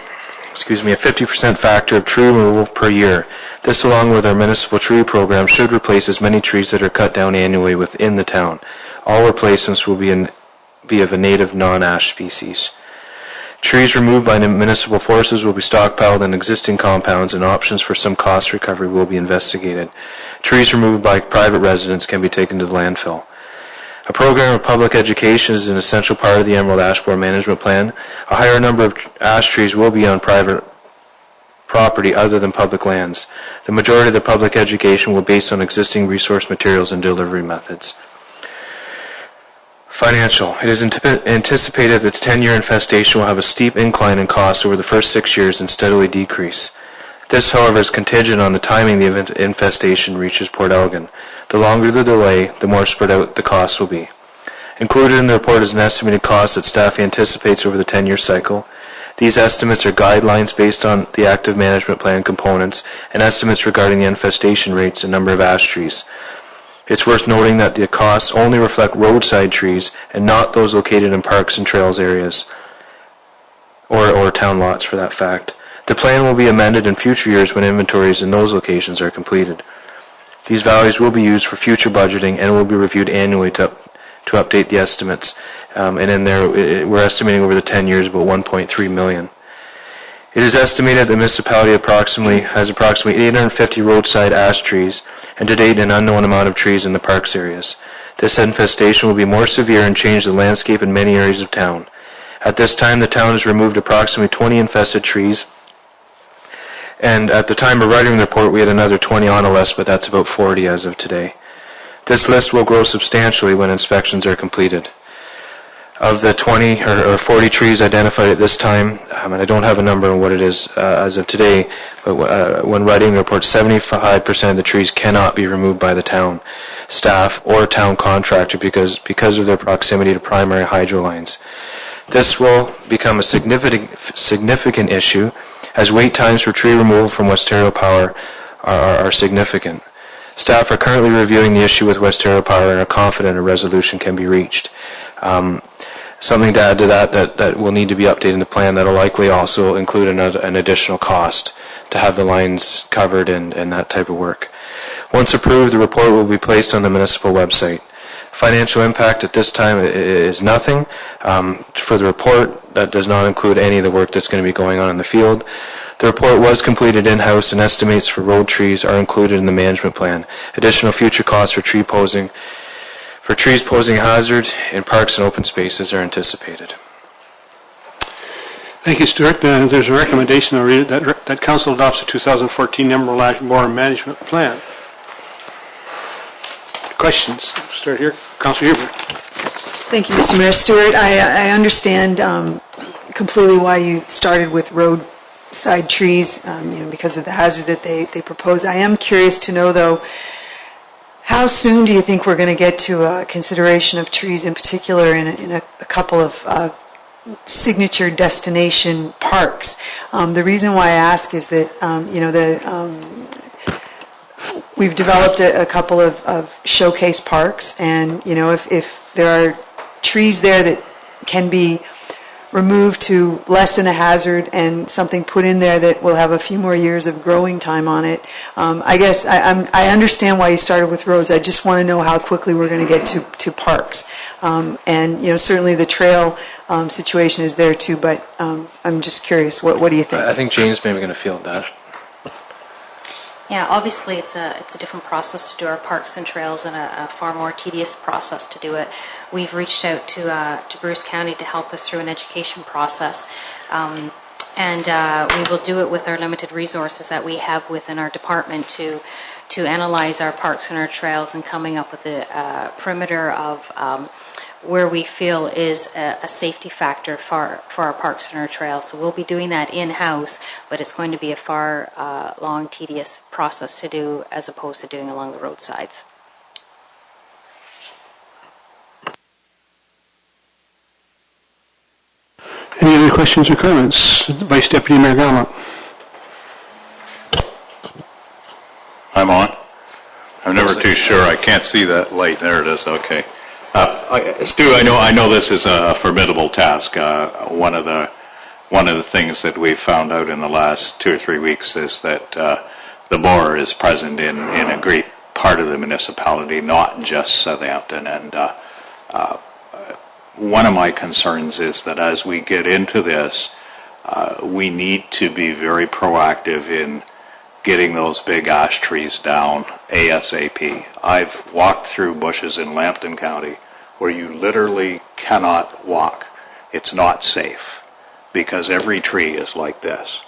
50% factor of tree removal per year. This, along with our municipal tree program, should replace as many trees that are cut down annually within the town. All replacements will be of a native non-ash species. Trees removed by the municipal forces will be stockpiled in existing compounds, and options for some cost recovery will be investigated. Trees removed by private residents can be taken to the landfill. A program of public education is an essential part of the Emerald Ash Borer Management Plan. A higher number of ash trees will be on private property other than public lands. The majority of the public education will be based on existing resource materials and delivery methods. Financial. It is anticipated that the 10-year infestation will have a steep incline in costs over the first 6 years and steadily decrease. This, however, is contingent on the timing the infestation reaches Port Elgin. The longer the delay, the more spread out the costs will be. Included in the report is an estimated cost that staff anticipates over the 10-year cycle. These estimates are guidelines based on the active management plan components and estimates regarding the infestation rates and number of ash trees. It's worth noting that the costs only reflect roadside trees and not those located in parks and trails areas, or town lots for that fact. The plan will be amended in future years when inventories in those locations are completed. These values will be used for future budgeting and will be reviewed annually to update the estimates. And in there, we're estimating over the 10 years about $1.3 million. It is estimated that the municipality has approximately 850 roadside ash trees, and to date an unknown amount of trees in the parks areas. This infestation will be more severe and change the landscape in many areas of town. At this time, the town has removed approximately 20 infested trees, and at the time of writing the report, we had another 20 on a list, but that's about 40 as of today. This list will grow substantially when inspections are completed. Of the 20 or 40 trees identified at this time, and I don't have a number on what it is as of today, but when writing the report, 75% of the trees cannot be removed by the town staff or town contractor because of their proximity to primary hydro lines. This will become a significant issue as wait times for tree removal from Westerio Power are significant. Staff are currently reviewing the issue with Westerio Power and are confident a resolution can be reached. Something to add to that will need to be updated in the plan that will likely also include an additional cost to have the lines covered and that type of work. Once approved, the report will be placed on the municipal website. Financial impact at this time is nothing. For the report, that does not include any of the work that's going to be going on in the field. The report was completed in-house, and estimates for road trees are included in the management plan. Additional future costs for trees posing a hazard in parks and open spaces are anticipated. Thank you, Stuart. There's a recommendation, I'll read it, that Council adopts the 2014 Emerald Ash Borer Management Plan. Questions? Start here. Councilor Huber. Thank you, Mr. Mayor. Stuart, I understand completely why you started with roadside trees, because of the hazard that they propose. I am curious to know, though, how soon do you think we're going to get to a consideration of trees in particular in a couple of signature destination parks? The reason why I ask is that, we've developed a couple of showcase parks, and, if there are trees there that can be removed to lessen a hazard and something put in there that will have a few more years of growing time on it. I guess I understand why you started with roads. I just want to know how quickly we're going to get to parks. And, certainly the trail situation is there too, but I'm just curious. What do you think? I think Jane's maybe going to field that. Yeah, obviously it's a different process to do our parks and trails and a far more tedious process to do it. We've reached out to Bruce County to help us through an education process, and we will do it with our limited resources that we have within our department to analyze our parks and our trails and coming up with a perimeter of where we feel is a safety factor for our parks and our trails. So we'll be doing that in-house, but it's going to be a far long, tedious process to do as opposed to doing along the roadsides. Any other questions or comments? Vice Deputy Mayor Gallant. I'm on. I'm never too sure. I can't see that light. There it is. Okay. Stu, I know this is a formidable task. One of the one of the things that we've found out in the last 2 or 3 weeks is that the borer is present in a great part of the municipality, not just Southampton. And one of my concerns is that as we get into this, we need to be very proactive in getting those big ash trees down ASAP. I've walked through bushes in Lambton County where you literally cannot walk. It's not safe because every tree is like this,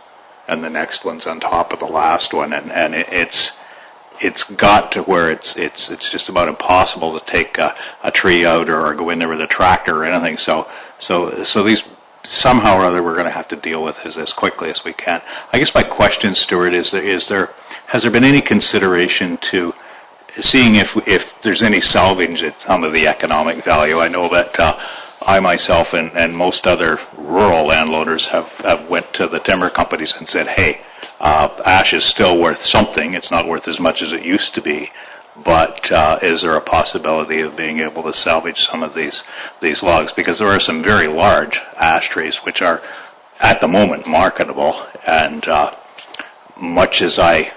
and the next one's on top of the last one, and it's got to where it's just about impossible to take a tree out or go in there with a tractor or anything. So these, somehow or other, we're going to have to deal with this as quickly as we can. I guess my question, Stuart, has there been any consideration to seeing if there's any salvage at some of the economic value? I know that I myself and most other rural landowners have went to the timber companies and said, hey, ash is still worth something. It's not worth as much as it used to be. But is there a possibility of being able to salvage some of these logs? Because there are some very large ash trees which are, at the moment, marketable. And much as I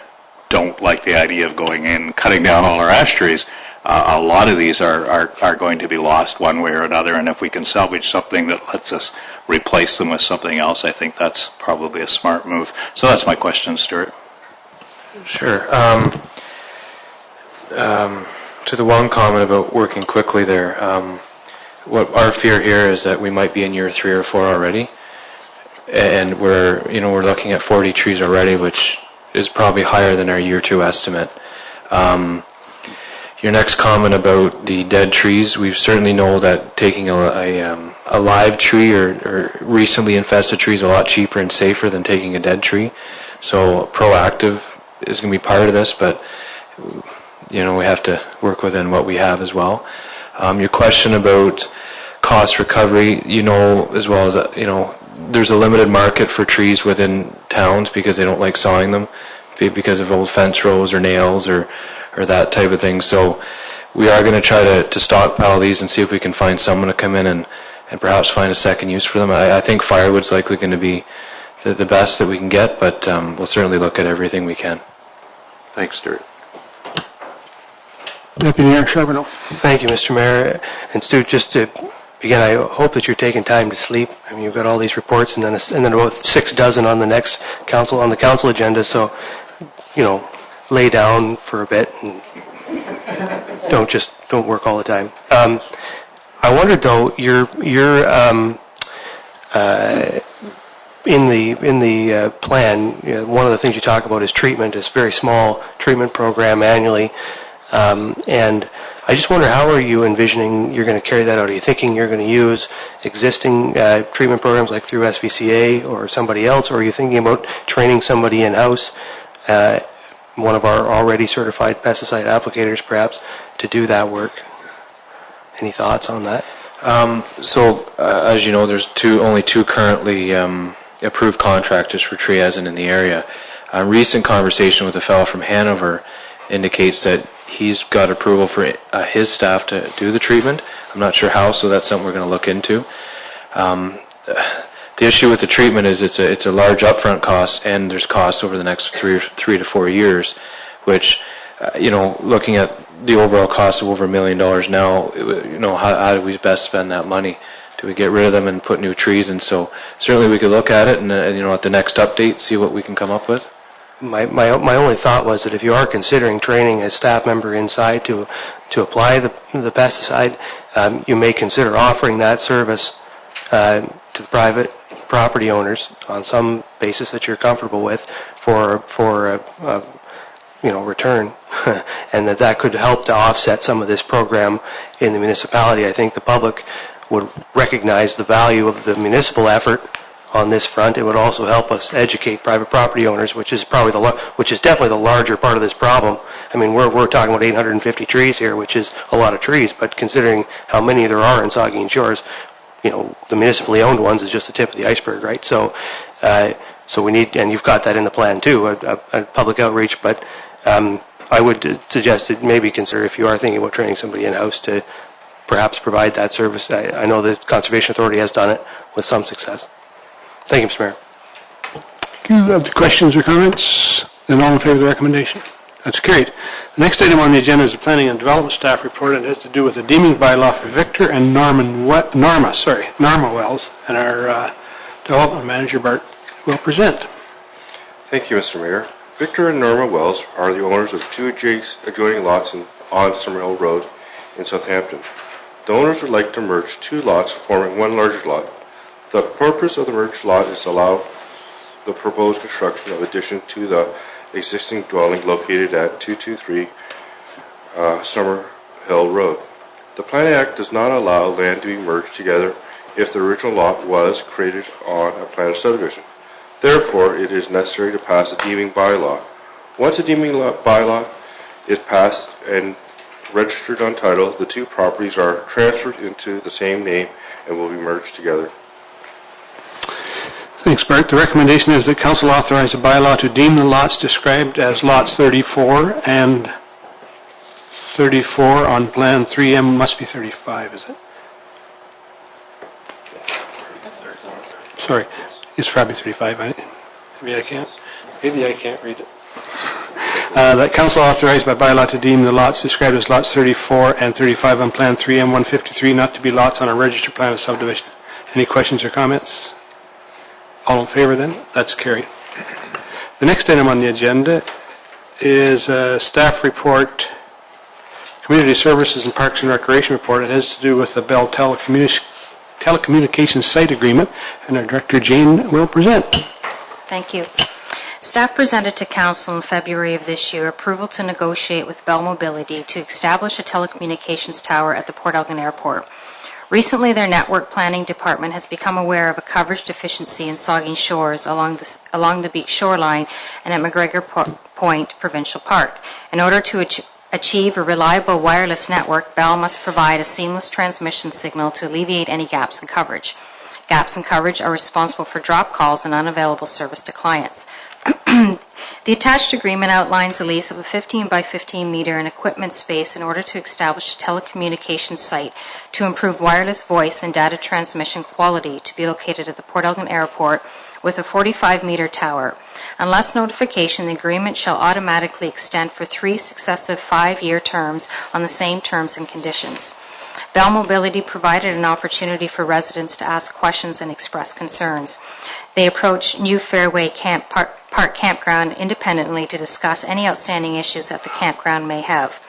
don't like the idea of going in and cutting down all our ash trees, a lot of these are going to be lost one way or another. And if we can salvage something that lets us replace them with something else, I think that's probably a smart move. So that's my question, Stuart. Sure. To the one comment about working quickly there, what our fear here is that we might be in year 3 or 4 already, and we're looking at 40 trees already, which is probably higher than our year 2 estimate. Your next comment about the dead trees, we certainly know that taking a live tree or recently infested tree is a lot cheaper and safer than taking a dead tree. So proactive is going to be part of this, but we have to work within what we have as well. Your question about cost recovery, as well as there's a limited market for trees within towns because they don't like sawing them because of old fence rows or nails or that type of thing. So we are going to try to stockpile these and see if we can find someone to come in and perhaps find a second use for them. I think firewood's likely going to be the best that we can get, but we'll certainly look at everything we can. Thanks, Stuart. Deputy Mayor Charbonneau. Thank you, Mr. Mayor. And Stu, just to begin, I hope that you're taking time to sleep. I mean, you've got all these reports and then about 6 dozen on the council agenda. So, lay down for a bit and don't work all the time. I wondered though, you're in the plan. One of the things you talk about is treatment. It's a very small treatment program annually. And I just wonder, how are you envisioning you're going to carry that out? Are you thinking you're going to use existing treatment programs like through SVCA or somebody else, or are you thinking about training somebody in-house, one of our already certified pesticide applicators perhaps, to do that work? Any thoughts on that? As you know, there's only two currently approved contractors for triazine in the area. A recent conversation with a fellow from Hanover indicates that he's got approval for his staff to do the treatment. I'm not sure how, so that's something we're going to look into. The issue with the treatment is it's a large upfront cost, and there's costs over the next 3 to 4 years, which, looking at the overall cost of over $1 million now, how do we best spend that money? Do we get rid of them and put new trees? And so certainly we could look at it and at the next update, see what we can come up with. My only thought was that if you are considering training a staff member inside to apply the pesticide, you may consider offering that service to the private property owners on some basis that you're comfortable with for return, and that could help to offset some of this program in the municipality. I think the public would recognize the value of the municipal effort on this front. It would also help us educate private property owners, which is definitely the larger part of this problem. I mean, we're talking about 850 trees here, which is a lot of trees, but considering how many there are in Saugeen Shores, the municipally owned ones is just the tip of the iceberg, right? So we need, and you've got that in the plan too, a public outreach, but I would suggest that maybe consider, if you are thinking about training somebody in-house, to perhaps provide that service. I know the Conservation Authority has done it with some success. Thank you, Mr. Mayor. Do you have questions or comments? Then all in favor of the recommendation? That's carried. The next item on the agenda is the Planning and Development Staff Report, and it has to do with the deeming bylaw for Victor and Norma Wells, and our Development Manager, Bart, will present. Thank you, Mr. Mayor. Victor and Norma Wells are the owners of two adjoining lots on Summerhill Road in Southampton. The owners would like to merge two lots, forming one larger lot. The purpose of the merged lot is to allow the proposed construction of addition to the existing dwelling located at 223 Summerhill Road. The Planning Act does not allow land to be merged together if the original lot was created on a plan of subdivision. Therefore, it is necessary to pass a deeming bylaw. Once a deeming bylaw is passed and registered on title, the two properties are transferred into the same name and will be merged together. Thanks, Bart. The recommendation is that Council authorize a bylaw to deem the lots described as lots 34 and 34 on Plan 3M, must be 35, is it? Sorry, it's probably 35, right? Maybe I can't read it. That Council authorized by bylaw to deem the lots described as lots 34 and 35 on Plan 3M 153 not to be lots on a registered plan of subdivision. Any questions or comments? All in favor then? That's carried. The next item on the agenda is a staff report, Community Services and Parks and Recreation report. It has to do with the Bell Telecommunications Site Agreement, and our Director Jane will present. Thank you. Staff presented to Council in February of this year approval to negotiate with Bell Mobility to establish a telecommunications tower at the Port Elgin Airport. Recently, their network planning department has become aware of a coverage deficiency in Saugeen Shores along the beach shoreline and at McGregor Point Provincial Park. In order to achieve a reliable wireless network, Bell must provide a seamless transmission signal to alleviate any gaps in coverage. Gaps in coverage are responsible for drop calls and unavailable service to clients. The attached agreement outlines the lease of a 15 by 15 meter and equipment space in order to establish a telecommunications site to improve wireless voice and data transmission quality to be located at the Port Elgin Airport with a 45-meter tower. Unless notification, the agreement shall automatically extend for 3 successive 5-year terms on the same terms and conditions. Bell Mobility provided an opportunity for residents to ask questions and express concerns. They approached New Fairway Park Campground independently to discuss any outstanding issues that the campground may have.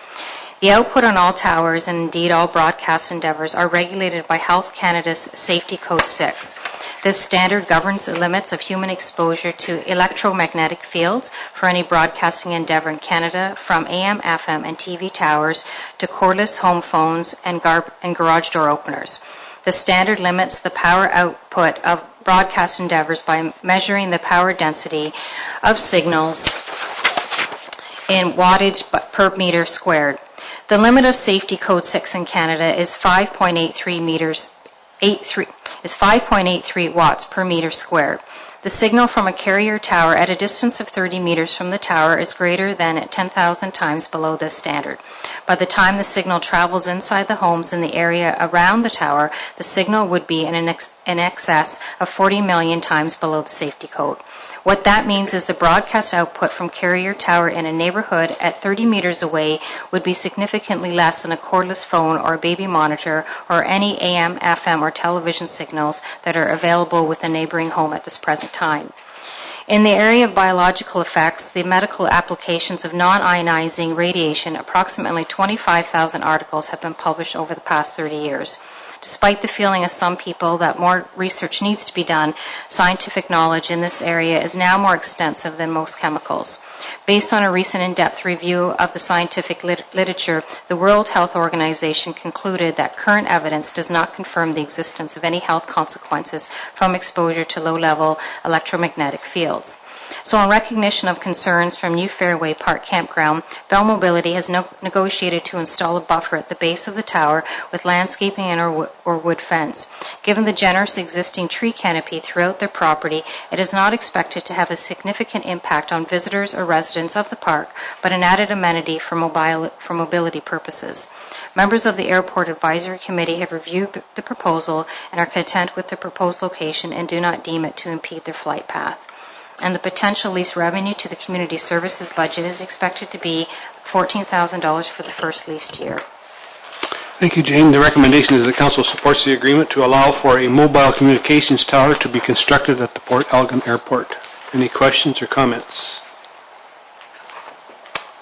The output on all towers and indeed all broadcast endeavors are regulated by Health Canada's Safety Code 6. This standard governs the limits of human exposure to electromagnetic fields for any broadcasting endeavor in Canada, from AM, FM, and TV towers to cordless home phones and garage door openers. The standard limits the power output of broadcast endeavors by measuring the power density of signals in wattage per meter squared. The limit of Safety Code 6 in Canada is 5.83 watts per meter squared. The signal from a carrier tower at a distance of 30 meters from the tower is greater than at 10,000 times below this standard. By the time the signal travels inside the homes in the area around the tower, the signal would be in excess of 40 million times below the safety code. What that means is the broadcast output from carrier tower in a neighborhood at 30 meters away would be significantly less than a cordless phone or a baby monitor or any AM, FM, or television signals that are available with a neighboring home at this present time. In the area of biological effects, the medical applications of non-ionizing radiation, approximately 25,000 articles have been published over the past 30 years. Despite the feeling of some people that more research needs to be done, scientific knowledge in this area is now more extensive than most chemicals. Based on a recent in-depth review of the scientific literature, the World Health Organization concluded that current evidence does not confirm the existence of any health consequences from exposure to low-level electromagnetic fields. So in recognition of concerns from New Fairway Park Campground, Bell Mobility has negotiated to install a buffer at the base of the tower with landscaping and or wood fence. Given the generous existing tree canopy throughout their property, it is not expected to have a significant impact on visitors or residents of the park, but an added amenity for mobility purposes. Members of the Airport Advisory Committee have reviewed the proposal and are content with the proposed location and do not deem it to impede their flight path. And the potential lease revenue to the community services budget is expected to be $14,000 for the first leased year. Thank you, Jane. The recommendation is the council supports the agreement to allow for a mobile communications tower to be constructed at the Port Elgin Airport. Any questions or comments?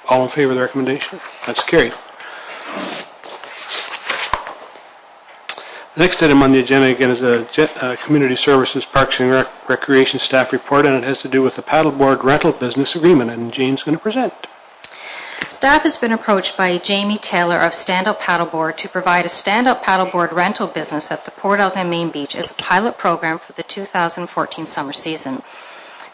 All in favor of the recommendation? That's carried. The next item on the agenda again is a Community Services, Parks and Recreation Staff Report, and it has to do with the paddleboard rental business agreement, and Jane's going to present. Staff has been approached by Jamie Taylor of Stand Up Paddleboard to provide a stand-up paddleboard rental business at the Port Elgin Main Beach as a pilot program for the 2014 summer season.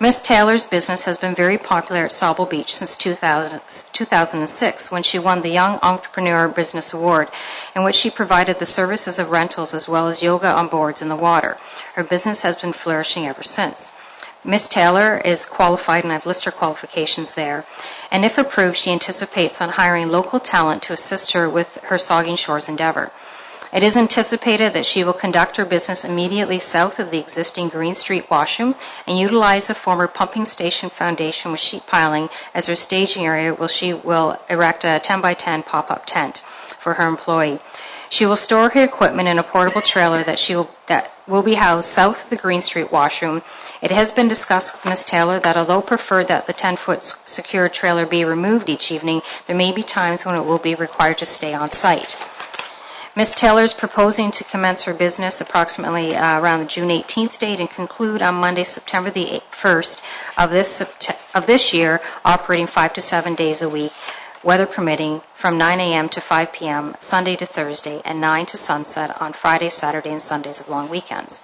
Ms. Taylor's business has been very popular at Sauble Beach since 2006 when she won the Young Entrepreneur Business Award, in which she provided the services of rentals as well as yoga on boards in the water. Her business has been flourishing ever since. Ms. Taylor is qualified, and I've listed her qualifications there, and if approved, she anticipates on hiring local talent to assist her with her Saugeen Shores endeavor. It is anticipated that she will conduct her business immediately south of the existing Green Street washroom and utilize a former pumping station foundation with sheet piling as her staging area where she will erect a 10x10 pop-up tent for her employee. She will store her equipment in a portable trailer that will be housed south of the Green Street washroom. It has been discussed with Ms. Taylor that although preferred that the 10-foot secured trailer be removed each evening, there may be times when it will be required to stay on site. Ms. Taylor is proposing to commence her business approximately around the June 18th date and conclude on Monday, September the 1st of this year, operating 5 to 7 days a week, weather permitting, from 9 a.m. to 5 p.m., Sunday to Thursday, and 9 to sunset on Friday, Saturday, and Sundays of long weekends.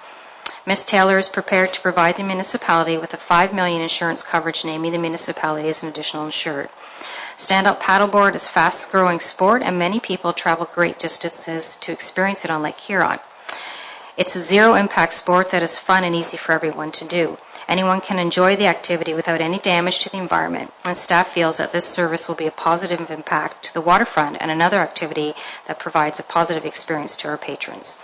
Ms. Taylor is prepared to provide the municipality with a $5 million insurance coverage, naming the municipality as an additional insured. Stand-up paddleboard is a fast-growing sport, and many people travel great distances to experience it on Lake Huron. It's a zero-impact sport that is fun and easy for everyone to do. Anyone can enjoy the activity without any damage to the environment, and staff feels that this service will be a positive impact to the waterfront and another activity that provides a positive experience to our patrons.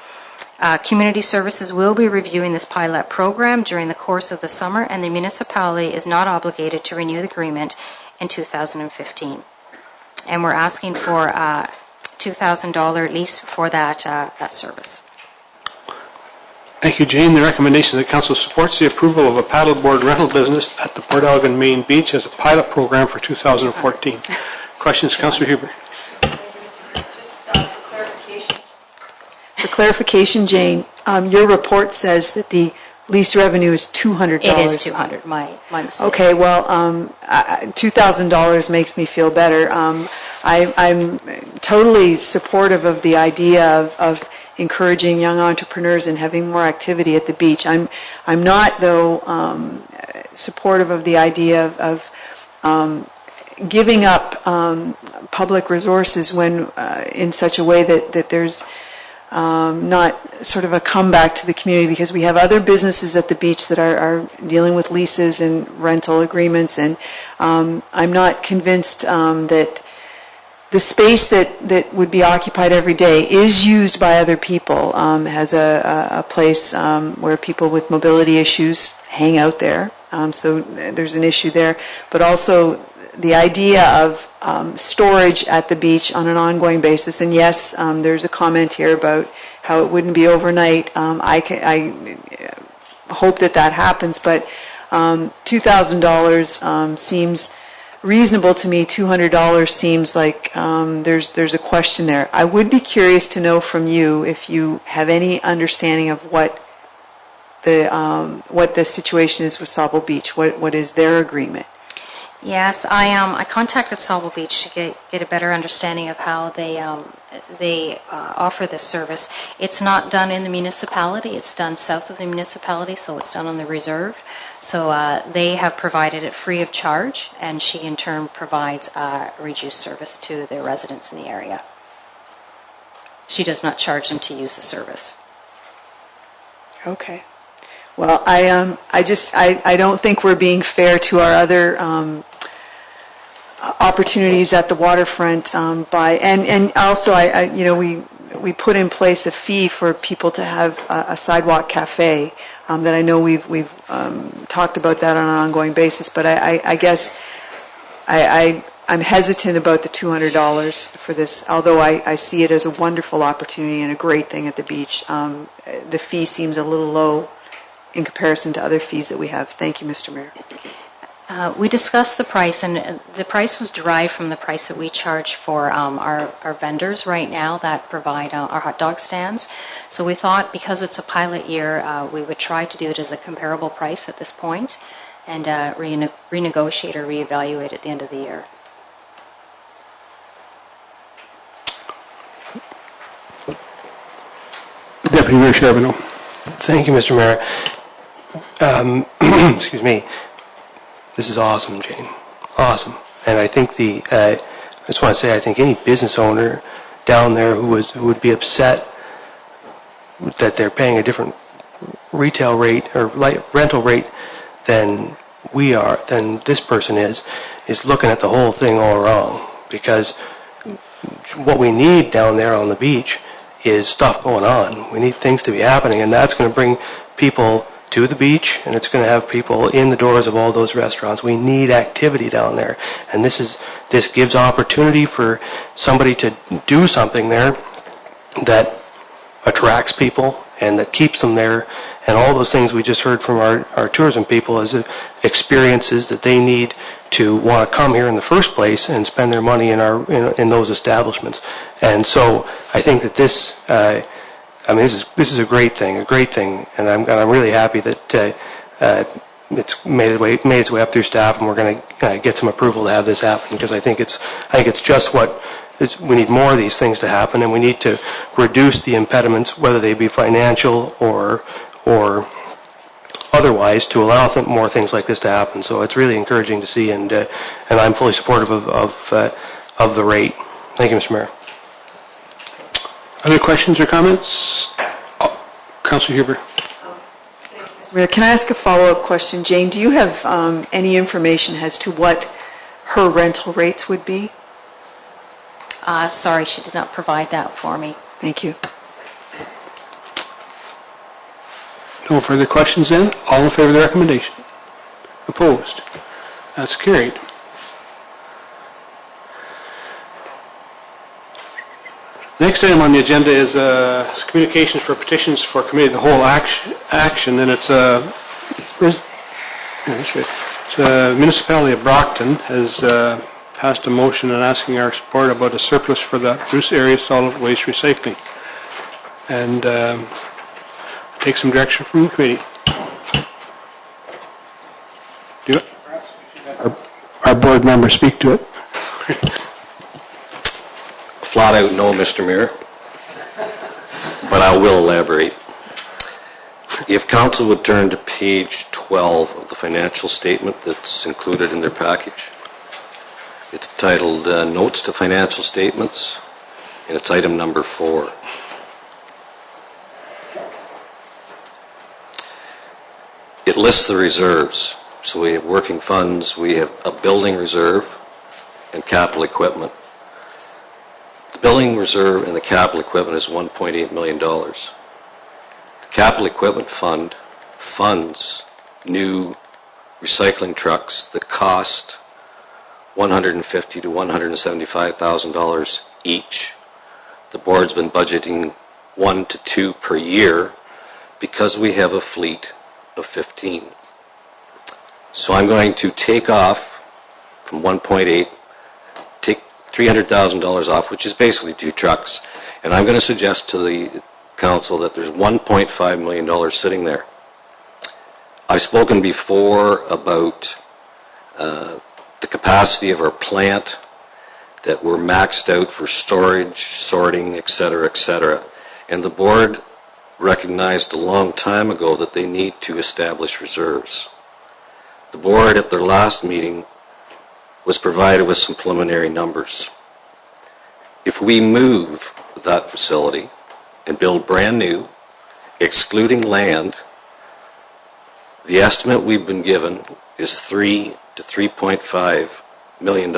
Community Services will be reviewing this pilot program during the course of the summer, and the municipality is not obligated to renew the agreement in 2015. And we're asking for a $2,000 lease for that service. Thank you, Jane. The recommendation of the council supports the approval of a paddleboard rental business at the Port Elgin Main Beach as a pilot program for 2014. Questions, Councillor Huber? Just for clarification. For clarification, Jane, your report says that the lease revenue is $200. It is $200, my mistake. Okay, well, $2,000 makes me feel better. I'm totally supportive of the idea of encouraging young entrepreneurs and having more activity at the beach. I'm not, though, supportive of the idea of giving up public resources when in such a way that there's not sort of a comeback to the community, because we have other businesses at the beach that are dealing with leases and rental agreements, and I'm not convinced that the space that would be occupied every day is used by other people, has a place where people with mobility issues hang out there, so there's an issue there, but also the idea of storage at the beach on an ongoing basis. And yes, there's a comment here about how it wouldn't be overnight. I hope that happens, but $2,000 seems reasonable to me. $200 seems like there's a question there. I would be curious to know from you if you have any understanding of what the situation is with Sauble Beach. What is their agreement? Yes, I contacted Sauble Beach to get a better understanding of how they offer this service. It's not done in the municipality, it's done south of the municipality, so it's done on the reserve. So they have provided it free of charge, and she in turn provides reduced service to their residents in the area. She does not charge them to use the service. Okay. Well, I don't think we're being fair to our other opportunities at the waterfront and also we put in place a fee for people to have a sidewalk cafe that I know we've talked about that on an ongoing basis, but I guess I'm hesitant about the $200 for this, although I see it as a wonderful opportunity and a great thing at the beach. The fee seems a little low in comparison to other fees that we have. Thank you, Mr. Mayor. We discussed the price, and the price was derived from the price that we charge for our vendors right now that provide our hot dog stands. So we thought, because it's a pilot year, we would try to do it as a comparable price at this point and renegotiate or reevaluate at the end of the year. Deputy Mayor Charbonneau. Thank you, Mr. Mayor. Excuse me. This is awesome, Jane. Awesome. And I think I just want to say, I think any business owner down there who would be upset that they're paying a different retail rate or rental rate than we are, than this person is looking at the whole thing all wrong. Because what we need down there on the beach is stuff going on. We need things to be happening, and that's going to bring people to the beach, and it's going to have people in the doors of all those restaurants. We need activity down there, and this gives opportunity for somebody to do something there that attracts people and that keeps them there, and all those things we just heard from our tourism people is experiences that they need to want to come here in the first place and spend their money in those establishments. And so I think that this is a great thing, and I'm really happy that it's made its way up through staff, and we're going to get some approval to have this happen, because I think it's just we need more of these things to happen, and we need to reduce the impediments, whether they be financial or otherwise, to allow more things like this to happen. So it's really encouraging to see, and I'm fully supportive of the rate. Thank you, Mr. Mayor. Other questions or comments? Councillor Huber. Mayor, can I ask a follow-up question? Jane, do you have any information as to what her rental rates would be? Sorry, she did not provide that for me. Thank you. No further questions then? All in favor of the recommendation? Opposed? That's carried. Next item on the agenda is communications for petitions for committee of the whole action, and it's municipality of Brockton has passed a motion and asking our support about a surplus for the Bruce area solid waste recycling, and take some direction from the committee. Do it. Our board members speak to it. Flat out no, Mr. Mayor, but I will elaborate. If council would turn to page 12 of the financial statement that's included in their package. It's titled Notes to Financial Statements, and it's item number 4. It lists the reserves. So we have working funds, we have a building reserve, and capital equipment. The building reserve and the capital equipment is $1.8 million. The capital equipment fund funds new recycling trucks that cost $150,000 to $175,000 each. The board's been budgeting 1 to 2 per year because we have a fleet of 15. So I'm going to take off from 1.8, take $300,000 off, which is basically 2 trucks, and I'm going to suggest to the council that there's $1.5 million sitting there. I've spoken before about the capacity of our plant, that we're maxed out for storage, sorting, et cetera, and the board recognized a long time ago that they need to establish reserves. The board at their last meeting was provided with some preliminary numbers. If we move that facility and build brand new, excluding land, the estimate we've been given is $3 to $3.5 million.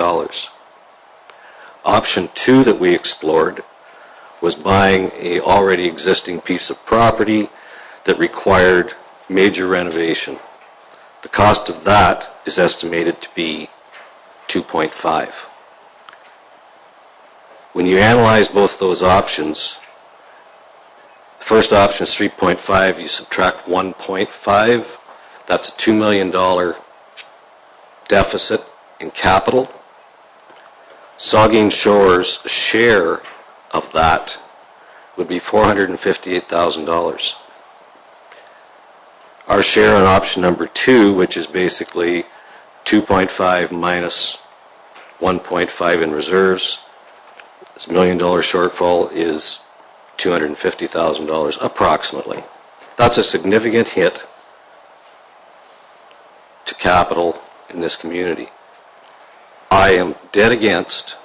Option 2 that we explored was buying a already existing piece of property that required major renovation. The cost of that is estimated to be 2.5. When you analyze both those options, the first option is 3.5, you subtract 1.5, that's a $2 million deficit in capital. Saugeen Shores' share of that would be $458,000. Our share on option number 2, which is basically 2.5 minus 1.5 in reserves, this $1 million shortfall is $250,000 approximately. That's a significant hit to capital in this community. I am dead against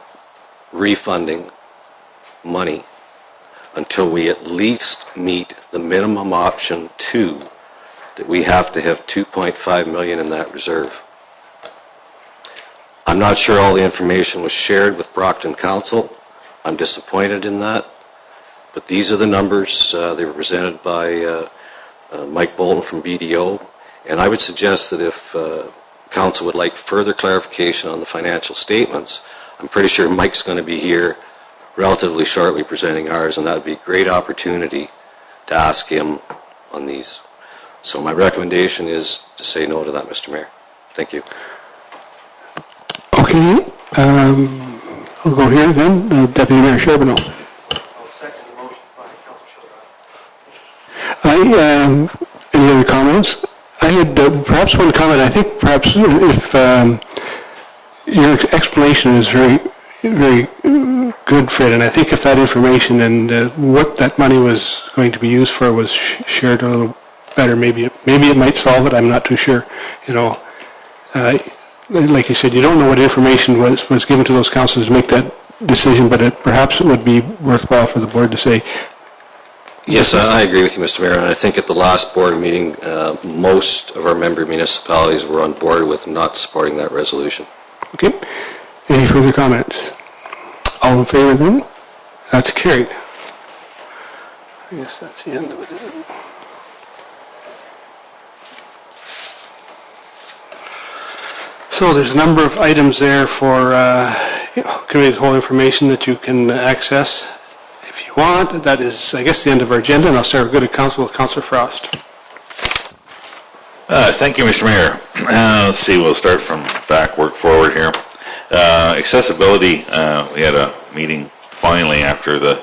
refunding money until we at least meet the minimum option 2, that we have to have $2.5 million in that reserve. I'm not sure all the information was shared with Brockton Council. I'm disappointed in that. But these are the numbers. They were presented by Mike Bolton from BDO. And I would suggest that if Council would like further clarification on the financial statements, I'm pretty sure Mike's going to be here relatively shortly presenting ours, and that would be a great opportunity to ask him on these. So my recommendation is to say no to that, Mr. Mayor. Thank you. Okay, I'll go here then. Deputy Mayor Charbonneau. I'll second the motion by Councilor Charbonneau. Any other comments? I had perhaps one comment. I think perhaps if your explanation is very, very good, Fred, and I think if that information and what that money was going to be used for was shared a little better, maybe it might solve it. I'm not too sure. You know, like you said, you don't know what information was given to those councils to make that decision, but perhaps it would be worthwhile for the board to say. Yes, I agree with you, Mr. Mayor, and I think at the last board meeting, most of our member municipalities were on board with not supporting that resolution. Okay. Any further comments? All in favor then? That's carried. I guess that's the end of it, isn't it? So there's a number of items there for committee of the whole information that you can access if you want. That is, I guess, the end of our agenda, and I'll start with Good Council with Councillor Frost. Thank you, Mr. Mayor. Let's see, we'll start from back, work forward here. Accessibility, we had a meeting finally after the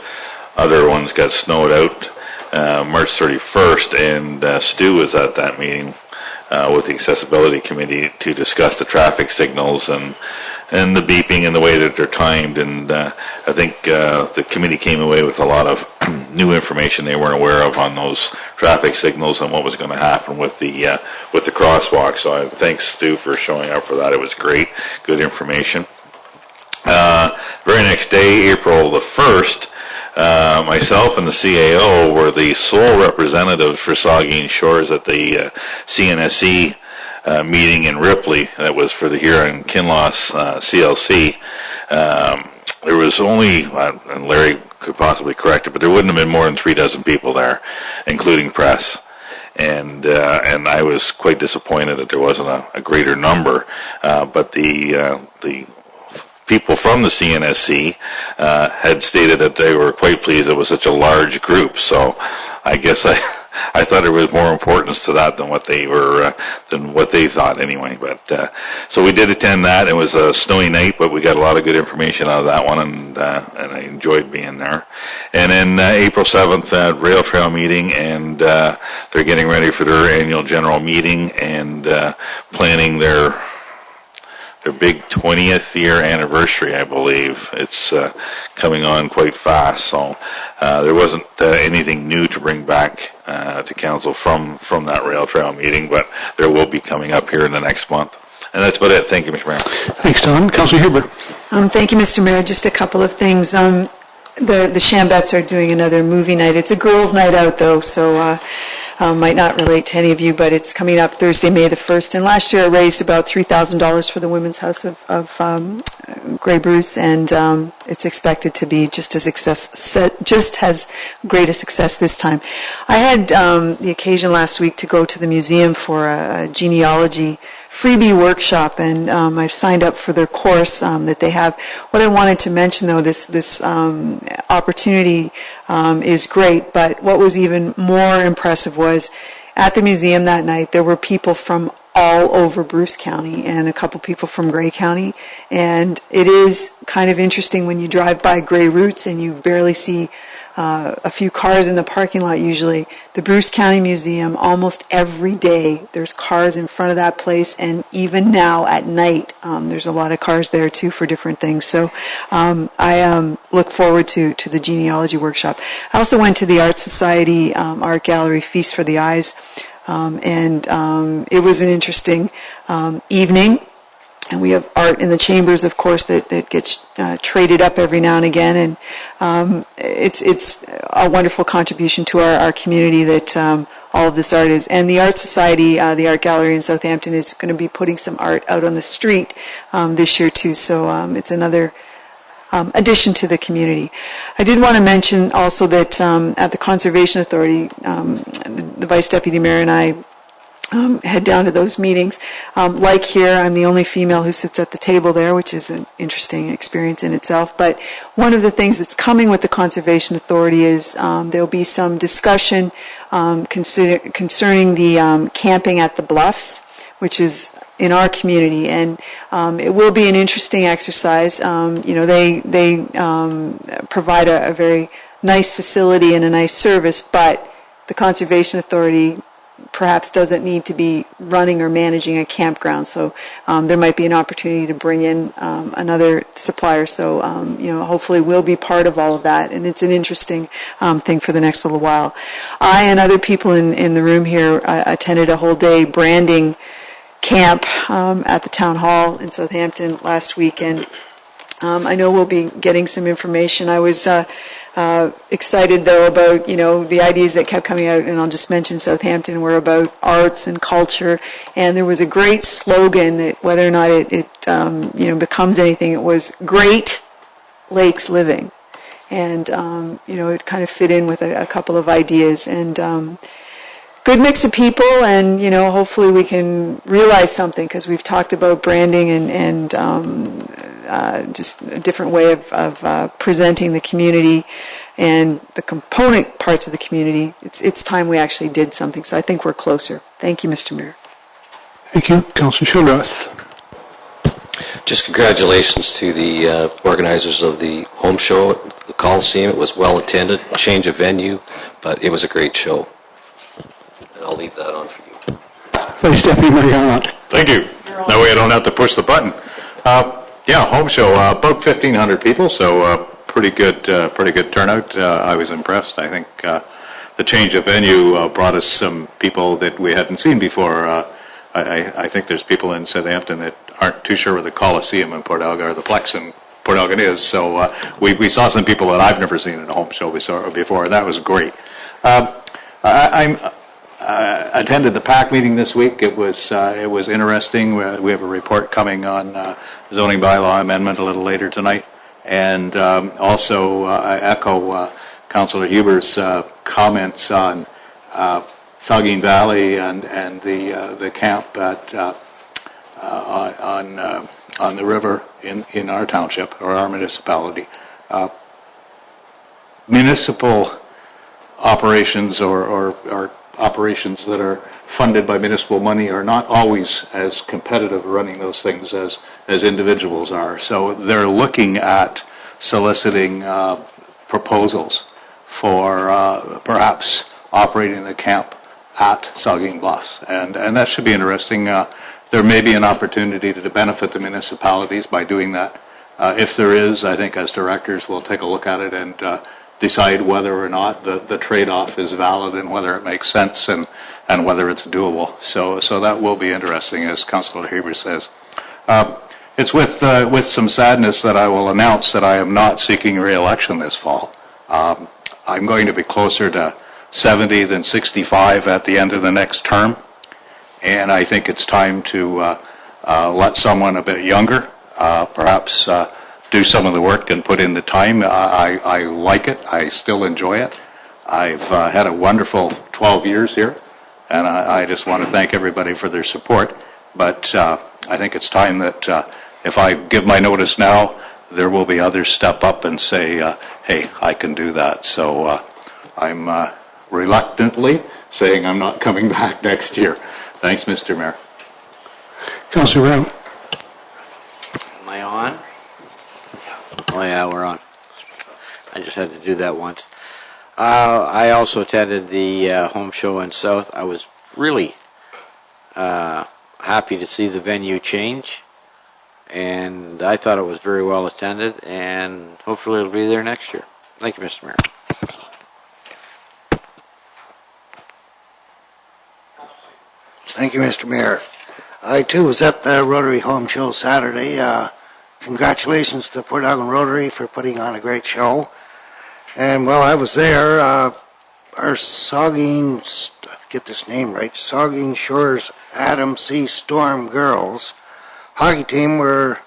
other ones got snowed out, March 31st, and Stu was at that meeting with the Accessibility Committee to discuss the traffic signals and the beeping and the way that they're timed, and I think the committee came away with a lot of new information they weren't aware of on those traffic signals and what was going to happen with the crosswalk. So thanks, Stu, for showing up for that. It was great, good information. Very next day, April the 1st, myself and the CAO were the sole representatives for Saugeen Shores at the CNSC meeting in Ripley. That was for the Huron-Kinloss CLC. There was only, and Larry could possibly correct it, but there wouldn't have been more than 36 people there, including press. And I was quite disappointed that there wasn't a greater number. But the people from the CNSC had stated that they were quite pleased it was such a large group. So I guess I thought there was more importance to that than what they thought anyway. But so we did attend that. It was a snowy night, but we got a lot of good information out of that one, and I enjoyed being there. And then April 7th, Rail Trail meeting, and they're getting ready for their annual general meeting and planning their big 20th year anniversary, I believe. It's coming on quite fast, so there wasn't anything new to bring back to council from that rail trail meeting, but there will be coming up here in the next month. And that's about it. Thank you, Mr. Mayor. Thanks, Don. Councillor Huber. Thank you, Mr. Mayor. Just a couple of things. The Chambettes are doing another movie night. It's a girls' night out, though, so might not relate to any of you, but it's coming up Thursday, May the 1st. And last year it raised about $3,000 for the Women's House of Grey Bruce, and it's expected to be just as great a success this time. I had the occasion last week to go to the museum for a genealogy freebie workshop, and I've signed up for their course that they have. What I wanted to mention, though, this opportunity is great, but what was even more impressive was at the museum that night there were people from all over Bruce County and a couple people from Grey County, and it is kind of interesting when you drive by Grey Roots and you barely see a few cars in the parking lot usually. The Bruce County Museum, almost every day there's cars in front of that place, and even now at night there's a lot of cars there too for different things. So I look forward to the genealogy workshop. I also went to the Art Society Art Gallery Feast for the Eyes, and it was an interesting evening. And we have art in the chambers, of course, that gets traded up every now and again, and it's a wonderful contribution to our community that all of this art is. And the Art Society, the Art Gallery in Southampton, is going to be putting some art out on the street this year too, so it's another addition to the community. I did want to mention also that at the Conservation Authority, the Vice Deputy Mayor and I head down to those meetings. Like here, I'm the only female who sits at the table there, which is an interesting experience in itself. But one of the things that's coming with the Conservation Authority is there'll be some discussion concerning the camping at the Bluffs, which is in our community, and it will be an interesting exercise. They provide a very nice facility and a nice service, but the Conservation Authority perhaps doesn't need to be running or managing a campground, so there might be an opportunity to bring in another supplier. So hopefully we'll be part of all of that, and it's an interesting thing for the next little while. I and other people in the room here attended a whole day branding camp at the town hall in Southampton last week, and I know we'll be getting some information. I was excited, though, about, the ideas that kept coming out, and I'll just mention Southampton, were about arts and culture, and there was a great slogan that, whether or not it becomes anything, it was Great Lakes Living, and, it kind of fit in with a couple of ideas, and good mix of people, and, hopefully we can realize something, because we've talked about branding and just a different way of presenting the community and the component parts of the community. It's time we actually did something, so I think we're closer. Thank you, Mr. Mayor. Thank you. Councillor Shildroth. Just congratulations to the organizers of the home show at the Coliseum. It was well attended, change of venue, but it was a great show. And I'll leave that on for you. Vice Deputy Mayor Arnott. Thank you. That way I don't have to push the button. Home show, about 1,500 people, so pretty good turnout. I was impressed. I think the change of venue brought us some people that we hadn't seen before. I think there's people in Southampton that aren't too sure where the Coliseum in Port Elgin or the Plex in Port Elgin is, so we saw some people that I've never seen in a home show before, and that was great. I attended the PAC meeting this week. It was interesting. We have a report coming on zoning bylaw amendment a little later tonight, and also I echo Councillor Huber's comments on Saugeen Valley and the camp on the river in our township or our municipality. Municipal operations or operations that are funded by municipal money are not always as competitive running those things as individuals are. So they're looking at soliciting proposals for perhaps operating the camp at Saugeen Bluffs, and that should be interesting. there may be an opportunity to benefit the municipalities by doing that. If there is, I think as directors we'll take a look at it and decide whether or not the trade-off is valid and whether it makes sense and whether it's doable. So that will be interesting, as Councillor Haber says. It's with some sadness that I will announce that I am not seeking re-election this fall. I'm going to be closer to 70 than 65 at the end of the next term, and I think it's time to let someone a bit younger perhaps do some of the work and put in the time. I like it. I still enjoy it. I've had a wonderful 12 years here, and I just want to thank everybody for their support. But I think it's time that if I give my notice now, there will be others step up and say, hey, I can do that. So I'm reluctantly saying I'm not coming back next year. Thanks, Mr. Mayor. Councillor Brown. Am I on? Oh yeah, we're on. I just had to do that once. I also attended the home show in South. I was really happy to see the venue change, and I thought it was very well attended, and hopefully it'll be there next year. Thank you, Mr. Mayor. Thank you, Mr. Mayor. I, too, was at the Rotary Home Show Saturday. Congratulations to Port Elgin Rotary for putting on a great show. And while I was there, our Saugeen, get this name right, Saugeen Shores Adam C. Storm girls hockey team were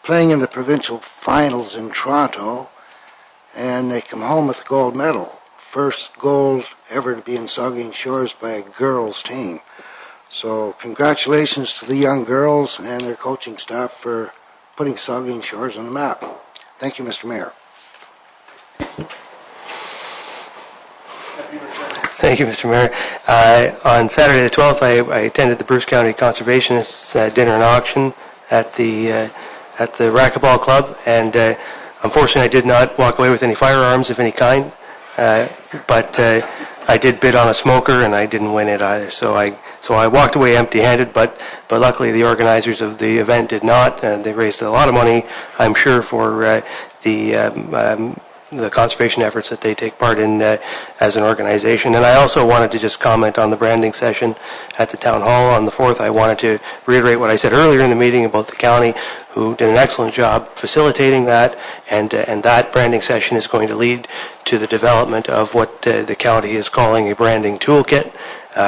playing in the provincial finals in Toronto, and they come home with a gold medal. First gold ever to be in Saugeen Shores by a girls team. So congratulations to the young girls and their coaching staff for putting Saugeen Shores on the map. Thank you, Mr. Mayor. Thank you, Mr. Mayor. On Saturday the 12th, I attended the Bruce County Conservationists Dinner and Auction at the Racquetball Club, and unfortunately I did not walk away with any firearms of any kind, but I did bid on a smoker and I didn't win it either. So I walked away empty-handed, but luckily the organizers of the event did not. They raised a lot of money, I'm sure, for the conservation efforts that they take part in as an organization. And I also wanted to just comment on the branding session at the Town Hall on the 4th. I wanted to reiterate what I said earlier in the meeting about the county, who did an excellent job facilitating that, and that branding session is going to lead to the development of what the county is calling a branding toolkit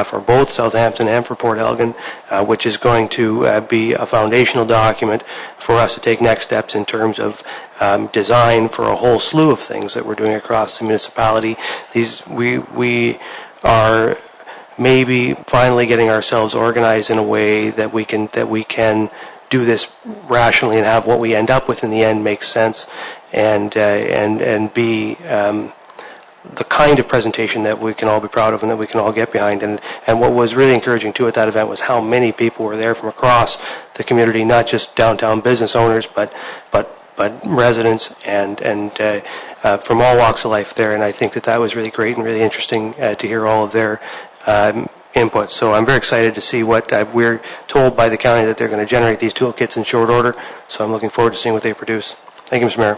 for both Southampton and for Port Elgin, which is going to be a foundational document for us to take next steps in terms of design for a whole slew of things that we're doing across the municipality. We are maybe finally getting ourselves organized in a way that we can do this rationally and have what we end up with in the end make sense and be the kind of presentation that we can all be proud of and that we can all get behind. And what was really encouraging too at that event was how many people were there from across the community, not just downtown business owners, but residents and from all walks of life there. And I think that was really great and really interesting to hear all of their input. So I'm very excited to see what we're told by the county that they're going to generate these toolkits in short order. So I'm looking forward to seeing what they produce. Thank you, Mr. Mayor.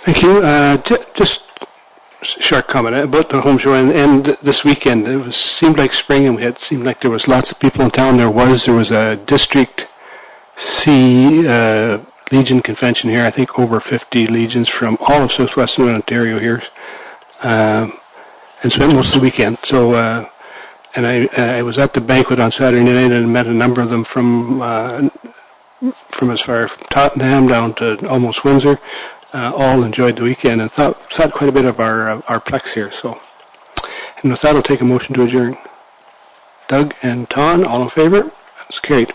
Thank you. Just short comment about the home show and this weekend. It seemed like spring, and it seemed like there was lots of people in town. There was a District C Legion convention here. I think over 50 legions from all of southwestern Ontario here, and spent most of the weekend. So, and I was at the banquet on Saturday night and met a number of them from as far as Tottenham down to almost Windsor. All enjoyed the weekend and thought quite a bit of our plex here. So, and with that, I'll take a motion to adjourn. Doug and Ton, all in favor? That's carried.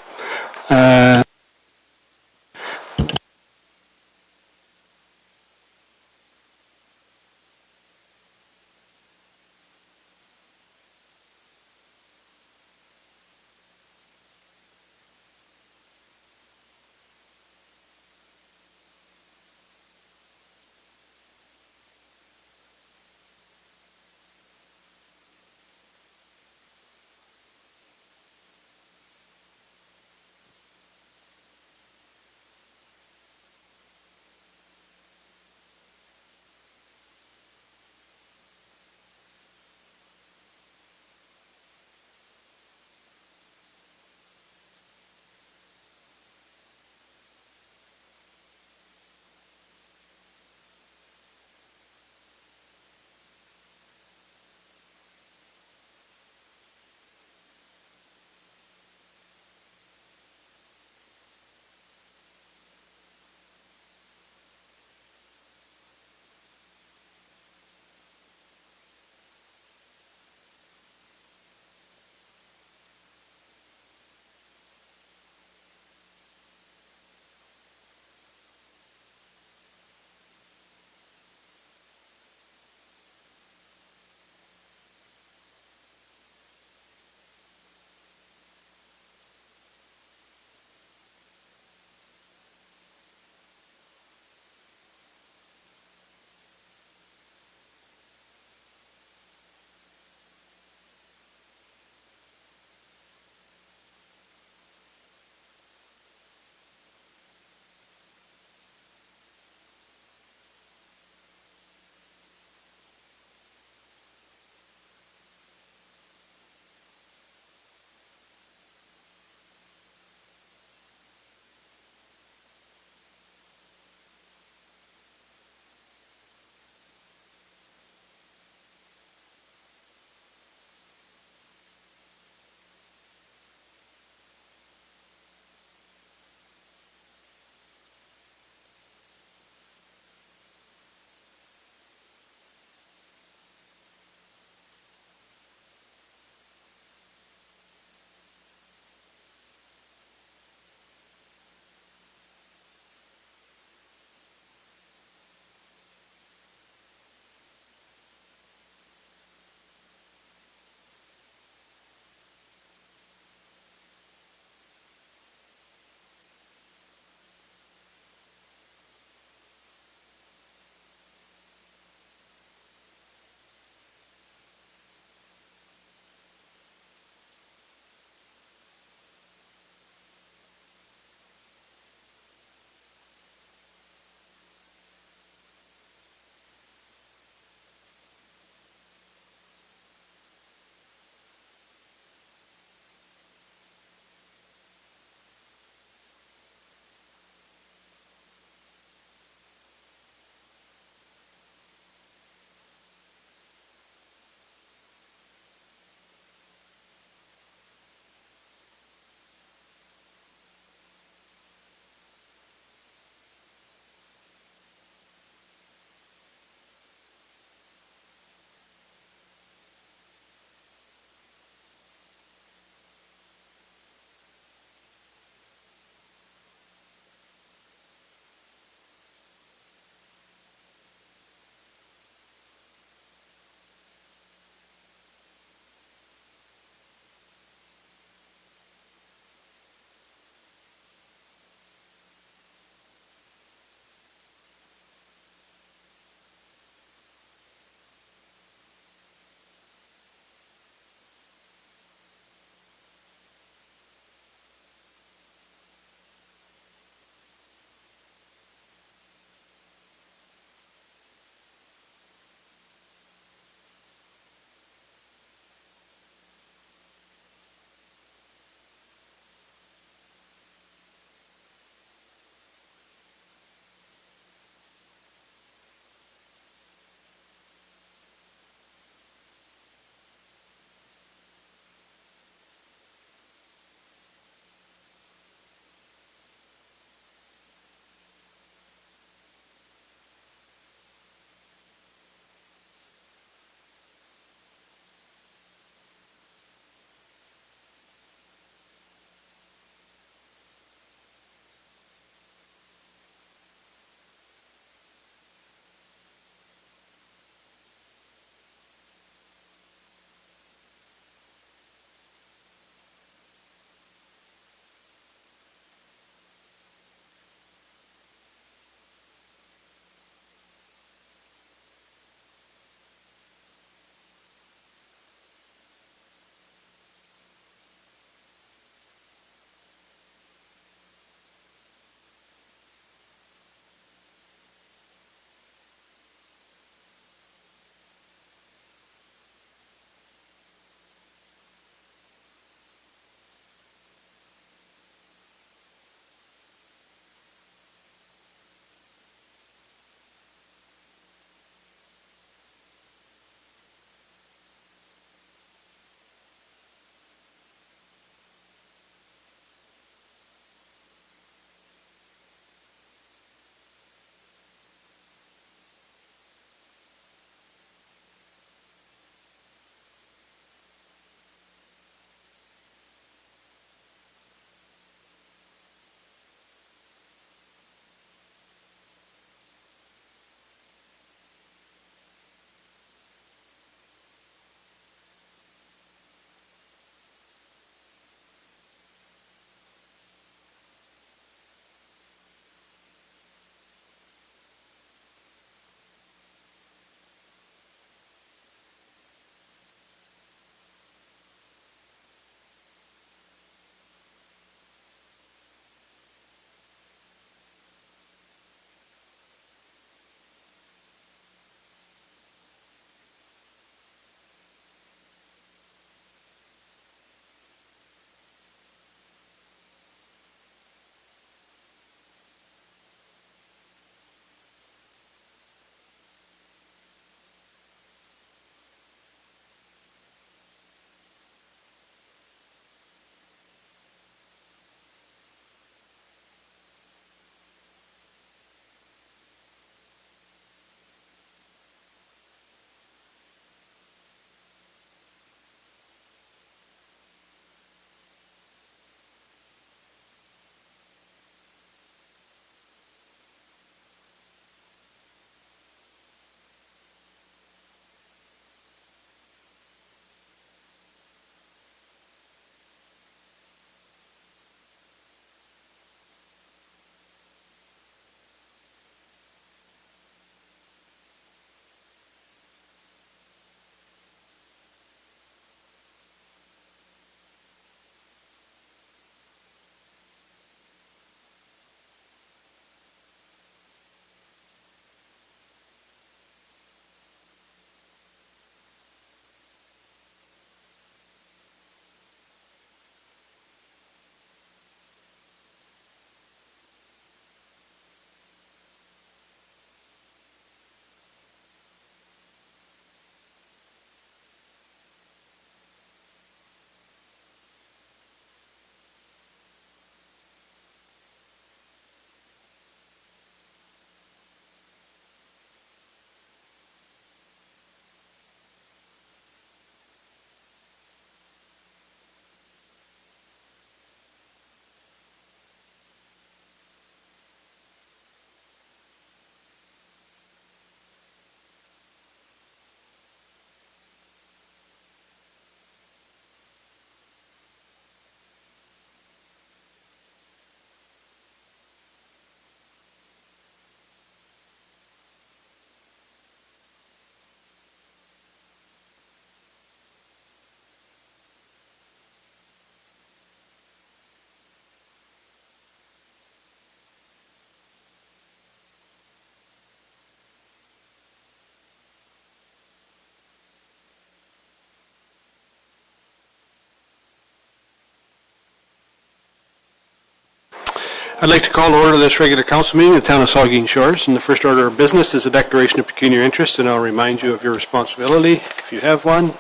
I'd like to call to order this regular council meeting of the town of Saugeen Shores, and the first order of business is a declaration of pecuniary interest, and I'll remind you of your responsibility if you have one.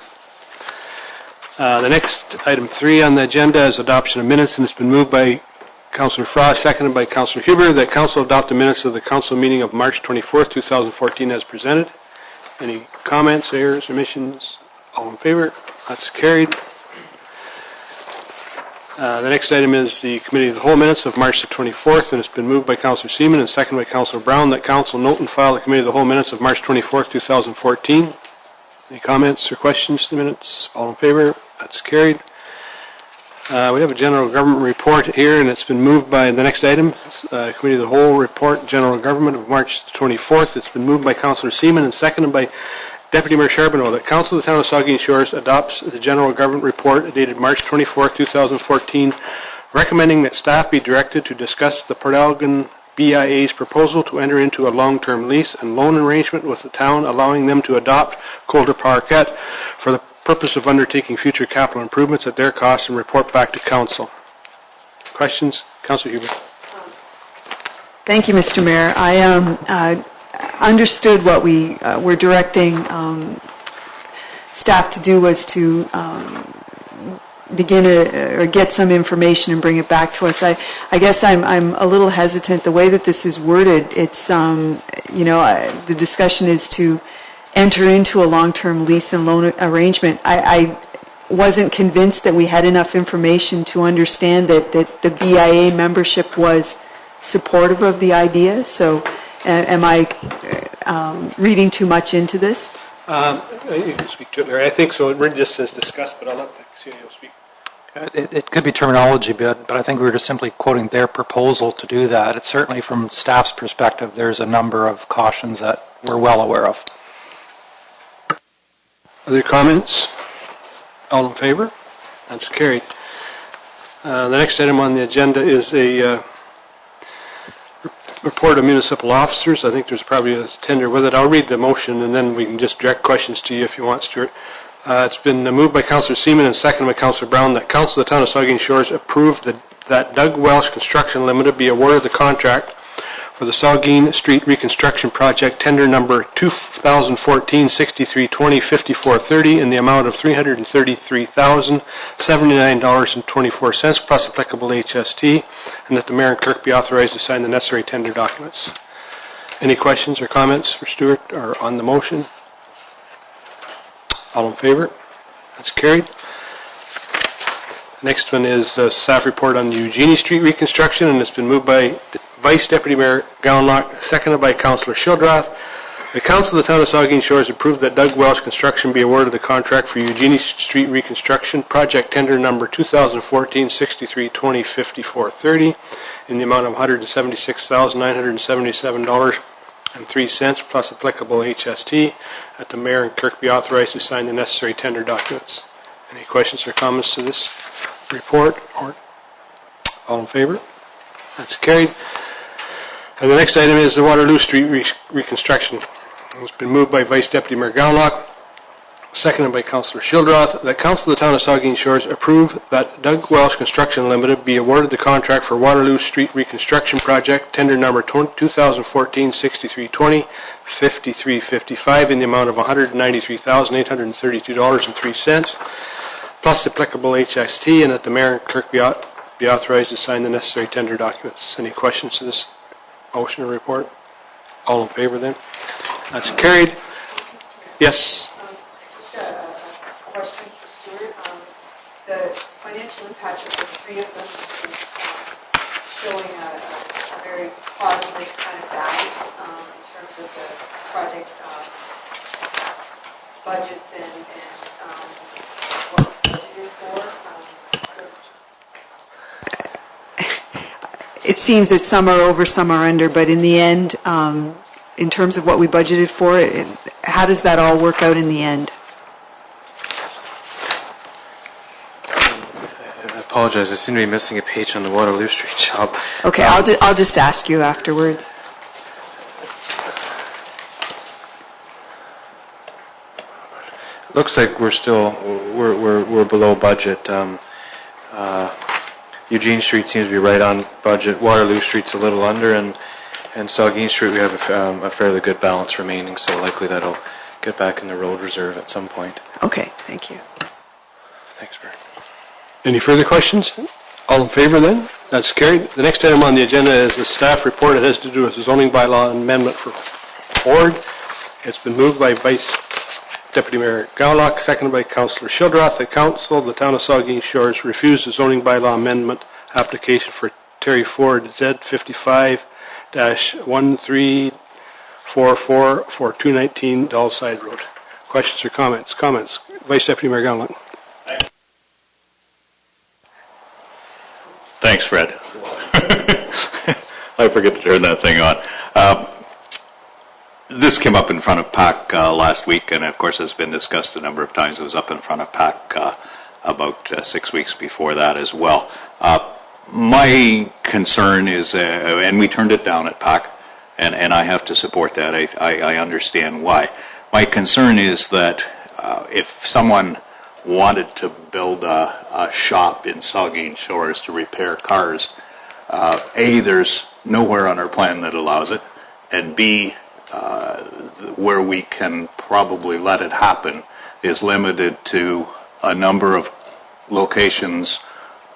The next, item 3 on the agenda is adoption of minutes, and it's been moved by Councillor Frost, seconded by Councillor Huber, that council adopt the minutes of the council meeting of March 24th, 2014 as presented. Any comments, errors, omissions? All in favor? That's carried. The next item is the Committee of the Whole minutes of March the 24th, and it's been moved by Councillor Seaman and seconded by Councillor Brown that council note and file the Committee of the Whole minutes of March 24th, 2014. Any comments or questions to the minutes? All in favor? That's carried. We have a general government report here, and it's been moved by the next item, Committee of the Whole report, general government of March 24th. It's been moved by Councillor Seaman and seconded by Deputy Mayor Charbonneau that Council of the Town of Saugeen Shores adopts the general government report dated March 24th, 2014, recommending that staff be directed to discuss the Port Elgin BIA's proposal to enter into a long-term lease and loan arrangement with the town, allowing them to adopt Coulter Parquet for the purpose of undertaking future capital improvements at their cost and report back to council. Questions? Councillor Huber. Thank you, Mr. Mayor. I understood what we were directing staff to do was to begin or get some information and bring it back to us. I guess I'm a little hesitant. The way that this is worded, it's the discussion is to enter into a long-term lease and loan arrangement. I wasn't convinced that we had enough information to understand that the BIA membership was supportive of the idea. So am I reading too much into this? You can speak to it, Larry. I think so. It really just says discussed, but I'll let Cecilia speak. It could be terminology, but I think we were just simply quoting their proposal to do that. It's certainly from staff's perspective, there's a number of cautions that we're well aware of. Other comments? All in favor? That's carried. The next item on the agenda is a report of municipal officers. I think there's probably a tender with it. I'll read the motion and then we can just direct questions to you if you want, Stuart. It's been moved by Councillor Seaman and seconded by Councillor Brown that Council of the Town of Saugeen Shores approve that Doug Welsh Construction Limited be awarded the contract for the Saugeen Street Reconstruction Project, tender number 2014-6320-5430 in the amount of $333,079.24 plus applicable HST, and that the Mayor and Clerk be authorized to sign the necessary tender documents. Any questions or comments for Stuart or on the motion? All in favor? That's carried. Next one is staff report on the Eugenie Street reconstruction, and it's been moved by Vice Deputy Mayor Gowanlock, seconded by Councillor Shildroth. The Council of the Town of Saugeen Shores approved that Doug Welsh Construction be awarded the contract for Eugenie Street reconstruction project tender number 2014-6320-5430 in the amount of $176,977.03 plus applicable HST, that the Mayor and Clerk be authorized to sign the necessary tender documents. Any questions or comments to this report? Or all in favor? That's carried. And the next item is the Waterloo Street reconstruction. It's been moved by Vice Deputy Mayor Gowanlock, seconded by Councillor Shildroth, that Council of the Town of Saugeen Shores approve that Doug Welsh Construction Limited be awarded the contract for Waterloo Street reconstruction project, tender number 2014-6320-5355 in the amount of $193,832.03 plus applicable HST, and that the Mayor and Clerk be authorized to sign the necessary tender documents. Any questions to this motion or report? All in favor then? That's carried. Yes. Just a question for Stuart. The financial impact of the three of them is showing a very positive kind of balance in terms of the project budgets and what was budgeted for. It seems that some are over, some are under, but in the end, in terms of what we budgeted for, how does that all work out in the end? I apologize. I seem to be missing a page on the Waterloo Street job. Okay, I'll just ask you afterwards. Looks like we're below budget. Eugene Street seems to be right on budget. Waterloo Street's a little under, and Saugeen Street we have a fairly good balance remaining, so likely that'll get back in the road reserve at some point. Okay, thank you. Thanks, Mayor. Any further questions? All in favor then? That's carried. The next item on the agenda is the staff report. It has to do with the zoning bylaw amendment for Ford. It's been moved by Vice Deputy Mayor Gowlock, seconded by Councillor Shildroth. The Council of the Town of Saugeen Shores refused the zoning bylaw amendment application for Terry Ford Z55-1344 for 219 Dallside Road. Questions or comments? Comments. Vice Deputy Mayor Gowlock. Thanks, Fred. I forget to turn that thing on. This came up in front of PAC last week, and of course has been discussed a number of times. It was up in front of PAC about 6 weeks before that as well. My concern is, and we turned it down at PAC, and I have to support that. I understand why. My concern is that if someone wanted to build a shop in Saugeen Shores to repair cars, A, there's nowhere on our plan that allows it, and B, where we can probably let it happen is limited to a number of locations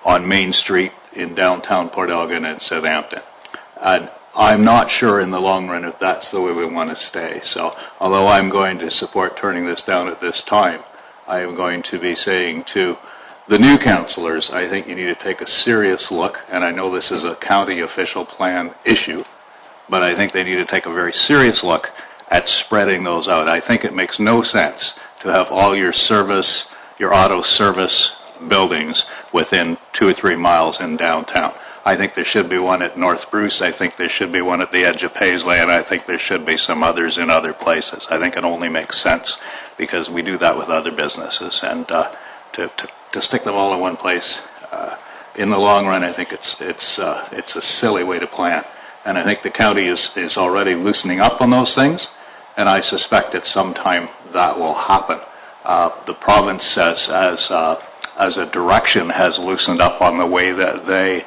on Main Street in downtown Port Elgin and Southampton. And I'm not sure in the long run if that's the way we want to stay. So although I'm going to support turning this down at this time, I am going to be saying to the new councillors, I think you need to take a serious look, and I know this is a county official plan issue, but I think they need to take a very serious look at spreading those out. I think it makes no sense to have all your service, your auto service buildings within 2 or 3 miles in downtown. I think there should be one at North Bruce. I think there should be one at the edge of Paisley, and I think there should be some others in other places. I think it only makes sense because we do that with other businesses, and to stick them all in one place, in the long run, I think it's a silly way to plan. And I think the county is already loosening up on those things, and I suspect at some time that will happen. The province, as a direction, has loosened up on the way that they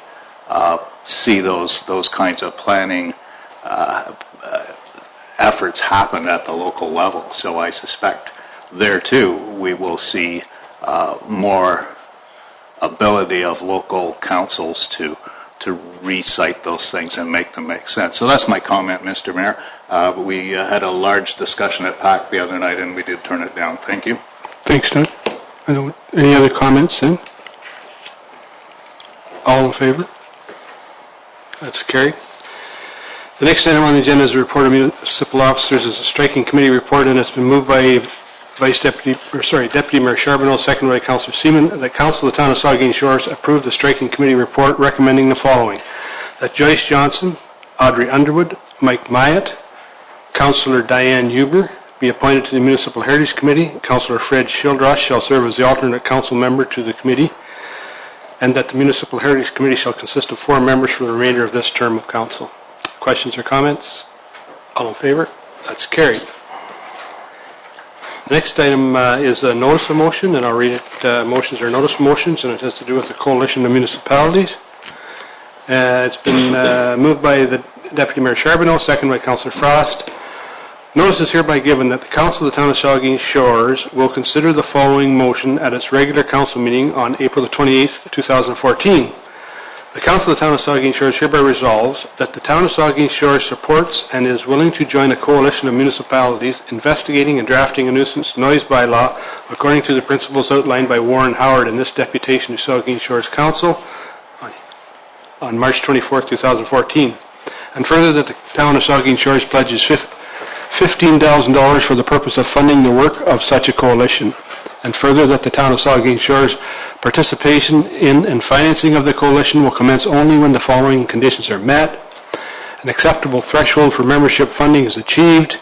see those kinds of planning efforts happen at the local level. So I suspect there too we will see more ability of local councils to recite those things and make them make sense. So that's my comment, Mr. Mayor. We had a large discussion at PAC the other night, and we did turn it down. Thank you. Thanks, Doug. Any other comments then? All in favor? That's carried. The next item on the agenda is a report of municipal officers. Is a striking committee report, and it's been moved by Deputy Mayor Charbonneau, seconded by Councillor Seaman, that Council of the Town of Saugeen Shores approve the striking committee report recommending the following: that Joyce Johnson, Audrey Underwood, Mike Myatt, Councillor Diane Huber be appointed to the Municipal Heritage Committee. Councillor Fred Shildroth shall serve as the alternate council member to the committee, and that the Municipal Heritage Committee shall consist of 4 members for the remainder of this term of council. Questions or comments? All in favor? That's carried. The next item is a notice of motion, and I'll read it. Motions are notice of motions, and it has to do with the Coalition of Municipalities. It's been moved by the Deputy Mayor Charbonneau, seconded by Councillor Frost. Notice is hereby given that the Council of the Town of Saugeen Shores will consider the following motion at its regular council meeting on April the 28th, 2014. The Council of the Town of Saugeen Shores hereby resolves that the Town of Saugeen Shores supports and is willing to join a coalition of municipalities investigating and drafting a nuisance noise bylaw according to the principles outlined by Warren Howard in this deputation to Saugeen Shores Council on March 24th, 2014. And further, that the Town of Saugeen Shores pledges $15,000 for the purpose of funding the work of such a coalition. And further, that the Town of Saugeen Shores participation in and financing of the coalition will commence only when the following conditions are met: an acceptable threshold for membership funding is achieved,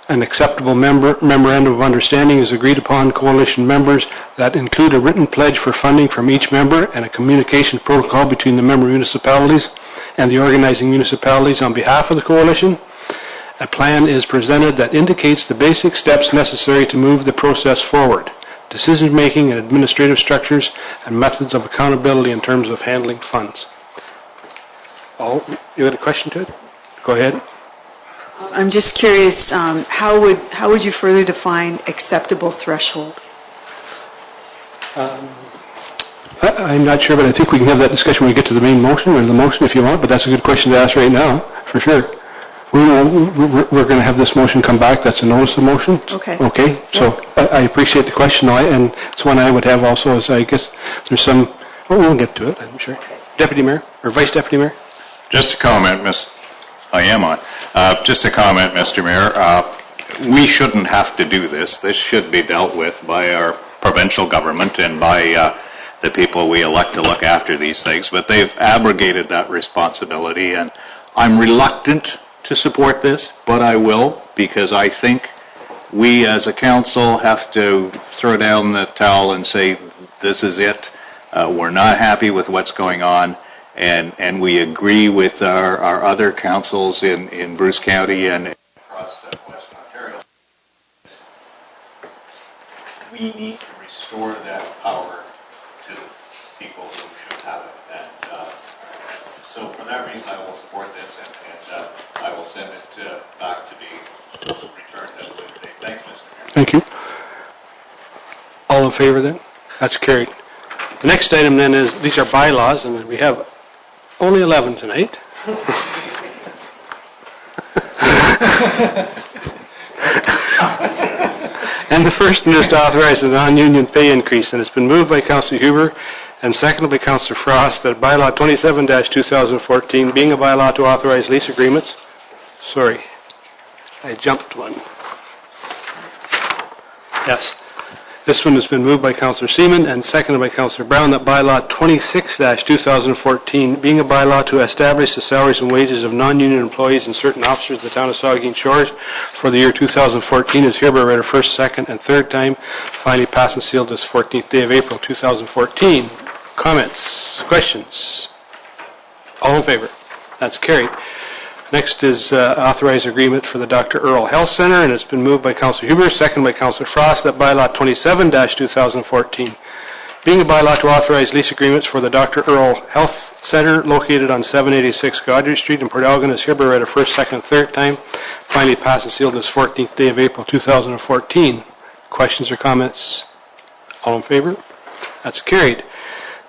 an acceptable memorandum of understanding is agreed upon coalition members that include a written pledge for funding from each member, and a communication protocol between the member municipalities and the organizing municipalities on behalf of the coalition. A plan is presented that indicates the basic steps necessary to move the process forward. decision-making and administrative structures and methods of accountability in terms of handling funds. Oh, you had a question to it? Go ahead. I'm just curious, how would you further define acceptable threshold? I'm not sure, but I think we can have that discussion when we get to the main motion, or the motion if you want, but that's a good question to ask right now, for sure. We're going to have this motion come back, that's a notice of motion. Okay. Okay, so I appreciate the question, and it's one I would have also, is I guess there's some, well, we'll get to it, I'm sure. Deputy Mayor, or Vice Deputy Mayor? Just a comment, just a comment, Mr. Mayor. We shouldn't have to do this. This should be dealt with by our provincial government and by the people we elect to look after these things, but they've abrogated that responsibility, and I'm reluctant to support this, but I will, because I think we as a council have to throw down the towel and say, this is it. We're not happy with what's going on. And we agree with our other councils in Bruce County and across Western Ontario. We need to restore that power to the people who should have it. And so for that reason, I will support this, and I will send it back to be returned as we did. Thanks, Mr. Mayor. Thank you. All in favor then? That's carried. The next item then is, these are bylaws, and we have only 11 tonight. And the first one is to authorize a non-union pay increase, and it's been moved by Councillor Huber and seconded by Councillor Frost that bylaw 27-2014, being a bylaw to authorize lease agreements. Sorry, I jumped one. Yes. This one has been moved by Councillor Seaman and seconded by Councillor Brown that bylaw 26-2014, being a bylaw to establish the salaries and wages of non-union employees and certain officers of the town of Saugeen Shores for the year 2014 is hereby read a first, second, and third time, finally passed and sealed this 14th day of April 2014. Comments? Questions? All in favor? That's carried. Next is authorize agreement for the Dr. Earl Health Center, and it's been moved by Councillor Huber, seconded by Councillor Frost, that bylaw 27-2014, being a bylaw to authorize lease agreements for the Dr. Earl Health Center located on 786 Goddard Street in Port Elgin is hereby read a first, second, and third time, finally passed and sealed this 14th day of April 2014. Questions or comments? All in favor? That's carried.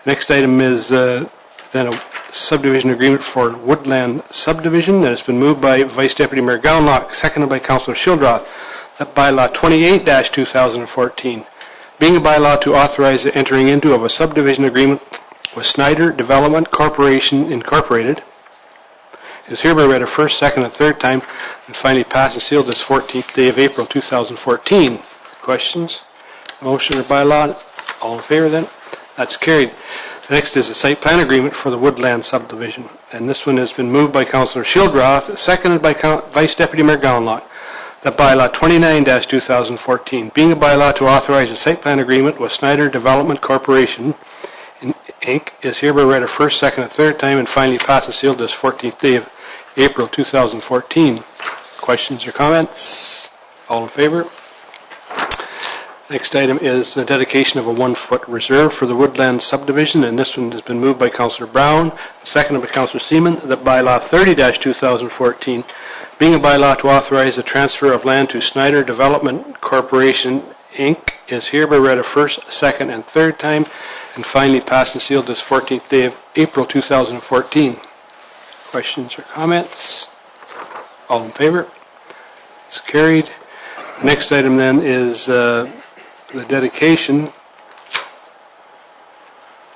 Next item is then a subdivision agreement for Woodland subdivision that has been moved by Vice Deputy Mayor Gownlock, seconded by Councillor Shildroth, that bylaw 28-2014, being a bylaw to authorize the entering into of a subdivision agreement with Snyder Development Corporation Incorporated, is hereby read a first, second, and third time, and finally passed and sealed this 14th day of April 2014. Questions? Motion or bylaw? All in favor then? That's carried. Next is the site plan agreement for the Woodland subdivision, and this one has been moved by Councillor Shildroth, seconded by Vice Deputy Mayor Gownlock, that bylaw 29-2014, being a bylaw to authorize a site plan agreement with Snyder Development Corporation, Inc., is hereby read a first, second, and third time, and finally passed and sealed this 14th day of April 2014. Questions or comments? All in favor? Next item is the dedication of a 1-foot reserve for the Woodland subdivision, and this one has been moved by Councillor Brown, seconded by Councillor Seaman, that bylaw 30-2014, being a bylaw to authorize the transfer of land to Snyder Development Corporation, Inc., is hereby read a first, second, and third time, and finally passed and sealed this 14th day of April 2014. Questions or comments? All in favor? It's carried. The next item then is the dedication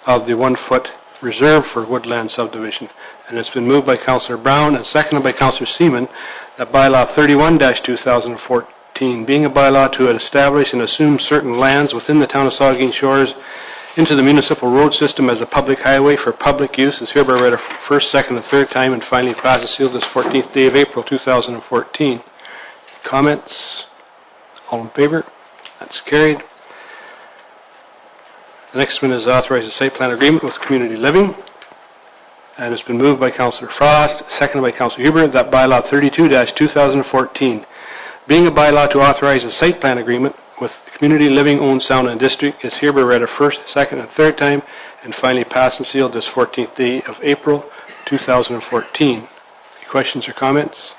of the 1-foot reserve for Woodland subdivision, and it's been moved by Councillor Brown and seconded by Councillor Seaman that bylaw 31-2014, being a bylaw to establish and assume certain lands within the town of Saugeen Shores into the municipal road system as a public highway for public use, is hereby read a first, second, and third time, and finally passed and sealed this 14th day of April 2014. Comments? All in favor? That's carried. The next one is authorize a site plan agreement with Community Living, and it's been moved by Councillor Frost, seconded by Councillor Huber, that bylaw 32-2014, being a bylaw to authorize a site plan agreement with the Community Living Owned Sauna District is hereby read a first, second, and third time, and finally passed and sealed this 14th day of April 2014. Any questions or comments?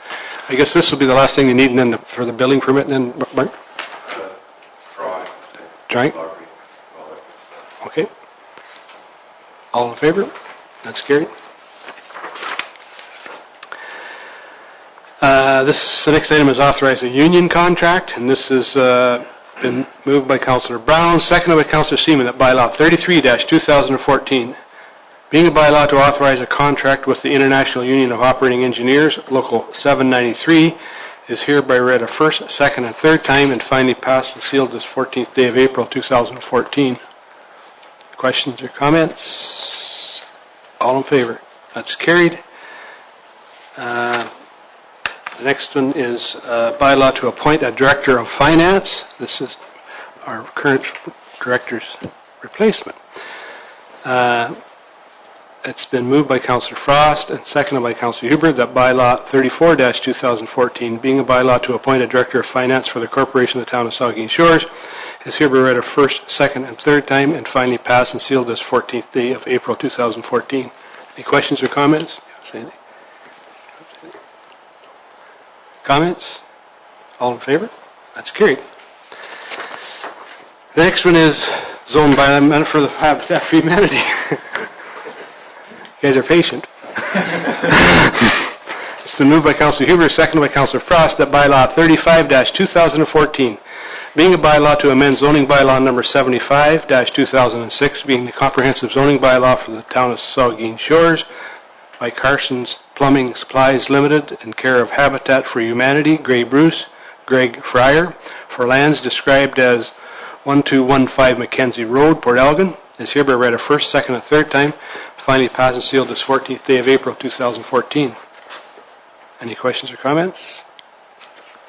I guess this will be the last thing you need, and then for the building permit, and then, Mark? Drawing? Okay. All in favor? That's carried. The next item is authorize a union contract, and this has been moved by Councillor Brown, seconded by Councillor Seaman, that bylaw 33-2014, being a bylaw to authorize a contract with the International Union of Operating Engineers, Local 793, is hereby read a first, second, and third time, and finally passed and sealed this 14th day of April 2014. Questions or comments? All in favor? That's carried. The next one is bylaw to appoint a Director of Finance. This is our current Director's replacement. It's been moved by Councillor Frost and seconded by Councillor Huber that bylaw 34-2014, being a bylaw to appoint a Director of Finance for the Corporation of the Town of Saugeen Shores, is hereby read a first, second, and third time, and finally passed and sealed this 14th day of April 2014. Any questions or comments? Say anything. Comments? All in favor? That's carried. The next one is zone bylaw for the Habitat for Humanity. You guys are patient. It's been moved by Councillor Huber, seconded by Councillor Frost, that bylaw 35-2014, being a bylaw to amend zoning bylaw number 75-2006, being the comprehensive zoning bylaw for the town of Saugeen Shores, by Carson's Plumbing Supplies Limited, in care of Habitat for Humanity, Greg Fryer, for lands described as 1215 Mackenzie Road, Port Elgin, is hereby read a first, second, and third time, finally passed and sealed this 14th day of April 2014. Any questions or comments?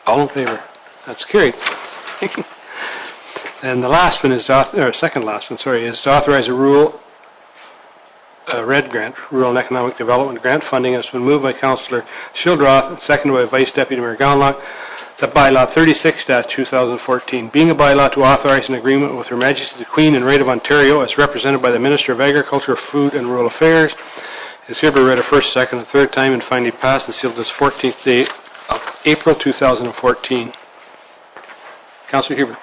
All in favor? That's carried. And the last one is, second last one, sorry, is to authorize a RED grant, Rural and Economic Development Grant funding, has been moved by Councillor Shildroth and seconded by Vice Deputy Mayor Gownlock, that bylaw 36-2014, being a bylaw to authorize an agreement with Her Majesty the Queen and Right of Ontario, as represented by the Minister of Agriculture, Food and Rural Affairs, is hereby read a first, second, and third time, and finally passed and sealed this 14th day of April 2014. Councillor Huber.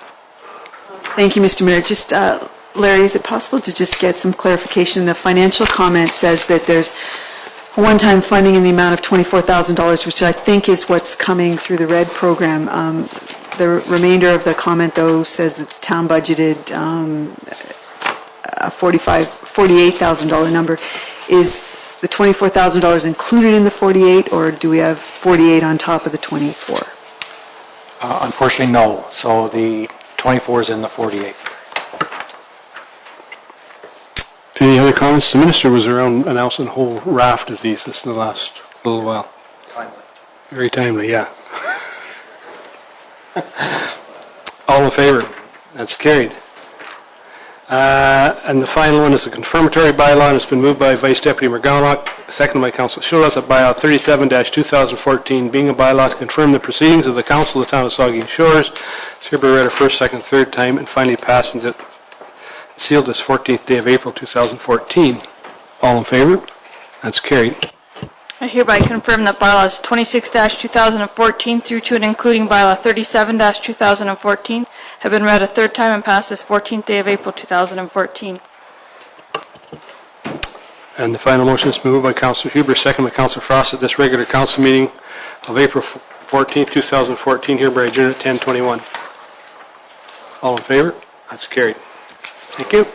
Thank you, Mr. Mayor. Just, Larry, is it possible to just get some clarification? The financial comment says that there's a one-time funding in the amount of $24,000, which I think is what's coming through the RED program. The remainder of the comment, though, says that the town budgeted a $48,000 number. Is the $24,000 included in the 48, or do we have 48 on top of the 24? Unfortunately, no. So the 24 is in the 48. Any other comments? The Minister was around announcing a whole raft of these in the last little while. Timely. Very timely, yeah. All in favor? That's carried. And the final one is a confirmatory bylaw, and it's been moved by Vice Deputy Merganock, seconded by Councillor Shulroth, that bylaw 37-2014, being a bylaw to confirm the proceedings of the Council of the Town of Saugeen Shores, is hereby read a first, second, third time, and finally passed and sealed this 14th day of April 2014. All in favor? That's carried. I hereby confirm that bylaws 26-2014 through to and including bylaw 37-2014 have been read a third time and passed this 14th day of April 2014. And the final motion is moved by Councillor Huber, seconded by Councillor Frost, at this regular council meeting of April 14th, 2014, hereby adjourned at 10:21. All in favor? That's carried. Thank you.